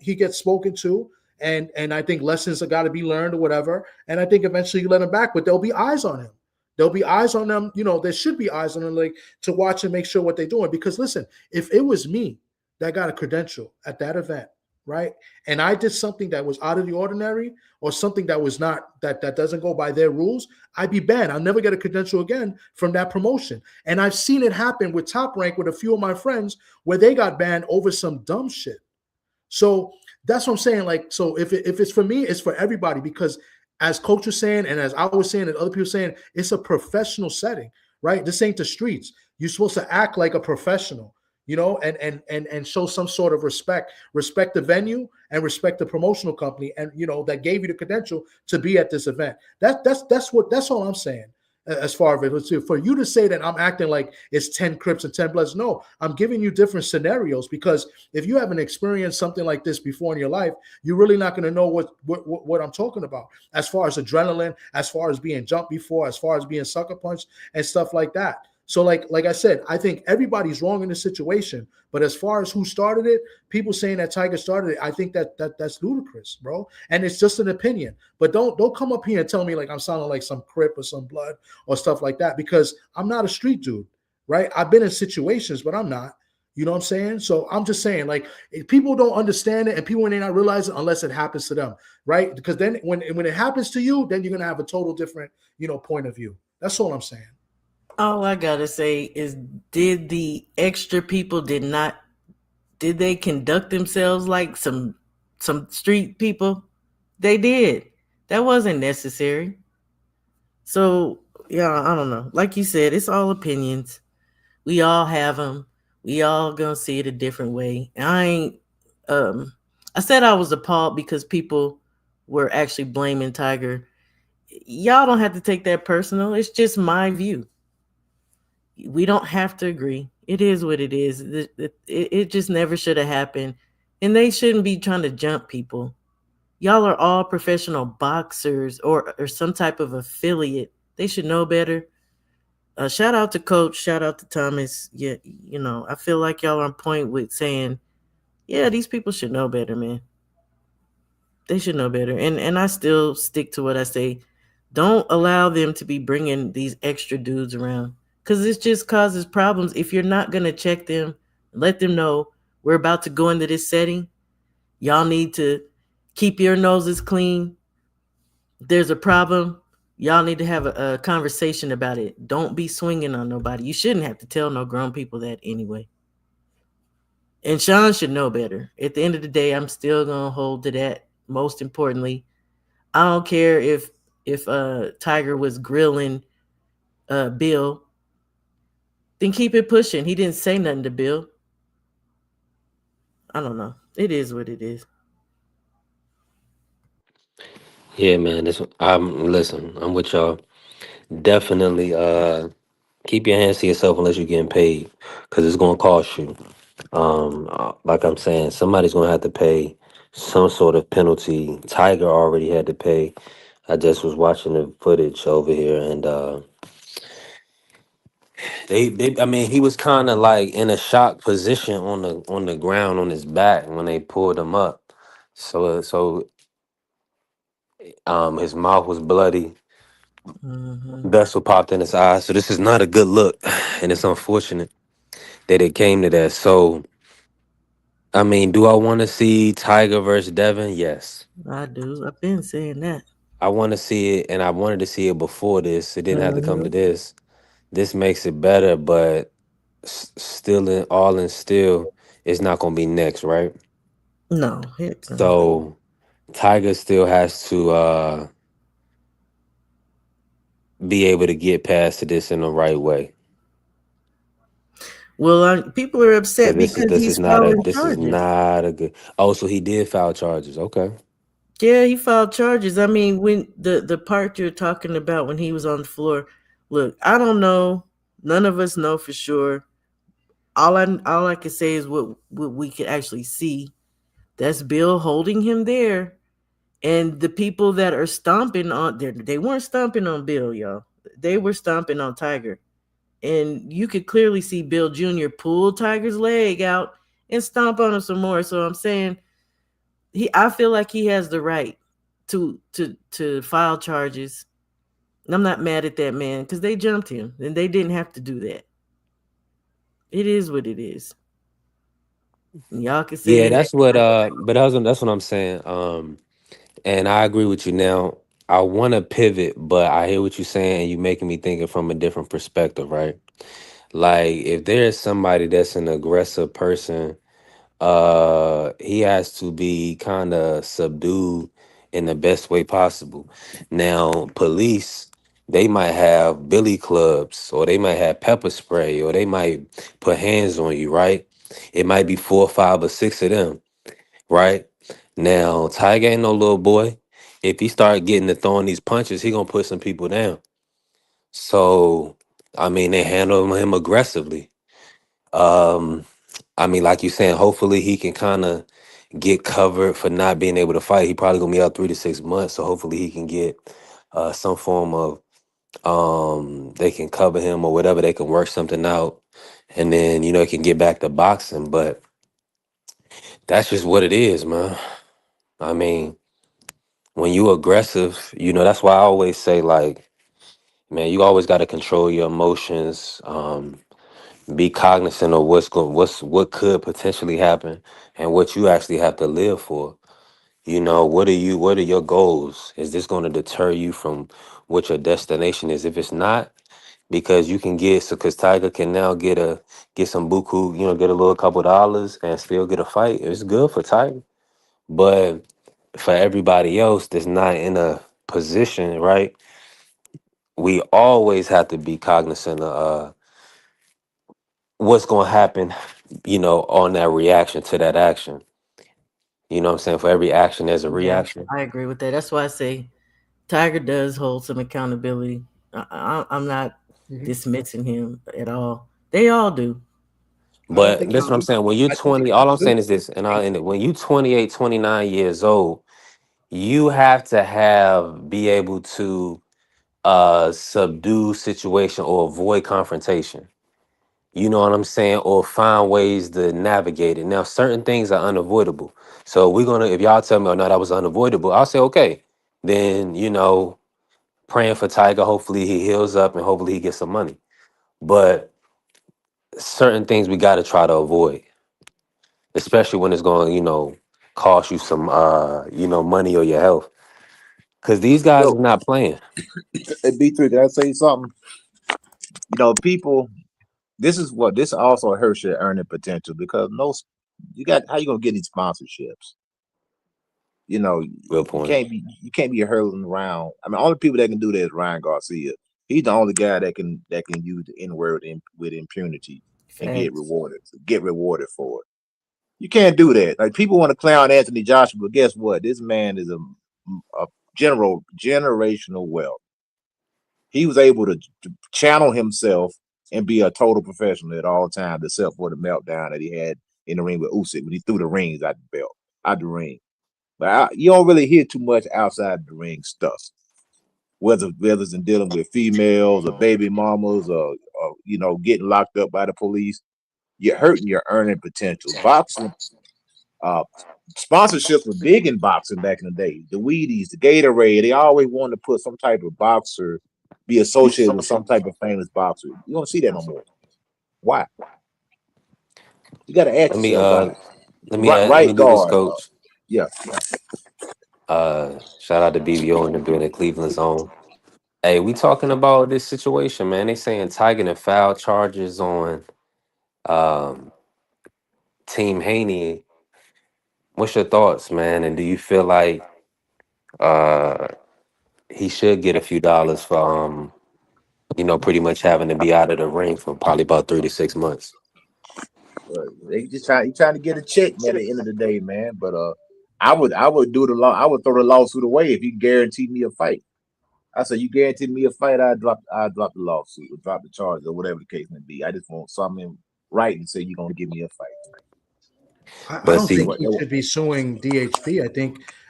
he gets spoken to, and I think lessons have got to be learned or whatever, and I think eventually you let him back, but there'll be eyes on him. There'll be eyes on them. There should be eyes on them, like, to watch and make sure what they're doing. Because listen, if it was me that got a credential at that event, right, and I did something that was out of the ordinary, or something that was not that doesn't go by their rules, I'd be banned. I'll never get a credential again from that promotion. And I've seen it happen with Top Rank with a few of my friends where they got banned over some dumb shit. So that's what I'm saying. Like, so if it's for me, it's for everybody, because as Coach was saying, and as I was saying, and other people saying, it's a professional setting, right? This ain't the streets. You're supposed to act like a professional, and show some sort of respect the venue, and respect the promotional company, and that gave you the credential to be at this event. That's all I'm saying. As far as it, for you to say that I'm acting like it's 10 Crips and 10 Bloods, no, I'm giving you different scenarios, because if you haven't experienced something like this before in your life, you're really not going to know what I'm talking about, as far as adrenaline, as far as being jumped before, as far as being sucker punched and stuff like that. So like I said, I think everybody's wrong in this situation. But as far as who started it, people saying that Tiger started it, I think that's ludicrous, bro. And it's just an opinion. But don't come up here and tell me like I'm sounding like some Crip or some Blood or stuff like that, because I'm not a street dude, right? I've been in situations, but I'm not. You know what I'm saying? So I'm just saying, like, if people don't understand it, and people may not realize it unless it happens to them, right? Because then when it happens to you, then you're gonna have a total different, point of view. That's all I'm saying. All I gotta say is, did the extra people did they conduct themselves like some street people? They did. That wasn't necessary. So yeah, I don't know. Like you said, it's all opinions. We all have them. We all gonna see it a different way. And I said I was appalled because people were actually blaming Tiger. Y'all don't have to take that personal. It's just my view. We don't have to agree. It is what it is. It just never should have happened. And they shouldn't be trying to jump people. Y'all are all professional boxers or some type of affiliate. They should know better. Shout out to Coach. Shout out to Thomas. Yeah, I feel like y'all are on point with saying, yeah, these people should know better, man. They should know better. And I still stick to what I say. Don't allow them to be bringing these extra dudes around, because it just causes problems. If you're not going to check them, let them know we're about to go into this setting. Y'all need to keep your noses clean. There's a problem. Y'all need to have a conversation about it. Don't be swinging on nobody. You shouldn't have to tell no grown people that anyway. And Sean should know better. At the end of the day, I'm still going to hold to that. Most importantly, I don't care if Tiger was grilling Bill, then keep it pushing. He didn't say nothing to Bill. I don't know. It is what it is. Yeah, man. Listen, I'm with y'all. Definitely keep your hands to yourself unless you're getting paid, because it's gonna cost you. Like I'm saying, somebody's gonna have to pay some sort of penalty. Tiger already had to pay. I just was watching the footage over here, and I mean, he was kind of like in a shock position on the ground on his back when they pulled him up. So his mouth was bloody. That's what popped in his eyes. So this is not a good look, and it's unfortunate that it came to that. So I mean, do I want to see Tiger versus Devin? Yes, I do. I've been saying that. I want to see it, and I wanted to see it before this. It didn't have to come to Mhm. this. This makes it better, but still, in all in still, it's not gonna be next, right? No, heck no. So Tiger still has to be able to get past to this in the right way. Well, people are Cause upset because he's filing this is charges. not a good. Oh, so he did file charges. Okay. Yeah, he filed charges. I mean, when the part you're talking about when he was on the floor, look, I don't know. None of us know for sure. All I can say is what we could actually see. That's Bill holding him there, and the people that are stomping on there, they weren't stomping on Bill, y'all. They were stomping on Tiger, and you could clearly see Bill Jr. pull Tiger's leg out and stomp on him some more. So I'm saying I feel like he has the right to file charges. And I'm not mad at that man because they jumped him and they didn't have to do that. It is what it is. And y'all can say Yeah, the that's what. But that's what I'm saying. And I agree with you. Now I want to pivot, but I hear what you're saying, and you making me thinking from a different perspective, right? Like if there's somebody that's an aggressive person, he has to be kind of subdued in the best way possible. Now police, they might have billy clubs, or they might have pepper spray, or they might put hands on you, right? It might be 4 or 5 or 6 of them, right? Now Tiger ain't no little boy. If he start getting to throwing these punches, he gonna put some people down. So I mean, they handle him aggressively. um I mean, like you saying, hopefully he can kind of get covered for not being able to fight. He probably gonna be out 3 to 6 months, so hopefully he can get some form of they can cover him or whatever. They can work something out, and then he can get back to boxing. But that's just what it is, man. I mean, when you aggressive, that's why I always say, like, man, you always got to control your emotions. Be cognizant of what could potentially happen and what you actually have to live for. What are your goals? Is this going to deter you from what your destination is? If it's not, because you can because Tiger can now get some buku, get a little couple dollars and still get a fight. It's good for Tiger. But for everybody else that's not in a position, right? We always have to be cognizant of what's going to happen, on that reaction to that action. You know what I'm saying? For every action, there's a Yeah, reaction. I agree with that. That's why I say Tiger does hold some accountability. I'm not Mhm. dismissing him at all. They all do. I don't But think he that's what I'm do. saying. When you're I don't think 20, he all I'm do. saying is this, and I'll end it. When you 28, 29 years old, you have to be able to subdue situation or avoid confrontation. You know what I'm saying? Or find ways to navigate it. Now, certain things are unavoidable. So if y'all tell me, oh no, that was unavoidable, I'll say, okay. Then, praying for Tiger, hopefully he heals up and hopefully he gets some money. But certain things we gotta try to avoid, especially when it's going, cost you some money or your health. Cause these guys Yo, are not playing. hey, B3, can I say something? People, this also hurts your earning potential because you got how you gonna get these sponsorships? Good You point. can't be hurling around. I mean, only people that can do that is Ryan Garcia. He's the only guy that can use the N word with impunity and Facts. get rewarded for it. You can't do that. Like people want to clown Anthony Joshua, but guess what? This man is a generational wealth. He was able to channel himself and be a total professional at all times, except for the meltdown that he had in the ring with Usyk when he threw the rings out the ring. But you don't really hear too much outside the ring stuff, whether it's in dealing with females or baby mamas or getting locked up by the police. You're hurting your earning potential. Boxing, uh, sponsorships were big in boxing back in the day. The Wheaties, the Gatorade, they always wanted to put some type of boxer be associated with some type of famous boxer. You don't see that no more. Why? You got to ask Let me yourself why. let me Right do this, guard. coach. Yeah. Shout out to BBO in the building, Cleveland zone. Hey, we talking about this situation, man. They saying Tiger and foul charges on um, Team Haney. What's your thoughts, man? And do you feel like uh, he should get a few dollars for pretty much having to be out of the ring for probably about 3 to 6 months? They just trying to get a check, man, at the end of the day, man. But I would do the law. I would throw the lawsuit away if you guarantee me a fight. I said, you guarantee me a fight, I'd drop the lawsuit or drop the charge or whatever the case may be. I just want something right and say you're gonna give me a fight. I don't think he should be suing DHP.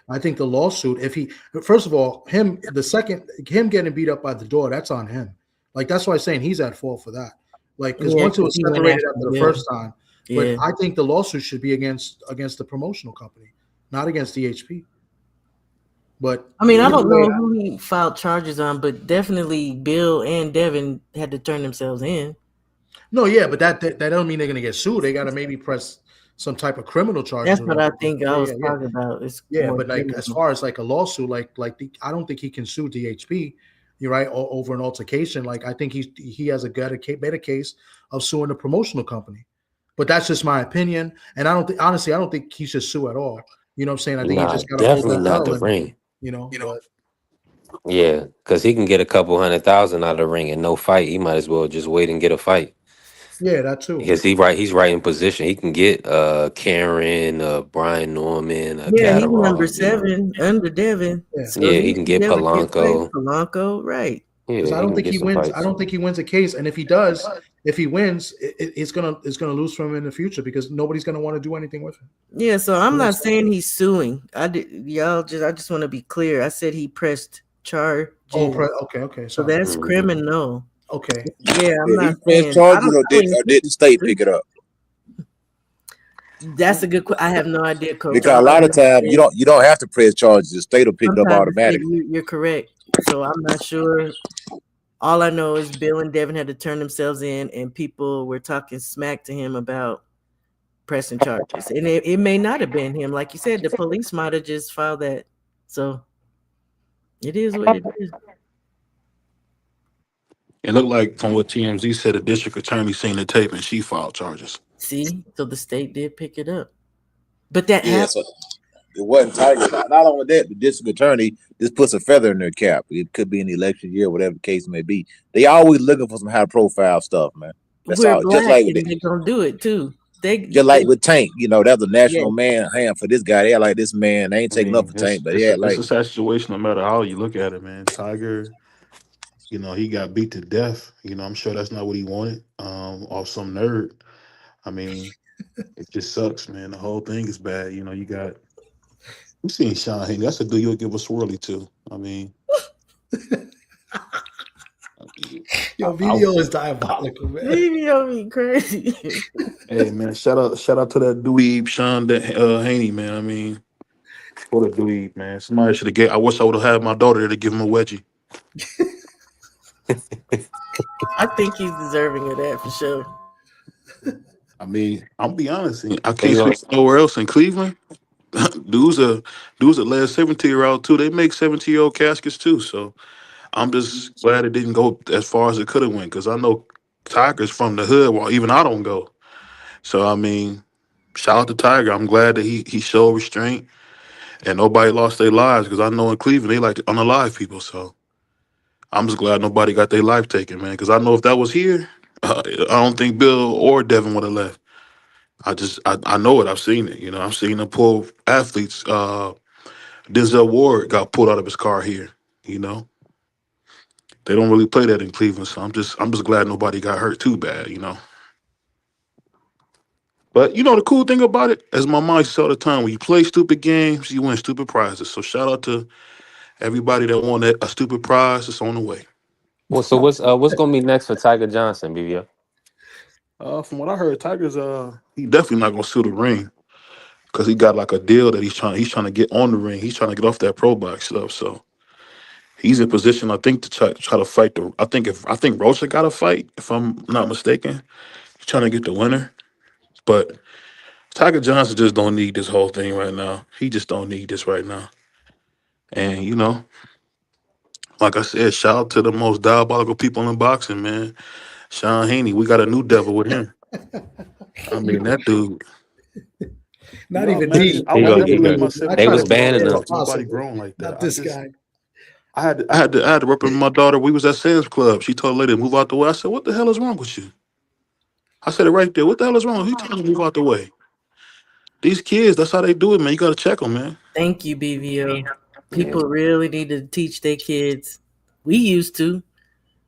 I think the lawsuit, if he first of all, him getting beat up by the door, that's on him. Like that's why I'm saying he's at fault for that. Like because once it was separated after the first time, but I think the lawsuit should be against the promotional company, not against DHP. But I mean, I don't know who he filed charges on, but definitely Bill and Devin had to turn themselves in. No, yeah, but that don't mean they're gonna get sued. They gotta maybe press some type of criminal charges. That's what I think I was talking about. It's but like as far as like a lawsuit, I don't think he can sue DHP. You're right over an altercation. Like I think he has a better case of suing the promotional company. But that's just my opinion, and I don't think he should sue at all. You know what I'm saying? I think he just got to hold definitely not the ring. But, yeah, because he can get a couple $100,000 out of the ring and no fight. He might as well just wait and get a fight. Yeah, that too. Because he's right in position. He can get Karen, Brian Norman, he's number 7 under Devin. Yeah, so he can get Polanco. Polanco, right? Because I don't think he wins. I don't think he wins a case, and if he does, if he wins, it's gonna lose from him in the future because nobody's gonna want to do anything with him. Yeah, so I'm not saying he's suing. I just want to be clear. I said he pressed charges. Oh, okay. So that's criminal. Okay. Yeah, I'm not saying charges, or did the state pick it up? That's a good question. I have no idea, Coach. Because a lot of times you don't have to press charges. The state will pick it up automatically. You're correct. So I'm not sure. All I know is Bill and Devin had to turn themselves in, and people were talking smack to him about pressing charges. And it may not have been him. Like you said, the police might have just filed that. So it is what it is. It looked like, from what TMZ said, the district attorney seen the tape and she filed charges. See, so the state did pick it up. But that happened. So it wasn't Tiger. Not only that, the district attorney just puts a feather in their cap. It could be an election year, whatever the case may be. They always looking for some high profile stuff, man. That's We're all. black, Just like and they're gonna do it too. Like with Tank, that's a national man hand for this guy. They like this man. They ain't taking up for Tank, but it's a sad situation no matter how you look at it, man. Tiger, he got beat to death. I'm sure that's not what he wanted. Off some nerd. I mean, it just sucks, man. The whole thing is bad. We seen Sean Haney. That's a dude you'll give a swirly to. I mean, Yo, video is diabolical, man. Video be crazy. Hey, man, shout out to that dweeb Sean Haney, man. I mean, what a dweeb, man. Somebody should have get. I wish I would have had my daughter there to give him a wedgie. I think he's deserving of that for sure. I mean, I'll be honest. I can't speak nowhere else in Cleveland. dudes are last 17-year-old too. They make 17-year-old caskets too. So I'm just glad it didn't go as far as it could have went, because I know Tiger's from the hood while even I don't go. So I mean, shout out to Tiger. I'm glad that he showed restraint and nobody lost their lives, because I know in Cleveland they like to unalive people. So I'm just glad nobody got their life taken, man. Because I know if that was here, I don't think Bill or Devin would have left. I know it. I've seen it. I've seen them pull athletes. Denzel Ward got pulled out of his car here. They don't really play that in Cleveland, so I'm just glad nobody got hurt too bad. But the cool thing about it, as my mom used to say all the time, when you play stupid games, you win stupid prizes. So shout out to everybody that won a stupid prize. It's on the way. Well, so what's gonna be next for Tiger Johnson, BBO? From what I heard, Tiger's he definitely not gonna sue the ring, because he got like a deal that he's trying to get on the ring. He's trying to get off that pro box stuff. So he's in position, I think, to try to fight the. I think Rocha got to fight, if I'm not mistaken. He's trying to get the winner, but Tiger Johnson just don't need this whole thing right now. He just don't need this right now. And like I said, shout out to the most diabolical people in boxing, man. Sean Haney, we got a new devil with him. I mean, that dude. Not even Imagine, me. I would never let my They 17-year-old was daughter banning them. talk to nobody grown like that. Not this guy. I had to represent my daughter. We was at Sam's Club. She told a lady to move out the way. I said, "What the hell is wrong with you?" I said it right there. What the hell is wrong? Who telling you to move out the way? These kids, that's how they do it, man. You got to check them, man. Thank you, BVO. People really need to teach their kids. We used to,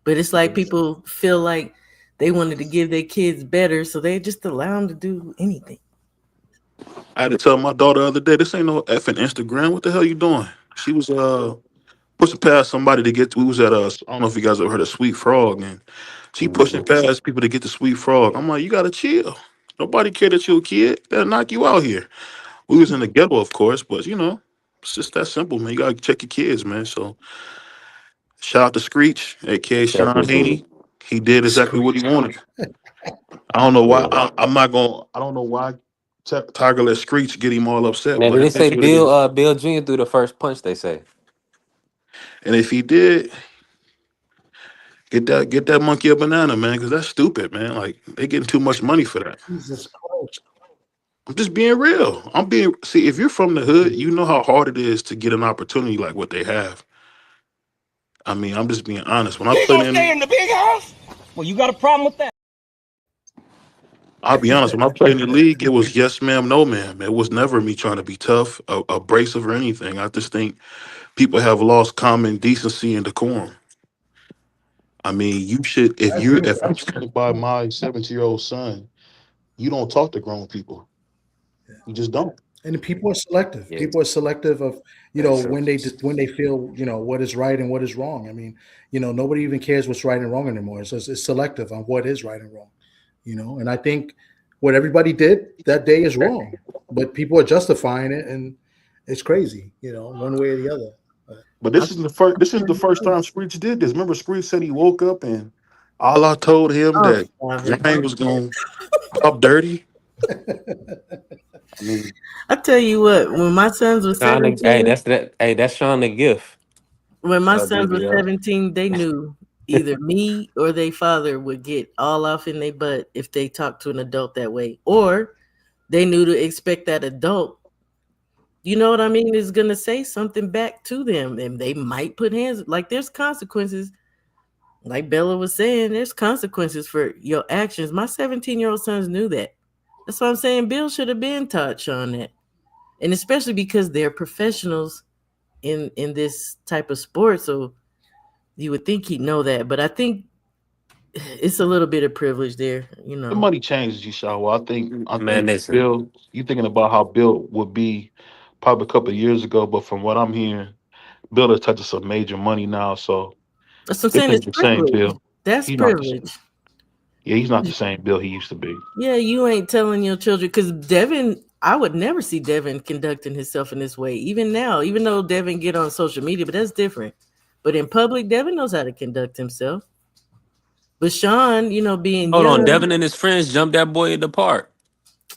but it's like people feel like they wanted to give their kids better, so they just allow them to do anything. I had to tell my daughter the other day, this ain't no effing Instagram. What the hell you doing? She was pushing past somebody to get. We was at I don't know if you guys ever heard of Sweet Frog, and she pushing past people to get the Sweet Frog. I'm like, you gotta chill. Nobody care that you a kid. They'll knock you out here. We was in the ghetto, of course, but it's just that simple, man. You gotta check your kids, man. So shout out to Screech, aka Sean Haney. He did exactly what he wanted. I don't know why. I don't know why Tiger let Screech get him all upset. Man, But did they it is say what it is. Bill Jr. threw the first punch? They say. And if he did, get that monkey a banana, man, because that's stupid, man. Like they getting too much money for that. Jesus Christ. I'm just being real. See, if you're from the hood, you know how hard it is to get an opportunity like what they have. I mean, I'm just being honest. When I You played gonna stay in the big house? Well, you got a problem with that? I'll be honest, when I played in the league, it was yes ma'am, no ma'am. It was never me trying to be tough, abrasive, or anything. I just think people have lost common decency and decorum. I mean, you should if I'm standing by my 17-year-old son, you don't talk to grown people. You just don't. And people are selective. Yeah. People are selective of when they feel what is right and what is wrong. I mean, nobody even cares what's right and wrong anymore. It's selective on what is right and wrong. And I think what everybody did that day is wrong, but people are justifying it, and it's crazy. One way or the other. But this is the first time Screech did this. Remember, Screech said he woke up and Allah told him that Ryan was going to up dirty. I mean, I tell you what, when my sons were 17, that's Sean the gift. when my sons were 17, they knew either me or their father would get all off in their butt if they talked to an adult that way, or they knew to expect that adult, you know what I mean, is gonna say something back to them, and they might put hands. Like there's consequences. Like Bella was saying, there's consequences for your actions. My 17-year-old sons knew that. That's what I'm saying. Bill should have been taught Sean that, and especially because they're professionals in this type of sport, so you would think he'd know that. But I think it's a little bit of privilege there, the money changes you, Shaw. I think listen. Bill, you thinking about how Bill would be probably a couple of years ago, but from what I'm hearing, Bill is touching some major money now. So that's what I'm saying. It's the same privilege. Bill. That's privilege. He's not the same Bill he used to be. Yeah, you ain't telling your children, because Devin, I would never see Devin conducting himself in this way. Even now, even though Devin get on social media, but that's different. But in public, Devin knows how to conduct himself. But Sean, being Hold young, on, Devin and his friends jumped that boy in the park.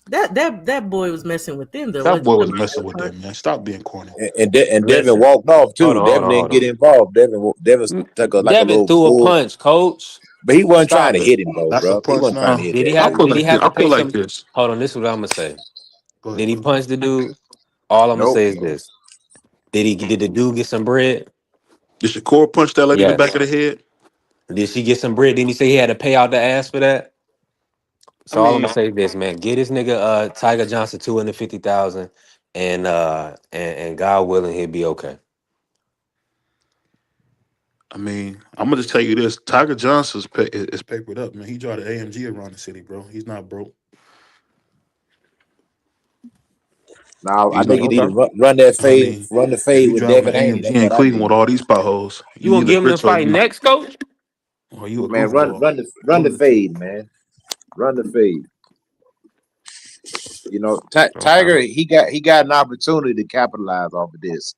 That boy was messing with them though. That boy was messing with them, man. Stop being corny. And Devin walked off too. Devin didn't get involved. Devin took a little threw bull. a punch, coach. But he wasn't trying to hit him though, That's bro. a punch He wasn't now. trying to hit Did he that. have to pay some? This. Hold on, this is what I'm gonna say. Go ahead, Did he punch the dude? All I'm gonna say is this: Did the dude get some bread? Did Shakur punch that lady in the back of the head? Did she get some bread? Didn't he say he had to pay out the ass for that? So all I'm gonna say is this, man: get this nigga Tiger Johnson $250,000, and God willing, he'll be okay. I mean, I'm gonna just tell you this: Tiger Johnson's is papered up, man. He drive the AMG around the city, bro. He's not broke. Now I think you need to run that fade, run the fade with Devin Haney. That's in what I Cleveland do. with all these potholes. You gonna give him the fight next, coach? Or you a Man, goofball. run the fade, man. Run the fade. Tiger, he got an opportunity to capitalize off of this.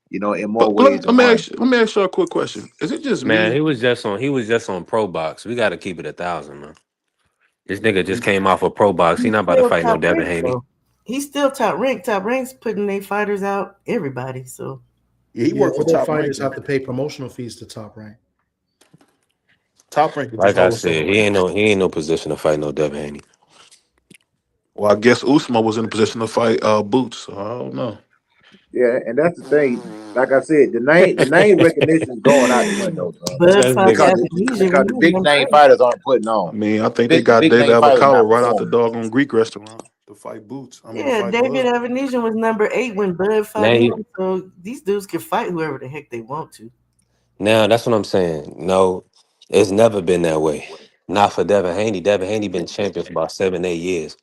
you know, in more But ways than one. let me ask you a quick question. Is it just Man, me? he was just on Pro Box. We got to keep it 1,000, man. This nigga just came off of Pro Box. He He's not about to still fight no top Devin ranked Haney. though. He's still top ranked. Top rank's putting their fighters out. Everybody. So Yeah, he Yeah, worked all for their Top Rank. fighters have to pay promotional fees to Top Rank. Top Rank is just Like I wholesale said, he right ain't now. no position to fight no Devin Haney. Well, I guess Usman was in a position to fight Boots. So I don't know. Yeah, and that's the thing. Like I said, the name recognition is going out the window, son. Bud That fought nigga. Because He the was big number name 8. fighters aren't putting I on. mean, I think they The got big David name fighters are Avocado not right out the performing. doggone Greek restaurant to fight Boots. I mean, to Yeah, fight David Bud. Avenesian was number 8 when Bud fought Now, him. So these dudes can fight whoever the heck they want to. now that's what I'm saying. No, it's never been that way. Not for Devin Haney. Devin Haney been champion for about 7, 8 years.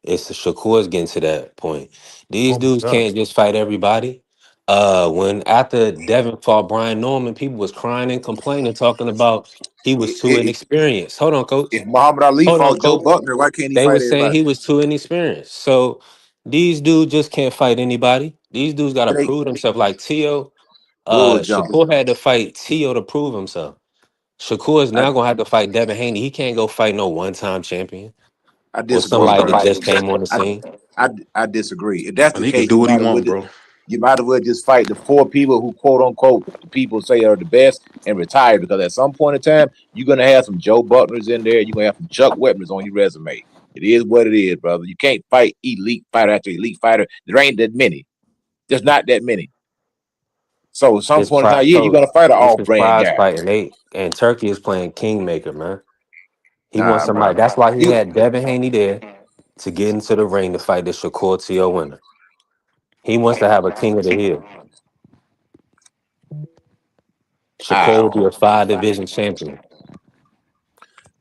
It's the Shakur's getting to that point. These Oh my dudes God. can't just fight everybody. When after Devin fought Brian Norman, people was crying and complaining, talking about he was too If, inexperienced. Hold on, coach. if Muhammad Ali Hold on, fought Joe coach. Buckner, why can't he They fight was saying everybody? he was too inexperienced. So these dudes just can't fight anybody. These dudes gotta They prove themselves. Like Tio, wood jumpers. Shakur had to fight Tio to prove himself. Shakur is I, now gonna have to fight Devin Haney. He can't go fight no one-time champion I or disagree, somebody bro. that just came on the I, scene. I disagree. If that's And the he can case, do what he want, bro. you might as well just fight the 4 people who quote unquote the people say are the best and retire, because at some point in time you're gonna have some Joe Buckners in there. You're gonna have some Chuck Wepners on your resume. It is what it is, brother. You can't fight elite fighter after elite fighter. There ain't that many. There's not that many. So at some This point in pri- time, yeah, you're coach, gonna fight an this off is brand prize guy. fighting. And Turkey is playing kingmaker, man. He wants Nah, somebody. bro. That's why he You had Devin Haney there to get into the ring to fight the Shakur Tio winner. He wants to have a king of the hill. Shakur will be a 5 division champion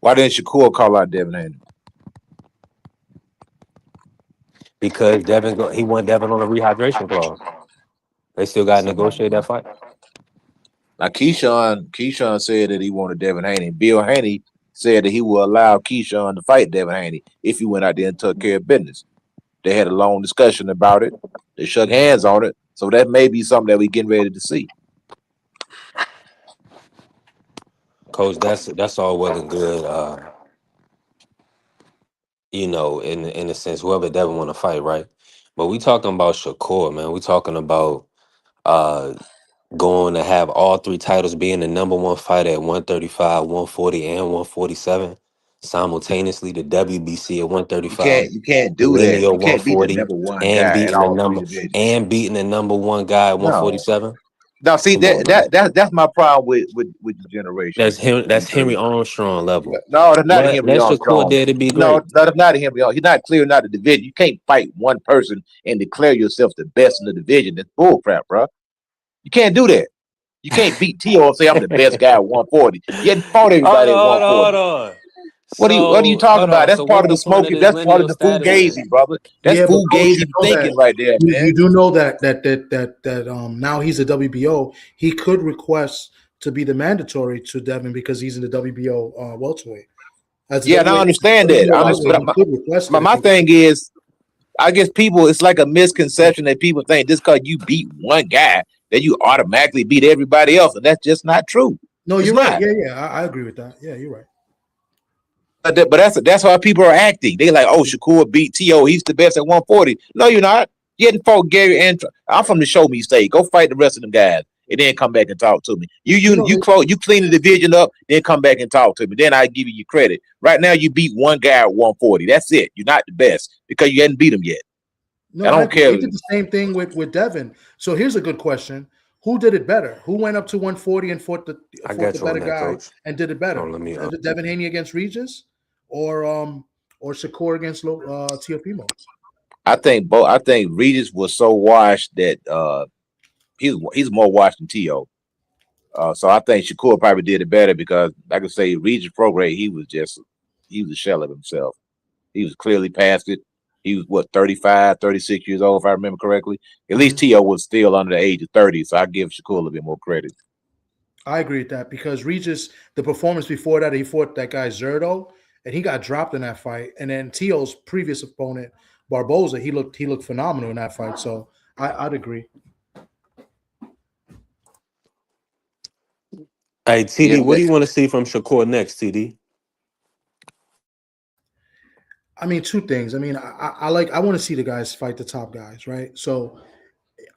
Why didn't Shakur call out Devin Haney? because he want Devin on a rehydration clause. They still got to So, negotiate that fight. now Keyshawn said that he wanted Devin Haney. Bill Haney said that he will allow Keyshawn to fight Devin Haney if he went out there and took care of business. They had a long discussion about it. They shook hands on it. So that may be something that we getting ready to see. Coach, that's all well and good. In a sense, whoever Devin want to fight, right? But we talking about Shakur, man. We talking about uh going to have all 3 titles being the number 1 fighter at 135, 140, and 147 simultaneously. The WBC at 135, You can't the do that. lineal You can't be the 140, number one and guy at beating the all 3 number divisions. one guy at No. 147. Now see Come on, man. that's my problem with the generation. Let me That's tell Henry you. Armstrong level. No, that's not a Let Henry Shakur Armstrong. dare to be No, great. no, that's not a Henry Armstrong. He's not clearing out the division. You can't fight one person and declare yourself the best in the division. That's bullcrap, bro. You can't do that. You can't beat T.O. and say I'm the best guy at 140. You hadn't fought Hold everybody at on, hold 140. on, hold on. What are you So talking hold about? on. That's So part what's of the the point of smoking. this That's part of lineal the status then? fugazi, brother. That's Yeah, but coach, you fugazi know that thinking right there, you man. do know that now he's a WBO. He could request to be the mandatory to Devin because he's in the WBO welterweight. As a Yeah, and I understand that. WBO lightweight, he could request it. My thing is, I guess it's like a misconception that people think just because you beat one guy that you automatically beat everybody else, and that's just not true. No, It's you're right. not. Yeah, I agree with that. Yeah, you're right. But that's why people are acting. They like, oh, Shakur beat T.O. He's the best at 140. No, you're not. You hadn't fought Gary and I'm from the show me state. Go fight the rest of them guys and then come back and talk to me. You clean the division up, then come back and talk to me. Then I give you credit. Right now, you beat one guy at 140. That's it. You're not the best because you hadn't beat him yet. No, I don't care. They did the same thing with Devin. So here's a good question: who did it better? Who went up to 140 and fought the better guy Coach. and did it better? Let me. Devin Haney against Regis, or Shakur against Teofimo? I think both. I think Regis was so washed that he's more washed than T.O. So I think Shakur probably did it better because, like I say, Regis program, he was a shell of himself. He was clearly past it. He was 35, 36 years old, if I remember correctly. At least T.O. was still under the age of 30, so I give Shakur a little bit more credit. I agree with that because Regis, the performance before that, he fought that guy Zerto, and he got dropped in that fight. And then T.O.'s previous opponent, Barboza, he looked phenomenal in that fight. So I'd agree. Hey, TD, what do you want to see from Shakur next, TD? I mean, two things. I mean, I want to see the guys fight the top guys, right? So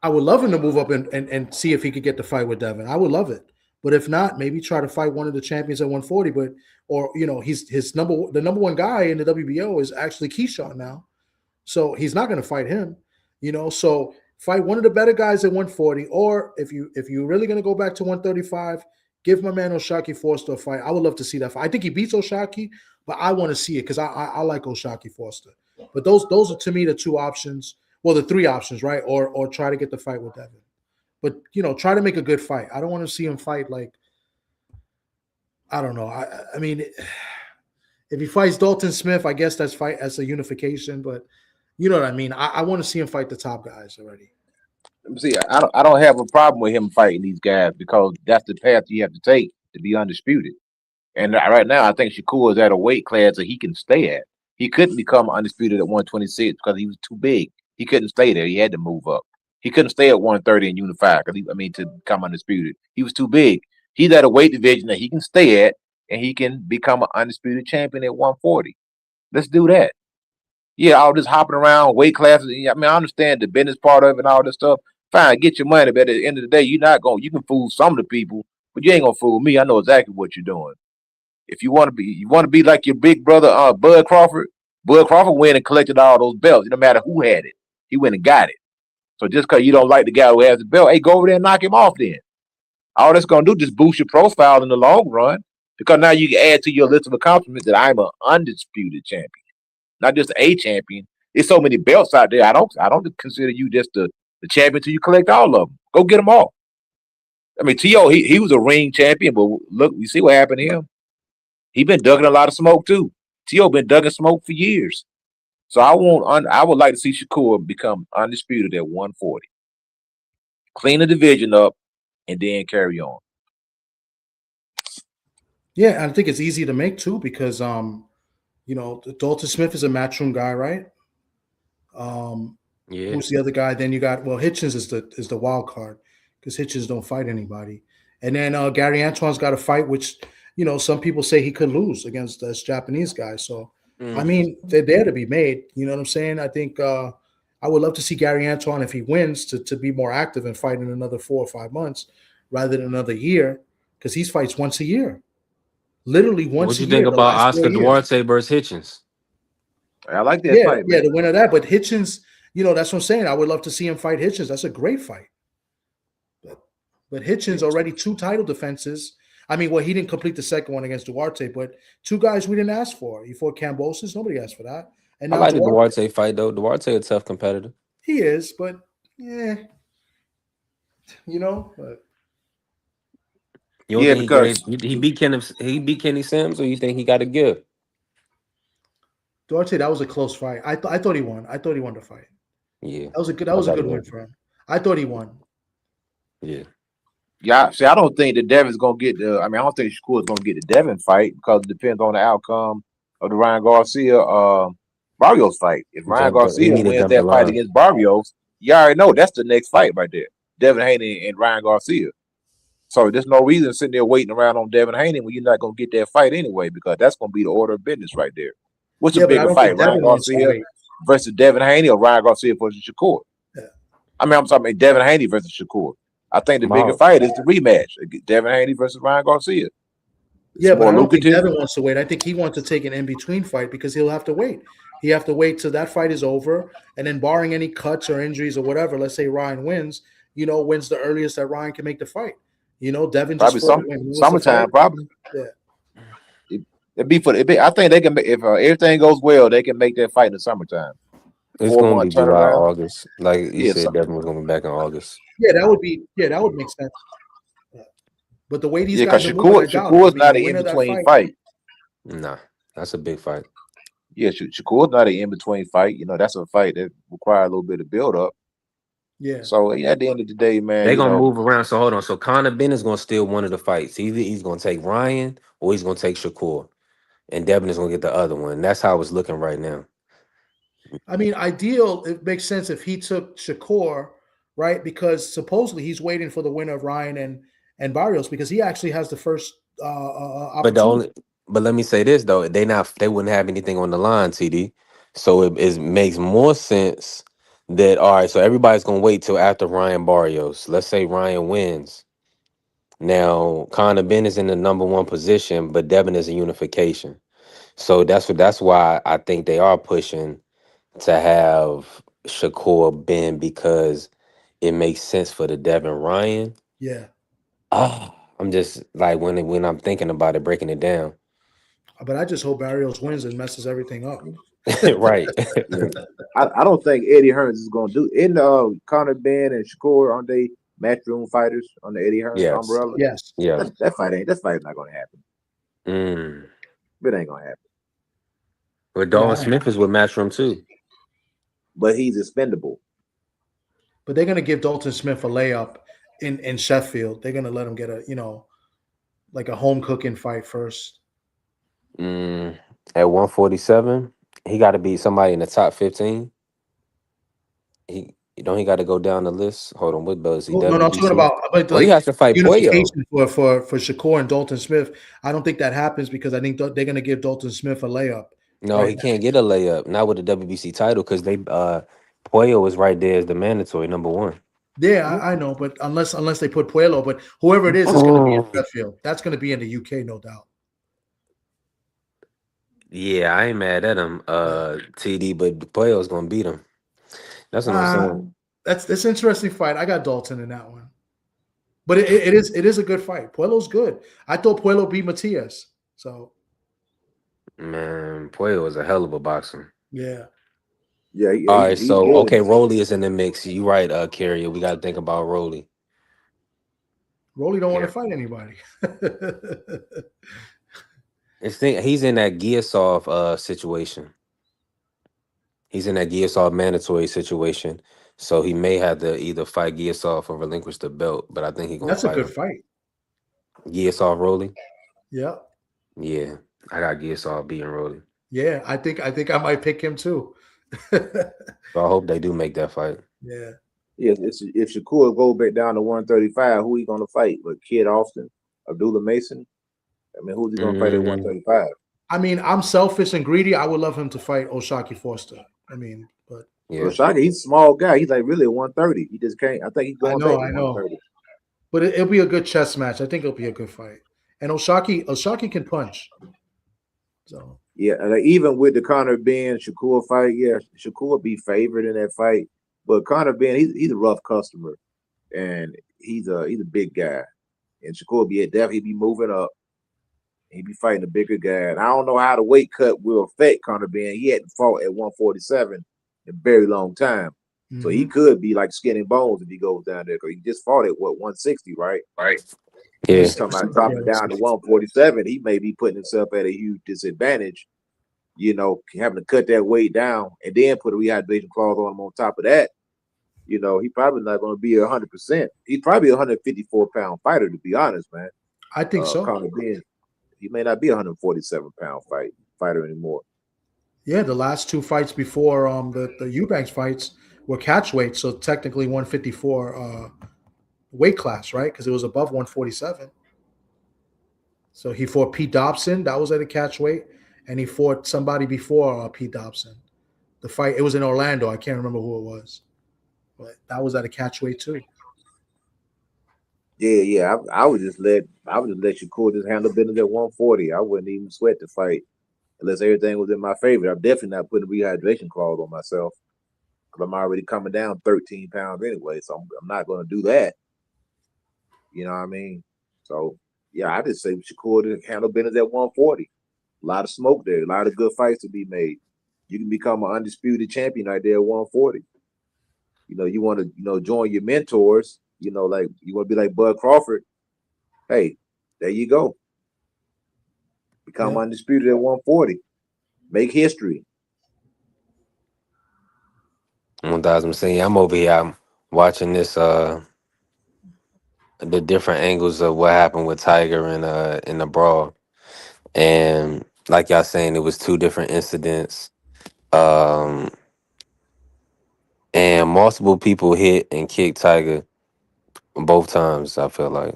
I would love him to move up and see if he could get the fight with Devin. I would love it. But if not, maybe try to fight one of the champions at 140. But the number one guy in the WBO is actually Keyshawn now. So he's not going to fight him, So fight one of the better guys at 140, or if you're really going to go back to 135, give my man Oshaki Foster a fight. I would love to see that fight. I think he beats Oshaki, but I want to see it because I like Oshaki Foster. But those are to me the two options. Well, the three options, right? Or try to get the fight with Devin. But try to make a good fight. I don't want to see him fight like, I don't know. I mean, if he fights Dalton Smith, I guess that's a unification. But you know what I mean. I want to see him fight the top guys already. See, I don't have a problem with him fighting these guys because that's the path you have to take to be undisputed. And right now, I think Shakur is at a weight class that he can stay at. He couldn't become undisputed at 126 because he was too big. He couldn't stay there. He had to move up. He couldn't stay at 130 and unify to become undisputed. He was too big. He's at a weight division that he can stay at, and he can become an undisputed champion at 140. Let's do that. Yeah, all this hopping around, weight classes. I mean, I understand the business part of it and all this stuff. Fine, get your money, but at the end of the day, you can fool some of the people, but you ain't gonna fool me. I know exactly what you're doing. If you want to be like your big brother, Bud Crawford. Bud Crawford went and collected all those belts. No matter who had it, he went and got it. So just because you don't like the guy who has the belt, hey, go over there and knock him off then. All that's going to do is just boost your profile in the long run because now you can add to your list of accomplishments that I'm an undisputed champion, not just a champion. There's so many belts out there. I don't consider you just the champion till you collect all of them. Go get them all. I mean, T.O., he was a ring champion, but look, you see what happened to him? He been ducking a lot of smoke too. T.O. been ducking smoke for years. So I would like to see Shakur become undisputed at 140. Clean the division up and then carry on. Yeah, I think it's easy to make too because Dalton Smith is a matchroom guy, right? Yeah. Who's the other guy? Then you got Hitchens is the wild card because Hitchens don't fight anybody. And then Gary Antoine's got a fight which some people say he could lose against this Japanese guy. So I mean, they're there to be made. You know what I'm saying? I think I would love to see Gary Antoine, if he wins, to be more active and fight in another 4 or 5 months rather than another year, because he fights once a year. Literally once a year. What you think about Oscar Duarte versus Hitchens? I like that fight, man. Yeah, the winner of that. But Hitchens, that's what I'm saying. I would love to see him fight Hitchens. That's a great fight. But Hitchens already 2 title defenses. I mean, well, he didn't complete the second one against Duarte, but 2 guys we didn't ask for. He fought Cambosis. Nobody asked for that. And I like the Duarte fight, though. Duarte a tough competitor. He is, but yeah, but you don't think he beat Kenny Sims, or you think he got a give? Duarte, that was a close fight. I thought he won. I thought he won the fight. Yeah, that was a good win for him. I thought he won. Yeah. Yeah, see, I don't think that Devin's gonna get I don't think Shakur's gonna get the Devin fight because it depends on the outcome of the Ryan Garcia Barrios fight. If Ryan Garcia wins that fight against Barrios, you already know that's the next fight right there. Devin Haney and Ryan Garcia. So there's no reason sitting there waiting around on Devin Haney when you're not gonna get that fight anyway, because that's gonna be the order of business right there. What's a bigger fight, Ryan Garcia versus Devin Haney or Ryan Garcia versus Shakur? Yeah. I'm talking Devin Haney versus Shakur. I think the bigger fight is the rematch. Devin Haney versus Ryan Garcia. Yeah, but I don't think Devin wants to wait. I think he wants to take an in-between fight because he'll have to wait. He have to wait till that fight is over, and then barring any cuts or injuries or whatever, let's say Ryan wins, when's the earliest that Ryan can make the fight? Devin probably summertime, probably. Yeah. I think they can. If everything goes well, they can make that fight in the summertime. It's going to be July, August. Like you said, Devin was going to be back in August. Yeah, that would make sense. But the way these guys are moving, Shakur's not an in-between fight. Nah, that's a big fight. Yeah, Shakur's not an in-between fight. That's a fight that requires a little bit of build-up. Yeah. So at the end of the day, man, they're gonna move around. So hold on. So Conor Bennett's gonna steal one of the fights. Either he's gonna take Ryan or he's gonna take Shakur, and Devin is gonna get the other one. That's how it's looking right now. I mean, ideal. It makes sense if he took Shakur, right? Because supposedly he's waiting for the winner of Ryan and Barrios because he actually has the first But the opportunity. only, but let me say this though, they wouldn't have anything on the line, TD. So it makes more sense that all right. So everybody's gonna wait till after Ryan Barrios. Let's say Ryan wins. Now Connor Ben is in the number one position, but Devin is a unification. So that's why I think they are pushing to have Shakur Ben because it makes sense for the Devin Ryan. Yeah, I'm just like when I'm thinking about it, breaking it down. but I just hope Barrios wins and messes everything up. Right. Yeah. I don't think Eddie Hearns is gonna do in Conor Ben and Shakur, aren't they matchroom fighters on the Eddie Hearns Yes. umbrella? Yes. Yeah. That fight not gonna happen. Mm. It ain't gonna happen. But Yeah, Dalton Smith is with Matchroom too. But he's expendable. but they're gonna give Dalton Smith a layup in Sheffield. They're gonna let him get a like a home cooking fight first. At 147, he got to beat somebody in the top 15. He got to go down the list. Hold on, what belt is he? Oh, no, no, I'm talking WBC. about Well, he like has to fight Puello. unification for Shakur and Dalton Smith. I don't think that happens because I think they're gonna give Dalton Smith a layup No, right he now. can't get a layup. Not with the WBC title because they Puello is right there as the mandatory number one. Yeah, I know, but unless they put Puello, but whoever it is going to be in Sheffield. That's going to be in the UK, no doubt. Yeah, I ain't mad at him, TD, but Puello's gonna beat him. That's what I'm saying. That's an interesting fight. I got Dalton in that one, but it is a good fight. Puello's good. I thought Puello beat Matias, so Man, Puello is a hell of a boxer. yeah. Yeah, All right, he's so good. okay, Rolly is in the mix. You right, Carrier. We got to think about Rolly. Rolly don't want Yeah. to fight anybody. He's in that Giasov situation. He's in that Giasov mandatory situation. So he may have to either fight Giasov or relinquish the belt, but I think he's gonna That's a fight good him. fight. Giasov Rolly. Yeah, Yeah, I got Giasov beating Rolly. yeah. I think I might pick him too. So I hope they do make that fight. Yeah. Yeah, if Shakur go back down to 135, who he gonna fight? With Kid Austin, Abdullah Mason? I mean, who's he gonna fight at 135? I mean, I'm selfish and greedy. I would love him to fight O'Shaquie Foster. I mean, but yeah, Shaka, he's a small guy. He's like really 130. He just can't. I think he's going back to 130. But it'll be a good chess match. I think it'll be a good fight. And O'Shaquie can punch. So yeah, and even with the Conor Ben Shakur fight, yeah, Shakur be favored in that fight. But Conor Ben, he's a rough customer, and he's a big guy. And Shakur definitely be moving up. He be fighting a bigger guy. And I don't know how the weight cut will affect Conor Ben. He hadn't fought at 147 in a very long time. So he could be like skin and bones if he goes down there. Because he just fought at 160, right? Right. Yeah. Yeah. He's talking about dropping down to 147. He may be putting himself at a huge disadvantage, having to cut that weight down and then put a rehydration clause on him on top of that. He probably not going to be 100%. He's probably a 154-pound fighter, to be honest, man. I think so. Conor Ben, he may not be a 147-pound fighter anymore. Yeah, the last two fights before the Eubanks fights were catch weight, so technically 154 weight class, right? Because it was above 147. So he fought Pete Dobson, that was at a catch weight, and he fought somebody before Pete Dobson. The fight, it was in Orlando. I can't remember who it was, but that was at a catch weight too. Yeah. I would just let Shakur just handle business at 140. I wouldn't even sweat the fight unless everything was in my favor. I'm definitely not putting a rehydration clause on myself because I'm already coming down 13 pounds anyway. So I'm not going to do that. You know what I mean? So yeah, I just say Shakur to handle business at 140. A lot of smoke there, a lot of good fights to be made. You can become an undisputed champion right there at 140. You want to, join your mentors. Like you want to be like Bud Crawford. Hey, there you go. Become undisputed at 140. Make history. 1,000%. I'm over here. I'm watching this. The different angles of what happened with Tiger in the brawl, and like y'all saying, it was two different incidents. And multiple people hit and kicked Tiger both times. I feel like.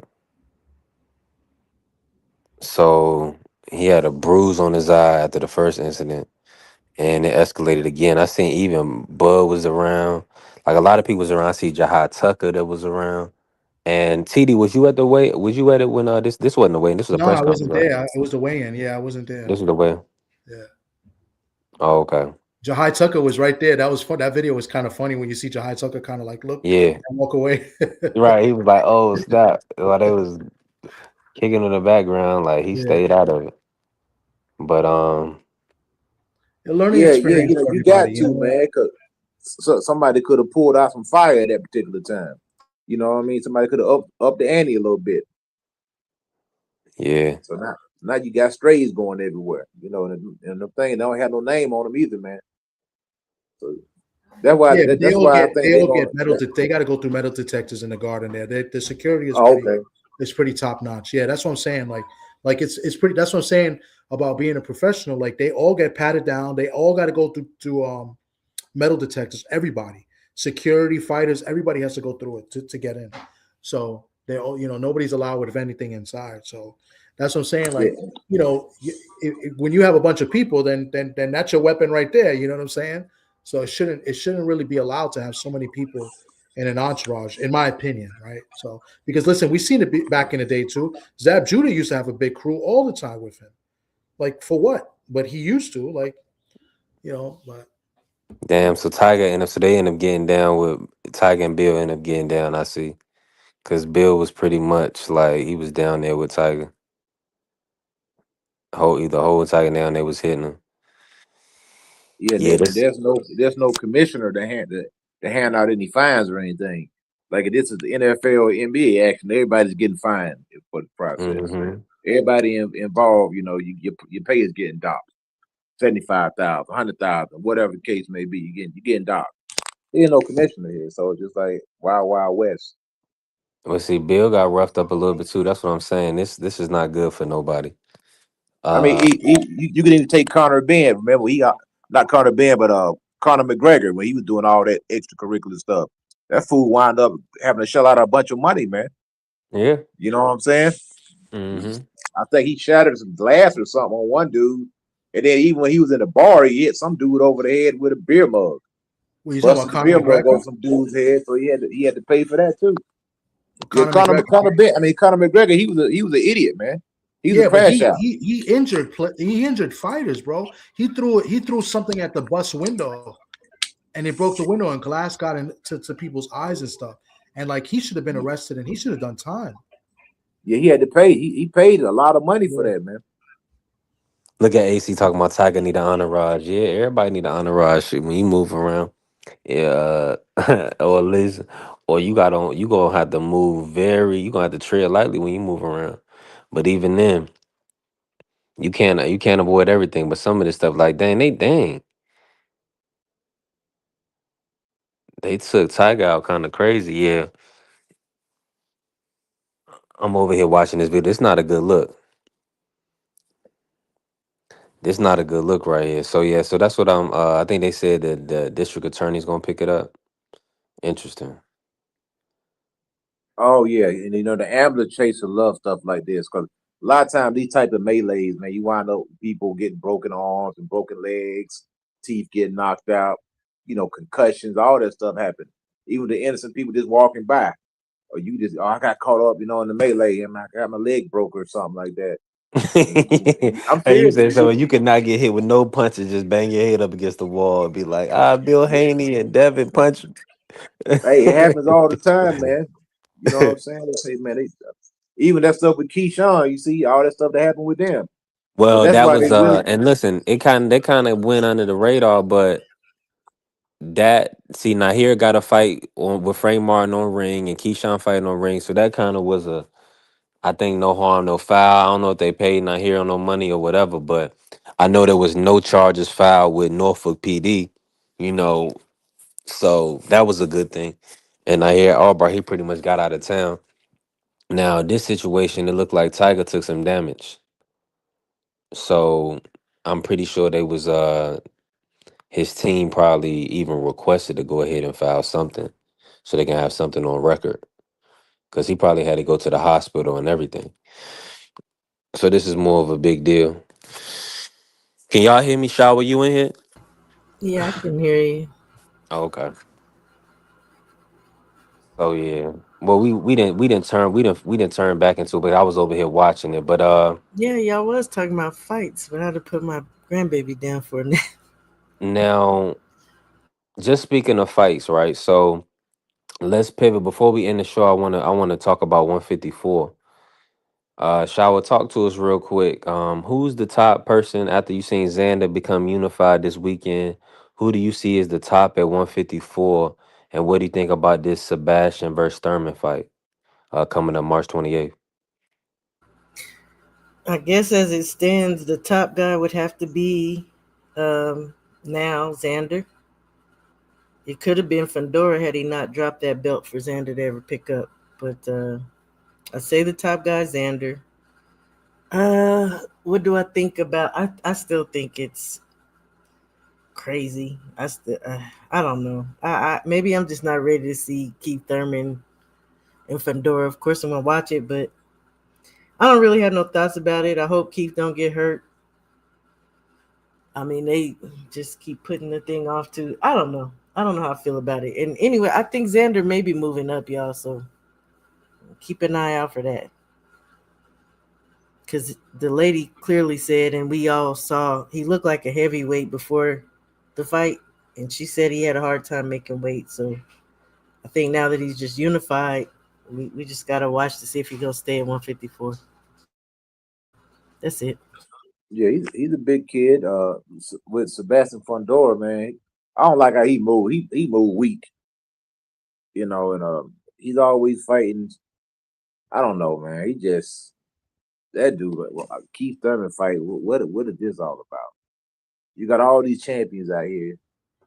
So he had a bruise on his eye after the first incident, and it escalated again. I seen even Bud was around. Like a lot of people was around. I see Jahai Tucker that was around. And TD, was you at the weigh? Was you at it when this wasn't the weigh? This was a No, press I conference, wasn't right? there. It was the weigh-in. Yeah, I wasn't there. This was the weigh. Yeah. Oh, okay. Jahai Tucker was right there. That was fun. That video was kind of funny when you see Jahai Tucker kind of like look Yeah. and walk away. Right. He was like, "Oh snap!" While they was kicking in the background, like he Yeah. stayed out of it. But A learning Yeah, yeah, experience for you got everybody. You to, know, man. Cause somebody could have pulled out some fire at that particular time. You know what I mean? Somebody could have up the ante a little bit. yeah, So now you got strays going everywhere. You know, and the thing they don't have no name on them either, man. So that's why yeah, but that's why I think they they're all going. get metal. They got to go through metal detectors in the garden there. The security is Oh, pretty. okay. It's pretty top notch. Yeah, that's what I'm saying. Like it's pretty. That's what I'm saying about being a professional. Like they all get patted down. They all got to go through metal detectors. Everybody, security, fighters, everybody has to go through it to get in. So they all, nobody's allowed with anything inside. So that's what I'm saying. Yeah, Like, when you have a bunch of people, then that's your weapon right there. You know what I'm saying? So it shouldn't really be allowed to have so many people in an entourage, in my opinion, right? So because listen, we've seen it back in the day too. Zab Judah used to have a big crew all the time with him. Like for what? But he used to, like, but damn. So they end up getting down with Tiger and Bill end up getting down. I see, because Bill was pretty much like he was down there with Tiger. The whole Tiger down there was hitting him. yeah. Yeah, And this. there's no commissioner to hand out any fines or anything. Like this is the NFL or NBA action. Everybody's getting fined for the process. Mm-hmm. Everybody involved, your pay is getting docked. 75,000, 100,000, whatever the case may be, you're getting docked. There's no commissioner here, so it's just like wild west. Well, see, Bill got roughed up a little bit too. That's what I'm saying. This is not good for nobody. I mean, Uh, you can even take Conor Ben. Remember, he got not Conor Ben, but Conor McGregor when he was doing all that extracurricular stuff. That fool wound up having to shell out a bunch of money, man. yeah. You know what I'm saying? Mm-hmm. I think he shattered some glass or something on one dude, and then even when he was in the bar, he hit some dude over the head with a beer mug. what you talking Busted about, the Conor beer mug McGregor? on some dude's head, so he had to pay for that too. Yeah, Conor McGregor. Conor McGregor, he was an idiot, man. He was a Yeah, but crash he out. he he injured he injured fighters, bro. He threw something at the bus window, and it broke the window, and glass got into people's eyes and stuff. And like he should have been arrested, and he should have done time. Yeah, he had to pay. He paid a lot of money for Yeah. that, man. Look at AC talking about Tiger need an entourage. Yeah, everybody need an entourage shit when you move around. Yeah, or at least, or you gonna have to move you gonna have to tread lightly when you move around. But even then, you can't avoid everything. But some of this stuff, like they took Tiger out kind of crazy. Yeah, I'm over here watching this video. It's not a good look. This not a good look right here. So yeah, so that's what I think they said that the district attorney's gonna pick it up. Interesting. Oh yeah, and the ambulance chaser love stuff like this because a lot of times these type of melees, man, you wind up with people getting broken arms and broken legs, teeth getting knocked out, concussions, all that stuff happen. Even the innocent people just walking by, or I got caught up, in the melee and I got my leg broke or something like that. I'm And you serious. said so you could not get hit with no punches, just bang your head up against the wall and be like, Bill Haney and Devin punch. Hey, it happens all the time, man. You know what I'm saying? They say, man, even that stuff with Keyshawn, you see all that stuff that happened with them. So Well, that's that why they was really. and listen, they kind of went under the radar, but now here got a fight with Frank Martin on ring and Keyshawn fighting on ring, so that kind of was I think no harm, no foul. I don't know if they paid Nahir no money or whatever, but I know there was no charges filed with Norfolk PD, you know, so that was a good thing. And Nahir Albright, he pretty much got out of town. Now, this situation, it looked like Tiger took some damage. So I'm pretty sure they was his team probably even requested to go ahead and file something so they can have something on record. Because he probably had to go to the hospital and everything. So this is more of a big deal. Can y'all hear me? Shower, you in here? Yeah, I can hear you. Oh, okay. Oh yeah. Well, we didn't turn back into it, but I was over here watching it. But Yeah, y'all was talking about fights, but I had to put my grandbaby down for a minute. now just speaking of fights, right? So let's pivot. Before we end the show, I wanna talk about 154. Shower, talk to us real quick. Who's the top person after you seen Xander become unified this weekend? Who do you see as the top at 154? And what do you think about this Sebastian versus Thurman fight coming up March 28th? I guess as it stands, the top guy would have to be now Xander. It could have been Fundora had he not dropped that belt for Xander to ever pick up. But I say the top guy, Xander. What do I think about? I still think it's crazy. I don't know. I maybe I'm just not ready to see Keith Thurman and Fundora. Of course, I'm gonna watch it, but I don't really have no thoughts about it. I hope Keith don't get hurt. I mean, they just keep putting the thing off to. I don't know. I don't know how I feel about it. And anyway, I think Xander may be moving up, y'all. So keep an eye out for that. Because the lady clearly said, and we all saw, he looked like a heavyweight before the fight. And she said he had a hard time making weight. So I think now that he's just unified, we just got to watch to see if he's going to stay at 154. That's it. Yeah, he's a big kid. With Sebastian Fundora, man, I don't like how he moved. He moved weak, and he's always fighting. I don't know, man. He just that dude. Keith Thurman fight. What is this all about? You got all these champions out here,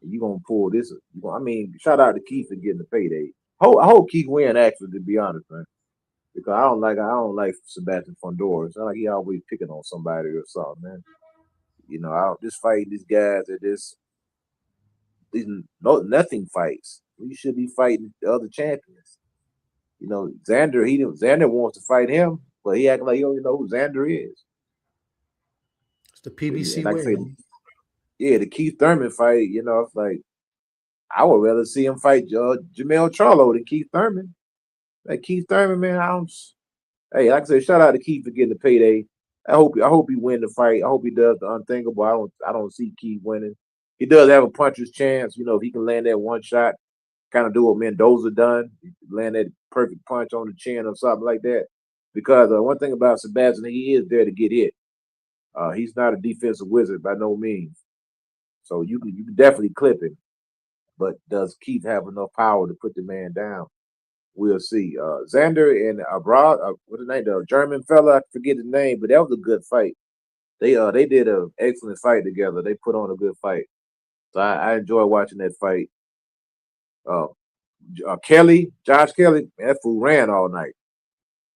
and you gonna pull this? I mean, shout out to Keith for getting the payday. I hope Keith win. Actually, to be honest, man, because I don't like Sebastian Fundora. It's not like he always picking on somebody or something, man. I just fighting these guys at these nothing fights. We should be fighting the other champions. Xander wants to fight him, but he acting like he don't even know who Xander is. It's the PBC Like I way. say, the Keith Thurman fight. It's like I would rather see him fight Jamel Charlo than Keith Thurman. Like Keith Thurman, man, Hey, like I said, shout out to Keith for getting the payday. I hope he win the fight. I hope he does the unthinkable. I don't see Keith winning. He does have a puncher's chance. If he can land that one shot, kind of do what Mendoza done, land that perfect punch on the chin or something like that. Because one thing about Sebastian, he is there to get hit. He's not a defensive wizard by no means. So you can definitely clip him. But does Keith have enough power to put the man down? We'll see. Xander and Abroad, what's his name? The German fella, I forget his name, but that was a good fight. They did an excellent fight together. They put on a good fight. So I enjoy watching that fight. Josh Kelly, man, that fool ran all night.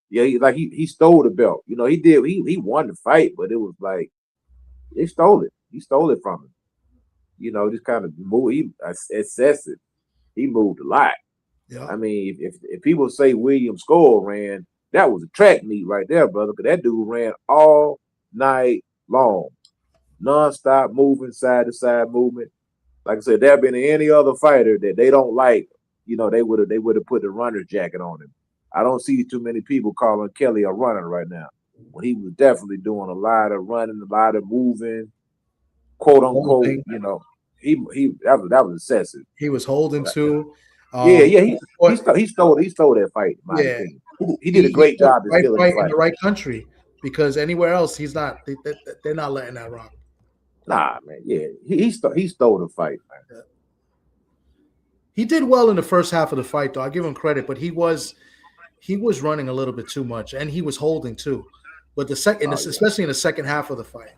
Yeah, he stole the belt. He did. He won the fight, but it was like they stole it. He stole it from him. Just kind of move. He excessive. He moved a lot. Yeah. I mean, if people say William Score ran, that was a track meet right there, brother. Because that dude ran all night long, nonstop moving, side to side movement. Like I said, there been any other fighter that they don't like, they would have put the runner's jacket on him. I don't see too many people calling Kelly a runner right now. When he was definitely doing a lot of running, a lot of moving, quote unquote. That was excessive. He was holding too. He stole that fight. In my opinion, he did a great job in stealing the fight in the right country, because anywhere else he's not. They're not letting that rock. Nah, man. Yeah, he stole the fight, man. Yeah. He did well in the first half of the fight, though. I give him credit, but he was running a little bit too much, and he was holding too. But especially in the second half of the fight.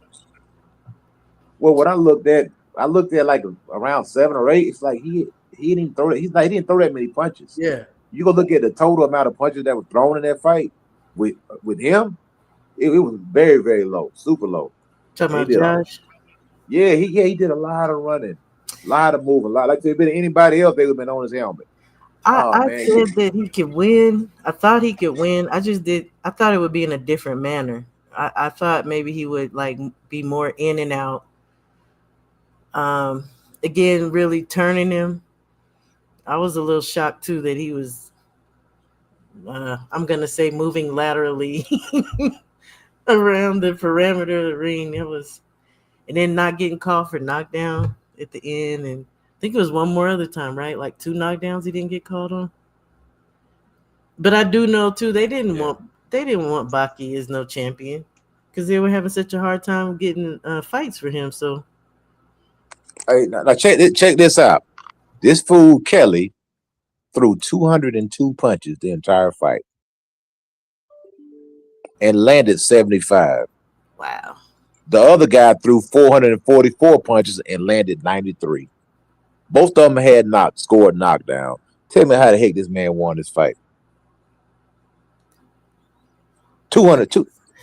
Well, what I looked at like around 7 or 8. It's like he didn't throw it. He didn't throw that many punches. Yeah. You go look at the total amount of punches that were thrown in that fight with him. It was very, very low, super low. Talking about Josh. He did a lot of running, a lot of moving, a lot. Like if it had been anybody else, they would have been on his helmet. I said that he could win. I thought he could win. I thought it would be in a different manner. I thought maybe he would like be more in and out. Um, Again, really turning him. I was a little shocked too that he was. I'm gonna say moving laterally around the perimeter of the ring. It was, and then not getting called for knockdown at the end, and I think it was one more other time, right? Like 2 knockdowns he didn't get called on. But I do know too they didn't want Baki as no champion because they were having such a hard time getting fights for him. So Hey, now check this out. This fool Kelly threw 202 punches the entire fight and landed 75. wow, The other guy threw 444 punches and landed 93. Both of them had scored knockdown. Tell me how the heck this man won this fight. 200,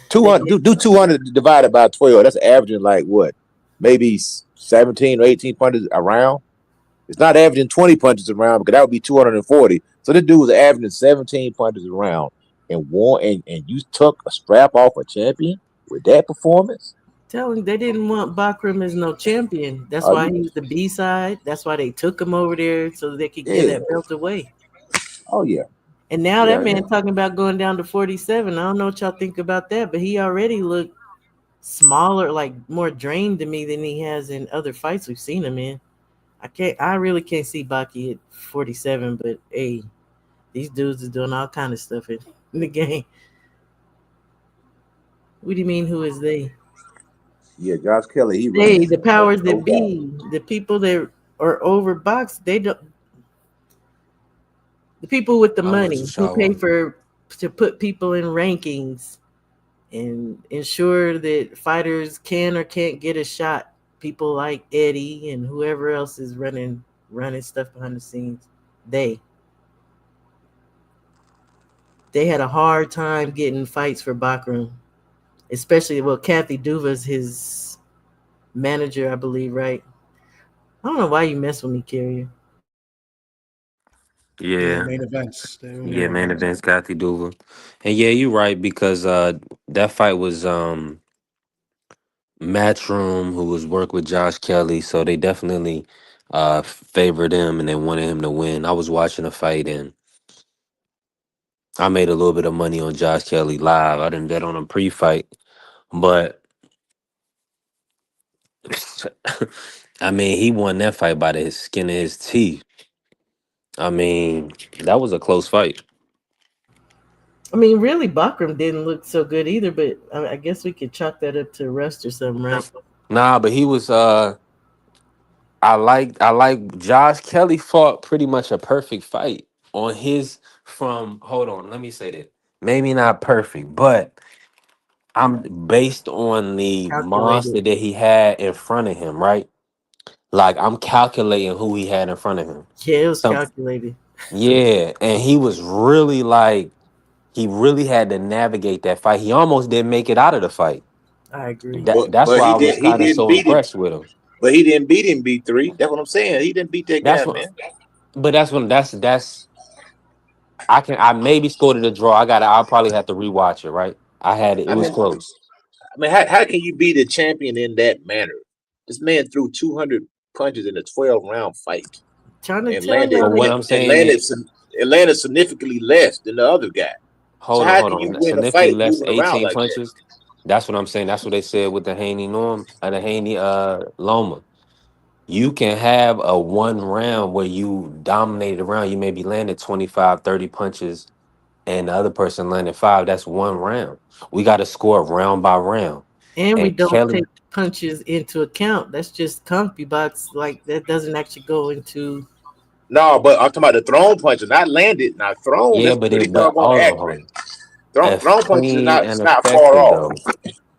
200 do 200 divided by 12. That's averaging like what? Maybe 17 or 18 punches a round. It's not averaging 20 punches a round because that would be 240. So this dude was averaging 17 punches a round and won. And you took a strap off a champion with that performance. telling they didn't want Bakram as no champion. That's why he was the B side. That's why they took him over there so they could give that belt away. Oh yeah. And now that man talking about going down to 47. I don't know what y'all think about that, but he already looked smaller, like more drained to me than he has in other fights we've seen him in. I really can't see Baki at 47, but hey, these dudes is doing all kind of stuff in the game. What do you mean, who is they? Yeah, Josh Kelly, Hey, the powers that be, the people that are over box, they don't. The people with the money who pay to put people in rankings and ensure that fighters can or can't get a shot. People like Eddie and whoever else is running stuff behind the scenes. They had a hard time getting fights for Bakram, especially Kathy Duva's his manager, I believe, right? I don't know why you mess with me, Carrier. Yeah, Yeah. main events. Yeah, main events, Kathy Duva. And yeah, you're right, because that fight was Matchroom, who was work with Josh Kelly, so they definitely favored him and they wanted him to win. I was watching the fight and I made a little bit of money on Josh Kelly live. I didn't bet on him pre-fight, but I mean, he won that fight by the skin of his teeth. I mean, that was a close fight. I mean, really, Bakram didn't look so good either, but I guess we could chalk that up to rust or something, right? Nah, but he was I like Josh Kelly fought pretty much a perfect fight on his from hold on, let me say that. Maybe not perfect, but I'm based on the monster Calculated. that he had in front of him, right? Like I'm calculating who he had in front of him. Yeah, it was So, calculated. yeah, and he was really like he really had to navigate that fight. He almost didn't make it out of the fight. I agree. That's But why he I was did. He kind of didn't so beat him. impressed with him. But he didn't beat him. B3. That's what I'm saying. He didn't beat that That's guy, what, man. but that's I maybe scored it a draw. I'll probably have to rewatch it, right? I had it. It I was mean, close. how can you beat a champion in that manner? This man threw 200 punches in a 12-round fight Trying to and tell landed But y'all. what I'm saying is, and landed significantly less than the other guy. So how hold can you on. win a Significantly fight less moving around 18 like that? punches. That's what I'm saying. That's what they said with the Haney Norm and the Haney Loma. You can have a one round where you dominated the round. You maybe landed 25, 30 punches, and the other person landed 5. That's one round. We got to score round by round. And we And don't Kelly, take punches into account. That's just CompuBox. Like that doesn't actually go into. No, but I'm talking about the thrown punches, not landed. Now thrown, yeah, that's but pretty but doggone hold on, hold accurate. on. If Thrown punches is clean not and it's not far effective off. though.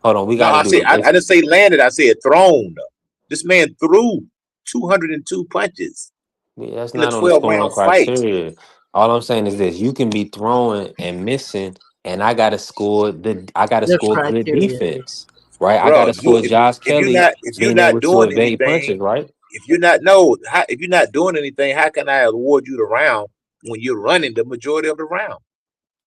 Hold on, we No, got to I do say it. I didn't say landed. I said thrown. This man threw 202 punches Yeah, that's in a not on the 12 scoring round fight. criteria. All I'm saying is this: you can be throwing and missing, and I gotta There's score good criteria. defense, right? I Bro, gotta score Josh Kelly if you're being not able to doing evade punches, anything, right? if you're not doing anything, how can I award you the round when you're running the majority of the round?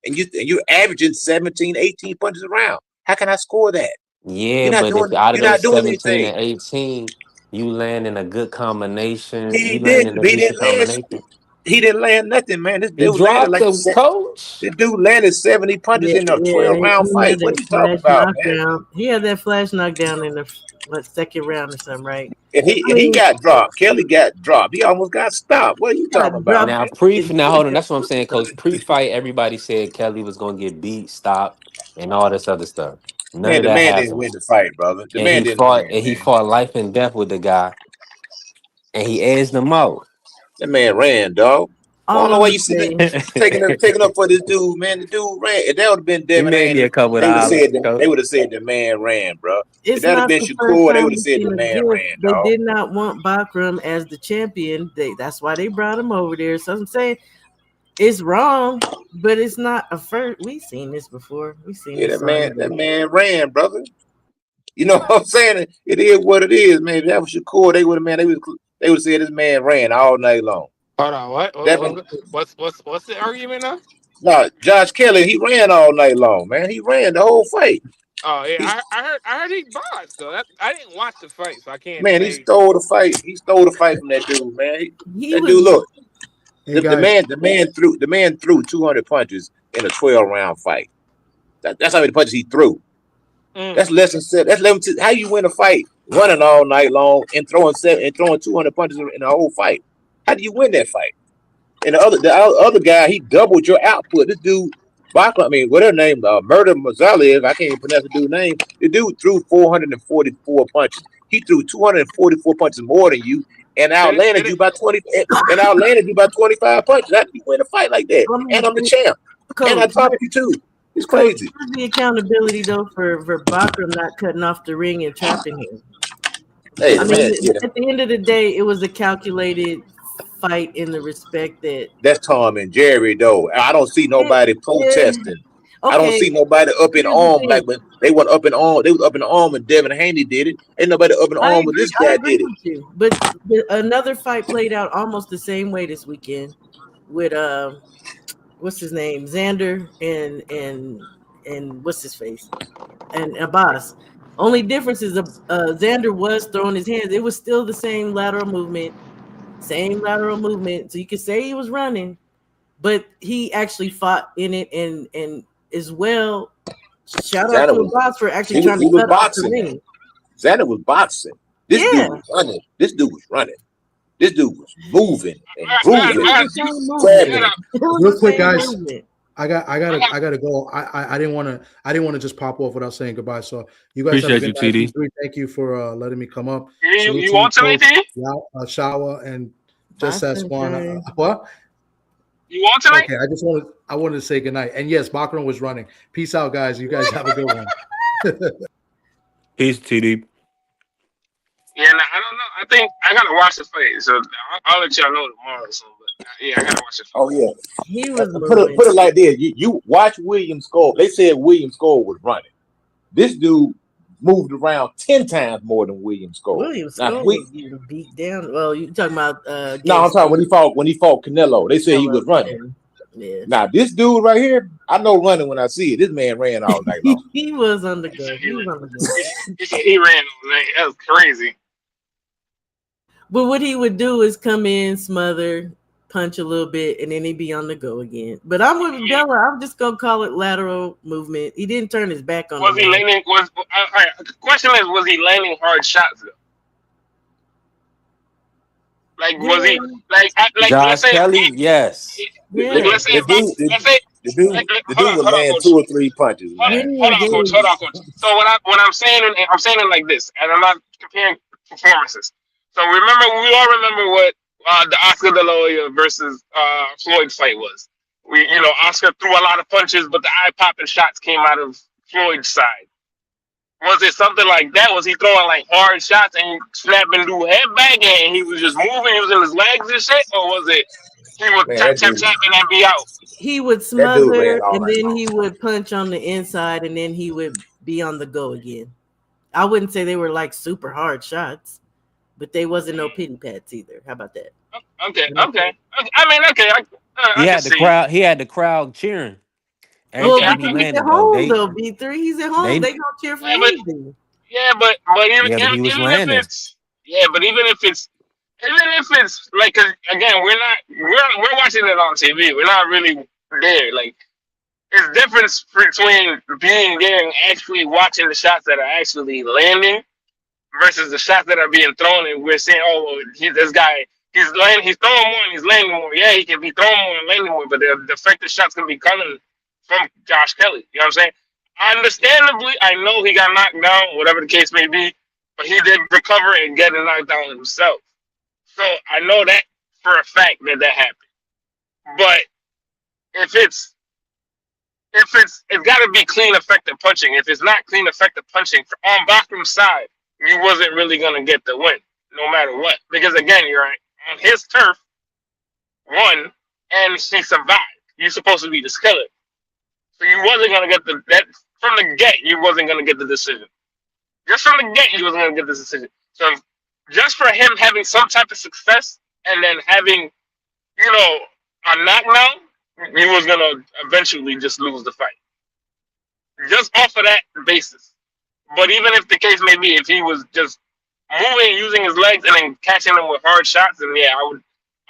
And you're averaging 17, 18 punches a round. How can I score that? Yeah, You're not but if doing. out of You're not those doing 17 anything. and 18, you land in a good combination, He you land in didn't. a He decent didn't land. combination. He didn't land nothing, man. This He dude landed dropped like them, coach. this dude landed 70 punches Yeah, in a yeah, 12-round he fight. had What that are you talking flash about, man? knockdown. He had that flash knockdown in the second round or something, right? And I he mean, got dropped. Kelly got dropped. He almost got stopped. What are you got talking about, dropped. man? Now hold on, that's what I'm saying, coach. Pre-fight, everybody said Kelly was gonna get beat, stopped, and all this other stuff. None Man, of the that man didn't happened. win the fight, brother. The And man he didn't fought win, and he man. fought life and death with the guy, and he edged him out. That man ran, dog. I don't All know I'm why gonna you see that say, taking up for this dude, man. The dude ran. If that would have been He Devin made me a Haney, couple of they would have dollars, said coach. the man ran, bro. If it's that had not been the first Shakur, they time would have we've said seen the a man gift. ran, They dog. did not want Bakram as the champion. That's why they brought him over there. So I'm saying it's wrong, but it's not a first. We've seen this before. We've seen Yeah, this song. that man ran, brother. You know what I'm saying? It is what it is, man. If that was Shakur, they would have said this man ran all night long. Hold on, Devin, what's the argument now? no, Josh Kelly, he ran all night long, man. He ran the whole fight. Oh He, yeah, I heard he boxed though. I didn't watch the fight, so I can't man, he say. stole the fight. He stole the fight from that dude, man. He That was dude, look, Hey the guys, man threw 200 punches in a 12-round fight. That's how many punches he threw. That's less than seven. That's 11. How you win a fight running all night long and throwing 200 punches in a whole fight? How do you win that fight? And the other guy, he doubled your output. This dude, Bachman, I mean, whatever name, Murder Mazzali is, I can't even pronounce the dude's name. The dude threw 444 punches. He threw 244 punches more than you, and outlanded you by 20. And outlanded you by 25 punches. How do you win a fight like that? And I'm the champ. And I topped you too. It's crazy. Where's the accountability though for Bakram not cutting off the ring and trapping him? Hey, I mean, man, at the end of the day, it was a calculated fight in the respect that that's Tom and Jerry though. I don't see nobody protesting. I don't see nobody up in arm like when they went up in arm. They was up in arm when Devin Haney did it. Ain't nobody up in arm when this guy did it. With you. But another fight played out almost the same way this weekend with what's his name, Xander and what's his face, and Abbas. Only difference is Xander was throwing his hands. It was still the same lateral movement. So you could say he was running, but he actually fought in it and as well. Shout out to Abbas for actually trying to cut off the ring. Xander was boxing. This dude was running. This dude was moving and grooving. real quick, guys. I gotta go. I didn't want to just pop off without saying goodbye. So you guys Appreciate have a good you, night. TD. Thank you for letting me come up. You want something, TD? Shower and just as one. What? You want tonight? Okay, I wanted to say good night. And yes, Bakram was running. Peace out, guys. You guys have a good one. Peace, TD. Yeah, nah, I don't know. I think I gotta watch the fight, so I'll let y'all know tomorrow. So, but yeah, I gotta watch the fight. Oh yeah, he was put it like this. You watch Williams score. They said Williams score was running. This dude moved around 10 times more than Williams score. Williams was getting beat down. Well, you talking about? No, I'm talking when he fought Canelo. They said he was running. Yeah. Now this dude right here, I know running when I see it. This man ran all night long. He was on the go. He ran all night. That was crazy. But what he would do is come in, smother, punch a little bit, and then he'd be on the go again. But I'm with Bella. I'm just gonna call it lateral movement. He didn't turn his back on. Was he landing? The question is, was he landing hard shots though? Like, was he like Josh Kelly? Yes. Let's say the dude would land 2 or 3 punches. Hold on, coach. So when I'm saying it like this, and I'm not comparing performances. So we all remember what the Oscar De La Hoya versus Floyd fight was. Oscar threw a lot of punches, but the eye-popping shots came out of Floyd's side. Was it something like that? Was he throwing like hard shots and snapping dude head back and he was just moving using his legs and shit? Or was it he would tap and be out? He would smother and then he would punch on the inside and then he would be on the go again. I wouldn't say they were like super hard shots, but they wasn't no pity pats either. How about that? Okay. I mean, okay. He had the crowd cheering. Every Well, Yeah, time I he because mean, he's at landed though, home though, B3. He's at home. they They gonna cheer for yeah, but anything. yeah, but even yeah, but he was even if landing. it's yeah, but even if it's like 'cause again, we're watching it on TV. We're not really there. Like it's difference between being there and actually watching the shots that are actually landing versus the shots that are being thrown, and we're saying, oh, well, this guy, he's throwing more and he's landing more. Yeah, he can be throwing more and landing more, but the effective shots can be coming from Josh Kelly. You know what I'm saying? Understandably, I know he got knocked down, whatever the case may be, but he did recover and get a knockdown himself. So I know that for a fact that happened. But if it's got to be clean, effective punching. If it's not clean, effective punching on Bakram's side, you wasn't really gonna get the win, no matter what. Because again, you're on his turf, one, and he survived. You're supposed to be the killer, so you wasn't gonna get that from the get. You wasn't gonna get the decision. Just from the get, you wasn't gonna get this decision. So just for him having some type of success and then having, a knockdown, he was gonna eventually just lose the fight. Just off of that basis. But even if the case may be, if he was just moving, using his legs, and then catching them with hard shots, then yeah,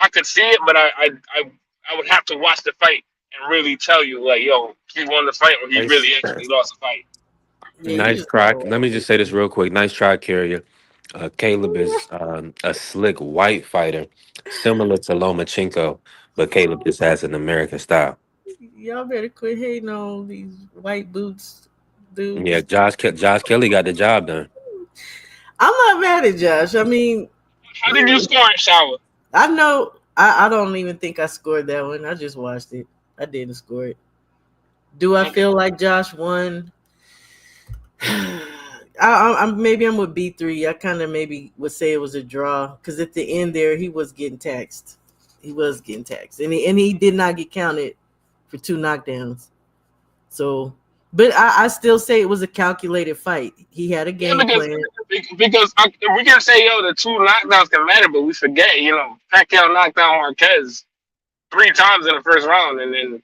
I could see it, but I would have to watch the fight and really tell you, like, yo, he won the fight or he really actually lost the fight. Yeah, he Nice was try. so Let me just say this real quick. Nice try, Carrier. Caleb is a slick white fighter, similar to Lomachenko, but Caleb just has an American style. Y'all better quit hating on these white boots Yeah, dudes. Josh Kelly got the job done. I'm not mad at Josh. I mean, How did you score in Shower? I know I don't even think I scored that one. I just watched it. I didn't score it. Do I feel like Josh won? Maybe I'm with B3. I kind of maybe would say it was a draw because at the end there he was getting taxed. He was getting taxed, and he did not get counted for 2 knockdowns. So, but I still say it was a calculated fight. He had a game plan. Because we can say, yo, the 2 knockdowns can matter, but we forget, Pacquiao knocked down Marquez 3 times in the first round and then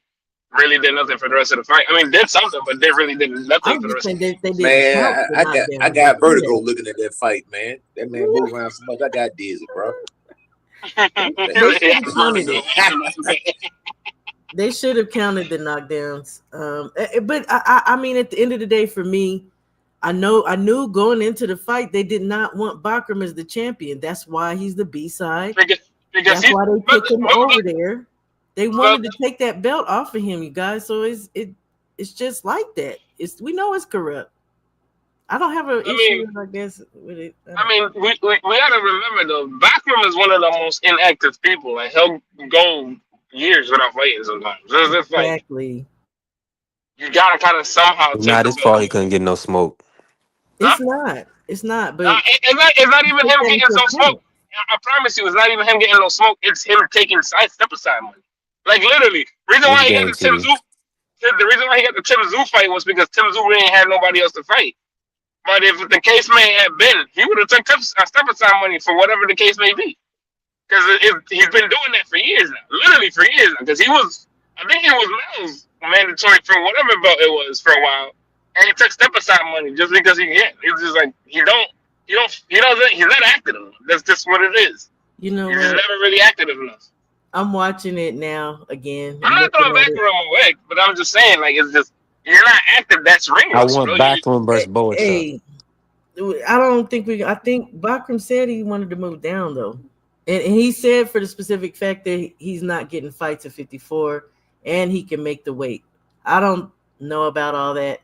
really did nothing for the rest of the fight. I mean, did something, but they really did nothing I'm for the just rest of saying the they fight. didn't count Man, the I knockdown. got vertigo looking at that fight, man. That man moved around so much, I got dizzy, bro. They should have counted it. They should have counted the knockdowns. But I mean, at the end of the day, for me, I knew going into the fight they did not want Bakram as the champion. That's why he's the B side. That's why they took him over there. They wanted to take that belt off of him, you guys. So it's just like that. We know it's corrupt. I don't have an issue, I guess, with it. I mean, we gotta remember though, Bakram is one of the most inactive people. Like he'll go years without fighting sometimes. It's like Exactly. you gotta kind of somehow take Not the his belt. fault he couldn't get no smoke. It's not. It's not. But it's not even him getting into some account. smoke. I promise you, it's not even him getting no smoke. It's him taking step aside money. Like literally, reason why he got the Tim Tszyu. The reason why he got the Tim Tszyu fight was because Tim Tszyu really ain't had nobody else to fight. But if the case may have been, he would have took step aside money for whatever the case may be. Because he's been doing that for years now, literally for years now. Because I think he was Mel's mandatory for whatever belt it was for a while, and he took step aside money just because he can. It's just like he's not active enough. That's just what it is. You know He's what? just never really active enough. I'm watching it now again. I'm not throwing back from away, but I'm just saying, like, it's just you're not active. That's ring I rust, want bro. Bakram versus Boa. Hey, I don't think I think Bakram said he wanted to move down though, and he said for the specific fact that he's not getting fights at 54, and he can make the weight. I don't know about all that.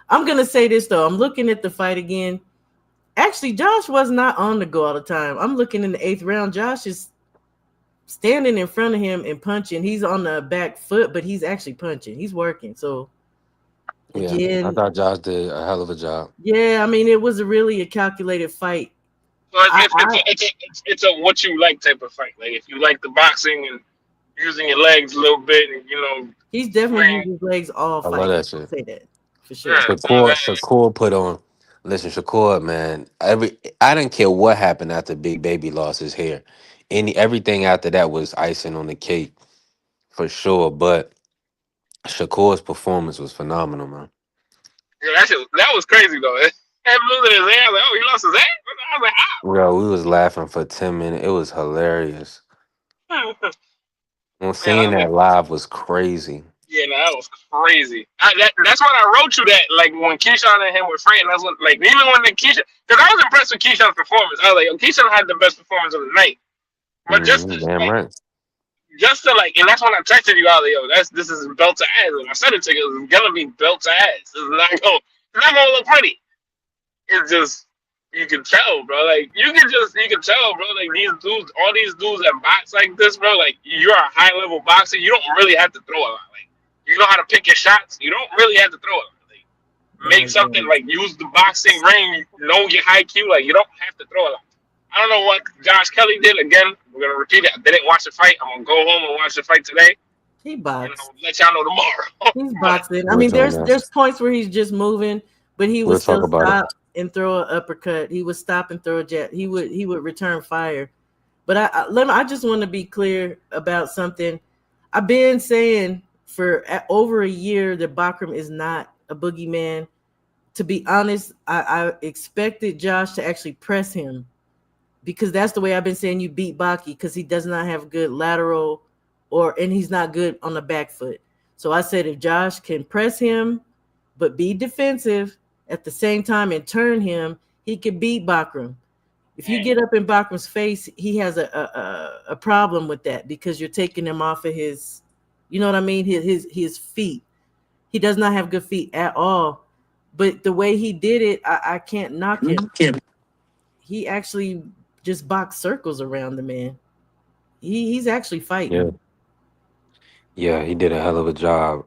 I'm gonna say this though. I'm looking at the fight again. Actually, Josh was not on the go all the time. I'm looking in the 8th round. Josh is standing in front of him and punching. He's on the back foot, but he's actually punching. He's working. So again, I thought Josh did a hell of a job. yeah, I mean, it was really a calculated fight. So it's a what you like type of fight. Like if you like the boxing and using your legs a little bit, and he's definitely used his legs all I fight. love that I'll shit. say that for sure. Shakur put on. Listen, Shakur, man. I didn't care what happened after Big Baby lost his hair. Everything after that was icing on the cake, for sure. But Shakur's performance was phenomenal, man. Yeah, that was crazy though. Him losing his ass, like, oh, he lost his ass. I was like, Bro, we was laughing for 10 minutes. It was hilarious. how? And Man, seeing that live was crazy. yeah, no, that was crazy. That's when I wrote you that, like when Keyshawn and him were fighting. That's when, like, even when the Keyshawn, because I was impressed with Keyshawn's performance. I was like, yo, Keyshawn had the best performance of the night. But Damn right. just to like, and that's when I texted you, I was like, yo, this is belt to ass. And I said it to you, it's gonna be belt to ass. It's not gonna look pretty. It's just you can tell, bro. Like you can tell, bro. Like these dudes, all these dudes that box like this, bro. Like you're a high level boxer. You don't really have to throw a lot. Like you know how to pick your shots. You don't really have to throw a lot. Like, make something like use the boxing ring. Know your high Q. Like you don't have to throw a lot. I don't know what Josh Kelly did. Again, we're gonna repeat it. I didn't watch the fight. I'm gonna go home and watch the fight today. He boxed. And I'll let y'all know tomorrow. He's boxing. I mean, there's points where he's just moving, but he would still stop and throw an uppercut. He would stop and throw a jab. He would return fire. But I just want to be clear about something. I've been saying for over a year that Bakram is not a boogeyman. To be honest, I expected Josh to actually press him, because that's the way I've been saying you beat Baki, because he does not have good lateral and he's not good on the back foot. So I said if Josh can press him but be defensive at the same time and turn him, he could beat Bakram. If you get up in Bakram's face, he has a problem with that, because you're taking him off of his, you know what I mean, his feet. He does not have good feet at all. But the way he did it, I can't knock him. He actually just boxed circles around the man. He's actually fighting. Yeah, he did a hell of a job.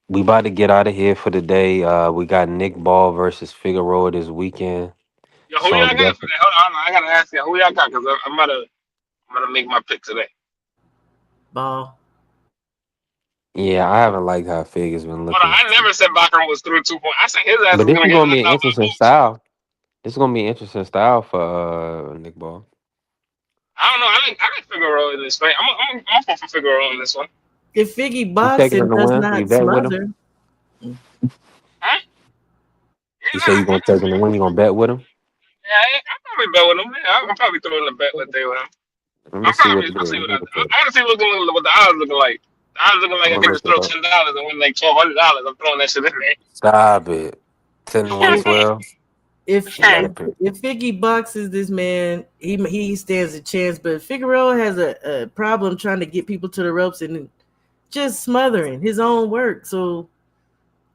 We about to get out of here for the day. We got Nick Ball versus Figueroa this weekend. Yo, who y'all got for that? Hold on, I gotta ask you who y'all got, because I'm gonna make my pick today. Ball. Yeah, I haven't liked how Fig has been looking. Hold on, I never said Bakram was through 2 points. I said his ass But was this is gonna gonna get be an knocked out. interesting style. This is gonna be an interesting style for Nick Ball. I don't know. I like Figueroa in this fight. I'm going for Figueroa in this one. If Figgy boxing does not smother. Huh? You say you're gonna take him to win? You gonna bet with him? Yeah, I'll probably bet with him. Yeah, I'm probably throwing a bet with him. Let me see what it is. I want to see what the odds looking like. The odds looking like I can just throw $10 and win like $1,200. I'm throwing that shit in there. Stop it. 10 to 112. If Figgy boxes this man, he stands a chance. But Figueroa has a problem trying to get people to the ropes and just smothering his own work. So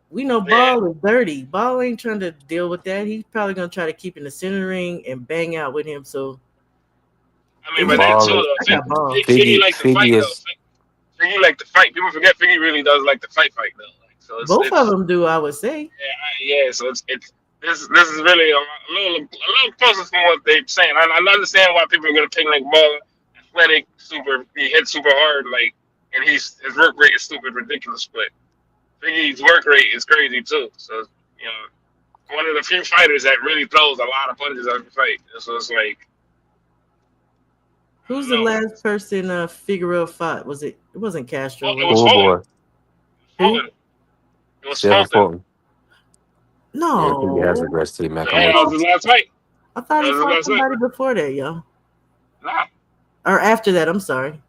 we know Ball is dirty. Ball ain't trying to deal with that. He's probably gonna try to keep in the center ring and bang out with him. So I mean, but that too, though. Figgy like to fight, though. Figgy like to fight. People forget Figgy really does like to fight, though. Like, so both of them do, I would say. Yeah. So it's this is really a little closer from what they're saying. I understand why people are gonna pick like Ball, athletic, he hits super hard, like, and his work rate is stupid, ridiculous. But Figgy's work rate is crazy too. So you know, one of the few fighters that really throws a lot of punches every fight. So it's like. Who's the last person Figueroa fought? It wasn't Castro. It was Fulton. It was Fulton. No. Yeah, he has a rest team. That was his last fight. I thought he fought somebody before that, yo. Nah. Or after that, I'm sorry.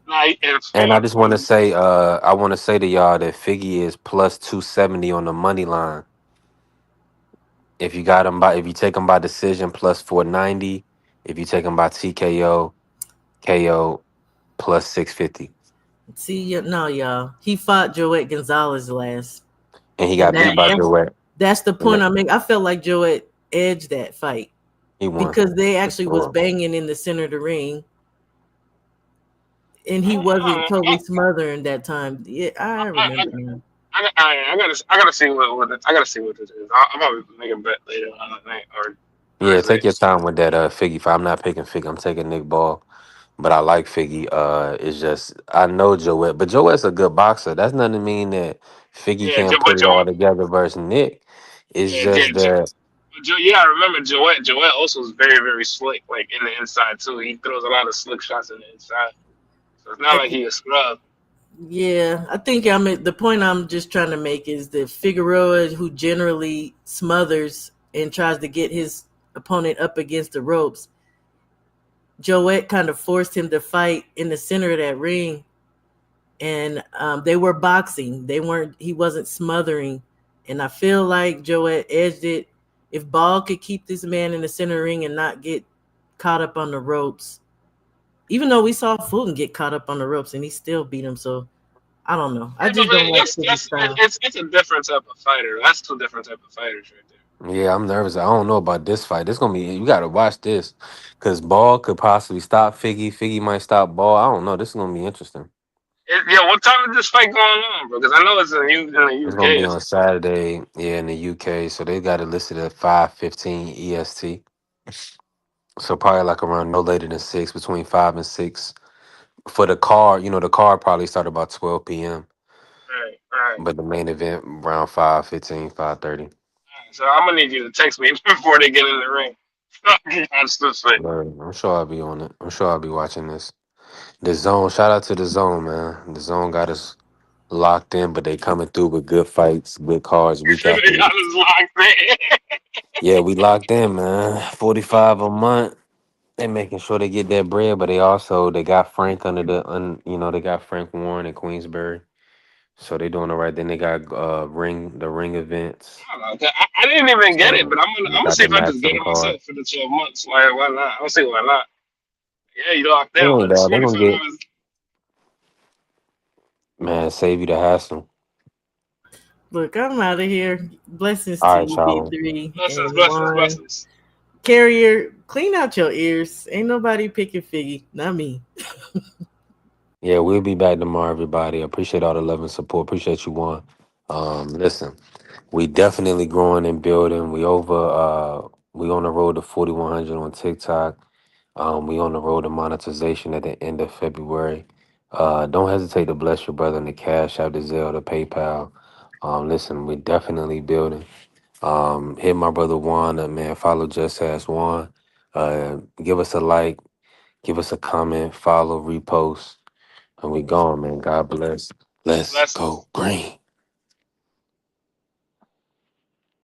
Nah, and I just want to say, to y'all that Figgy is plus 270 on the money line. If you take him by decision, plus 490. If you take him by TKO, KO, plus 650. See, no, y'all. He fought Joet Gonzalez last. And he got beat by Joet. That's the point I make. I felt like Joet edged that fight. He won. Because they actually was banging in the center of the ring. And he wasn't totally smothering that time. Yeah, I remember. I gotta see what this is. I'll probably make a bet later on the night or. Take your time with that Figgy fight. I'm not picking Figgy. I'm taking Nick Ball. But I like Figgy. It's just I know Joet, but Joet's a good boxer. That's nothing to mean that Figgy can't put it all together versus Nick. It's just that. I remember Joet. Joet also is very, very slick, like in the inside too. He throws a lot of slick shots in the inside. So it's not like he a scrub. Yeah, I think I'm at the point I'm just trying to make is that Figueroa, who generally smothers and tries to get his opponent up against the ropes, Joette kind of forced him to fight in the center of that ring, and they were boxing. They weren't. He wasn't smothering, and I feel like Joette edged it. If Ball could keep this man in the center ring and not get caught up on the ropes, even though we saw Fulton get caught up on the ropes and he still beat him, so I don't know. I Yeah, but just don't like Figgy's that's style. it's a different type of fighter. That's two different type of fighters right there. Yeah, I'm nervous. I don't know about this fight. This gonna be. You gotta watch this, cause Ball could possibly stop Figgy. Figgy might stop Ball. I don't know. This is gonna be interesting. Yeah, what time is this fight going on, bro? Because I know it's in the It's UK. gonna be on Saturday. Yeah, in the UK. So they got it listed at 5:15 EST. So probably like around no later than 6, between 5 and 6. For the card, the card probably started about 12 p.m. Right. But the main event around 5:15, 5:30. So I'm gonna need you to text me before they get in the ring. That's the fight. I'm sure I'll be on it. I'm sure I'll be watching this. The Zone, shout out to the Zone, man. The Zone got us locked in, but they coming through with good fights, good cards week after They got week. us locked in. Yeah, we locked in, man. 45 a month. They making sure they get that bread, but they got Frank they got Frank Warren in Queensbury. So they doing the right. Then they got the ring events. I didn't even get it, So but I'm they gonna got see the if I match just for get the it card. myself for the 12 months. Like, why not? I'll see why not. Yeah, you locked It in, ain't but it's bad. They're gonna get $45. man, save you the hassle. Look, I'm out of here. Blessings All to right, you, y'all. B3 and Juan. Blessings. Carrier, clean out your ears. Ain't nobody picking Figgy, not me. Yeah, we'll be back tomorrow, everybody. Appreciate all the love and support. Appreciate you, Juan. Listen, we definitely growing and building. We on the road to 4,100 on TikTok. We on the road to monetization at the end of February. Don't hesitate to bless your brother in the Cash App, the Zelle, the PayPal. Listen, we're definitely building. Hit my brother Juan up, man. Follow Just Ask Juan. Give us a like, give us a comment, follow, repost, and we gone, man. God bless. Let's Blessings. go green.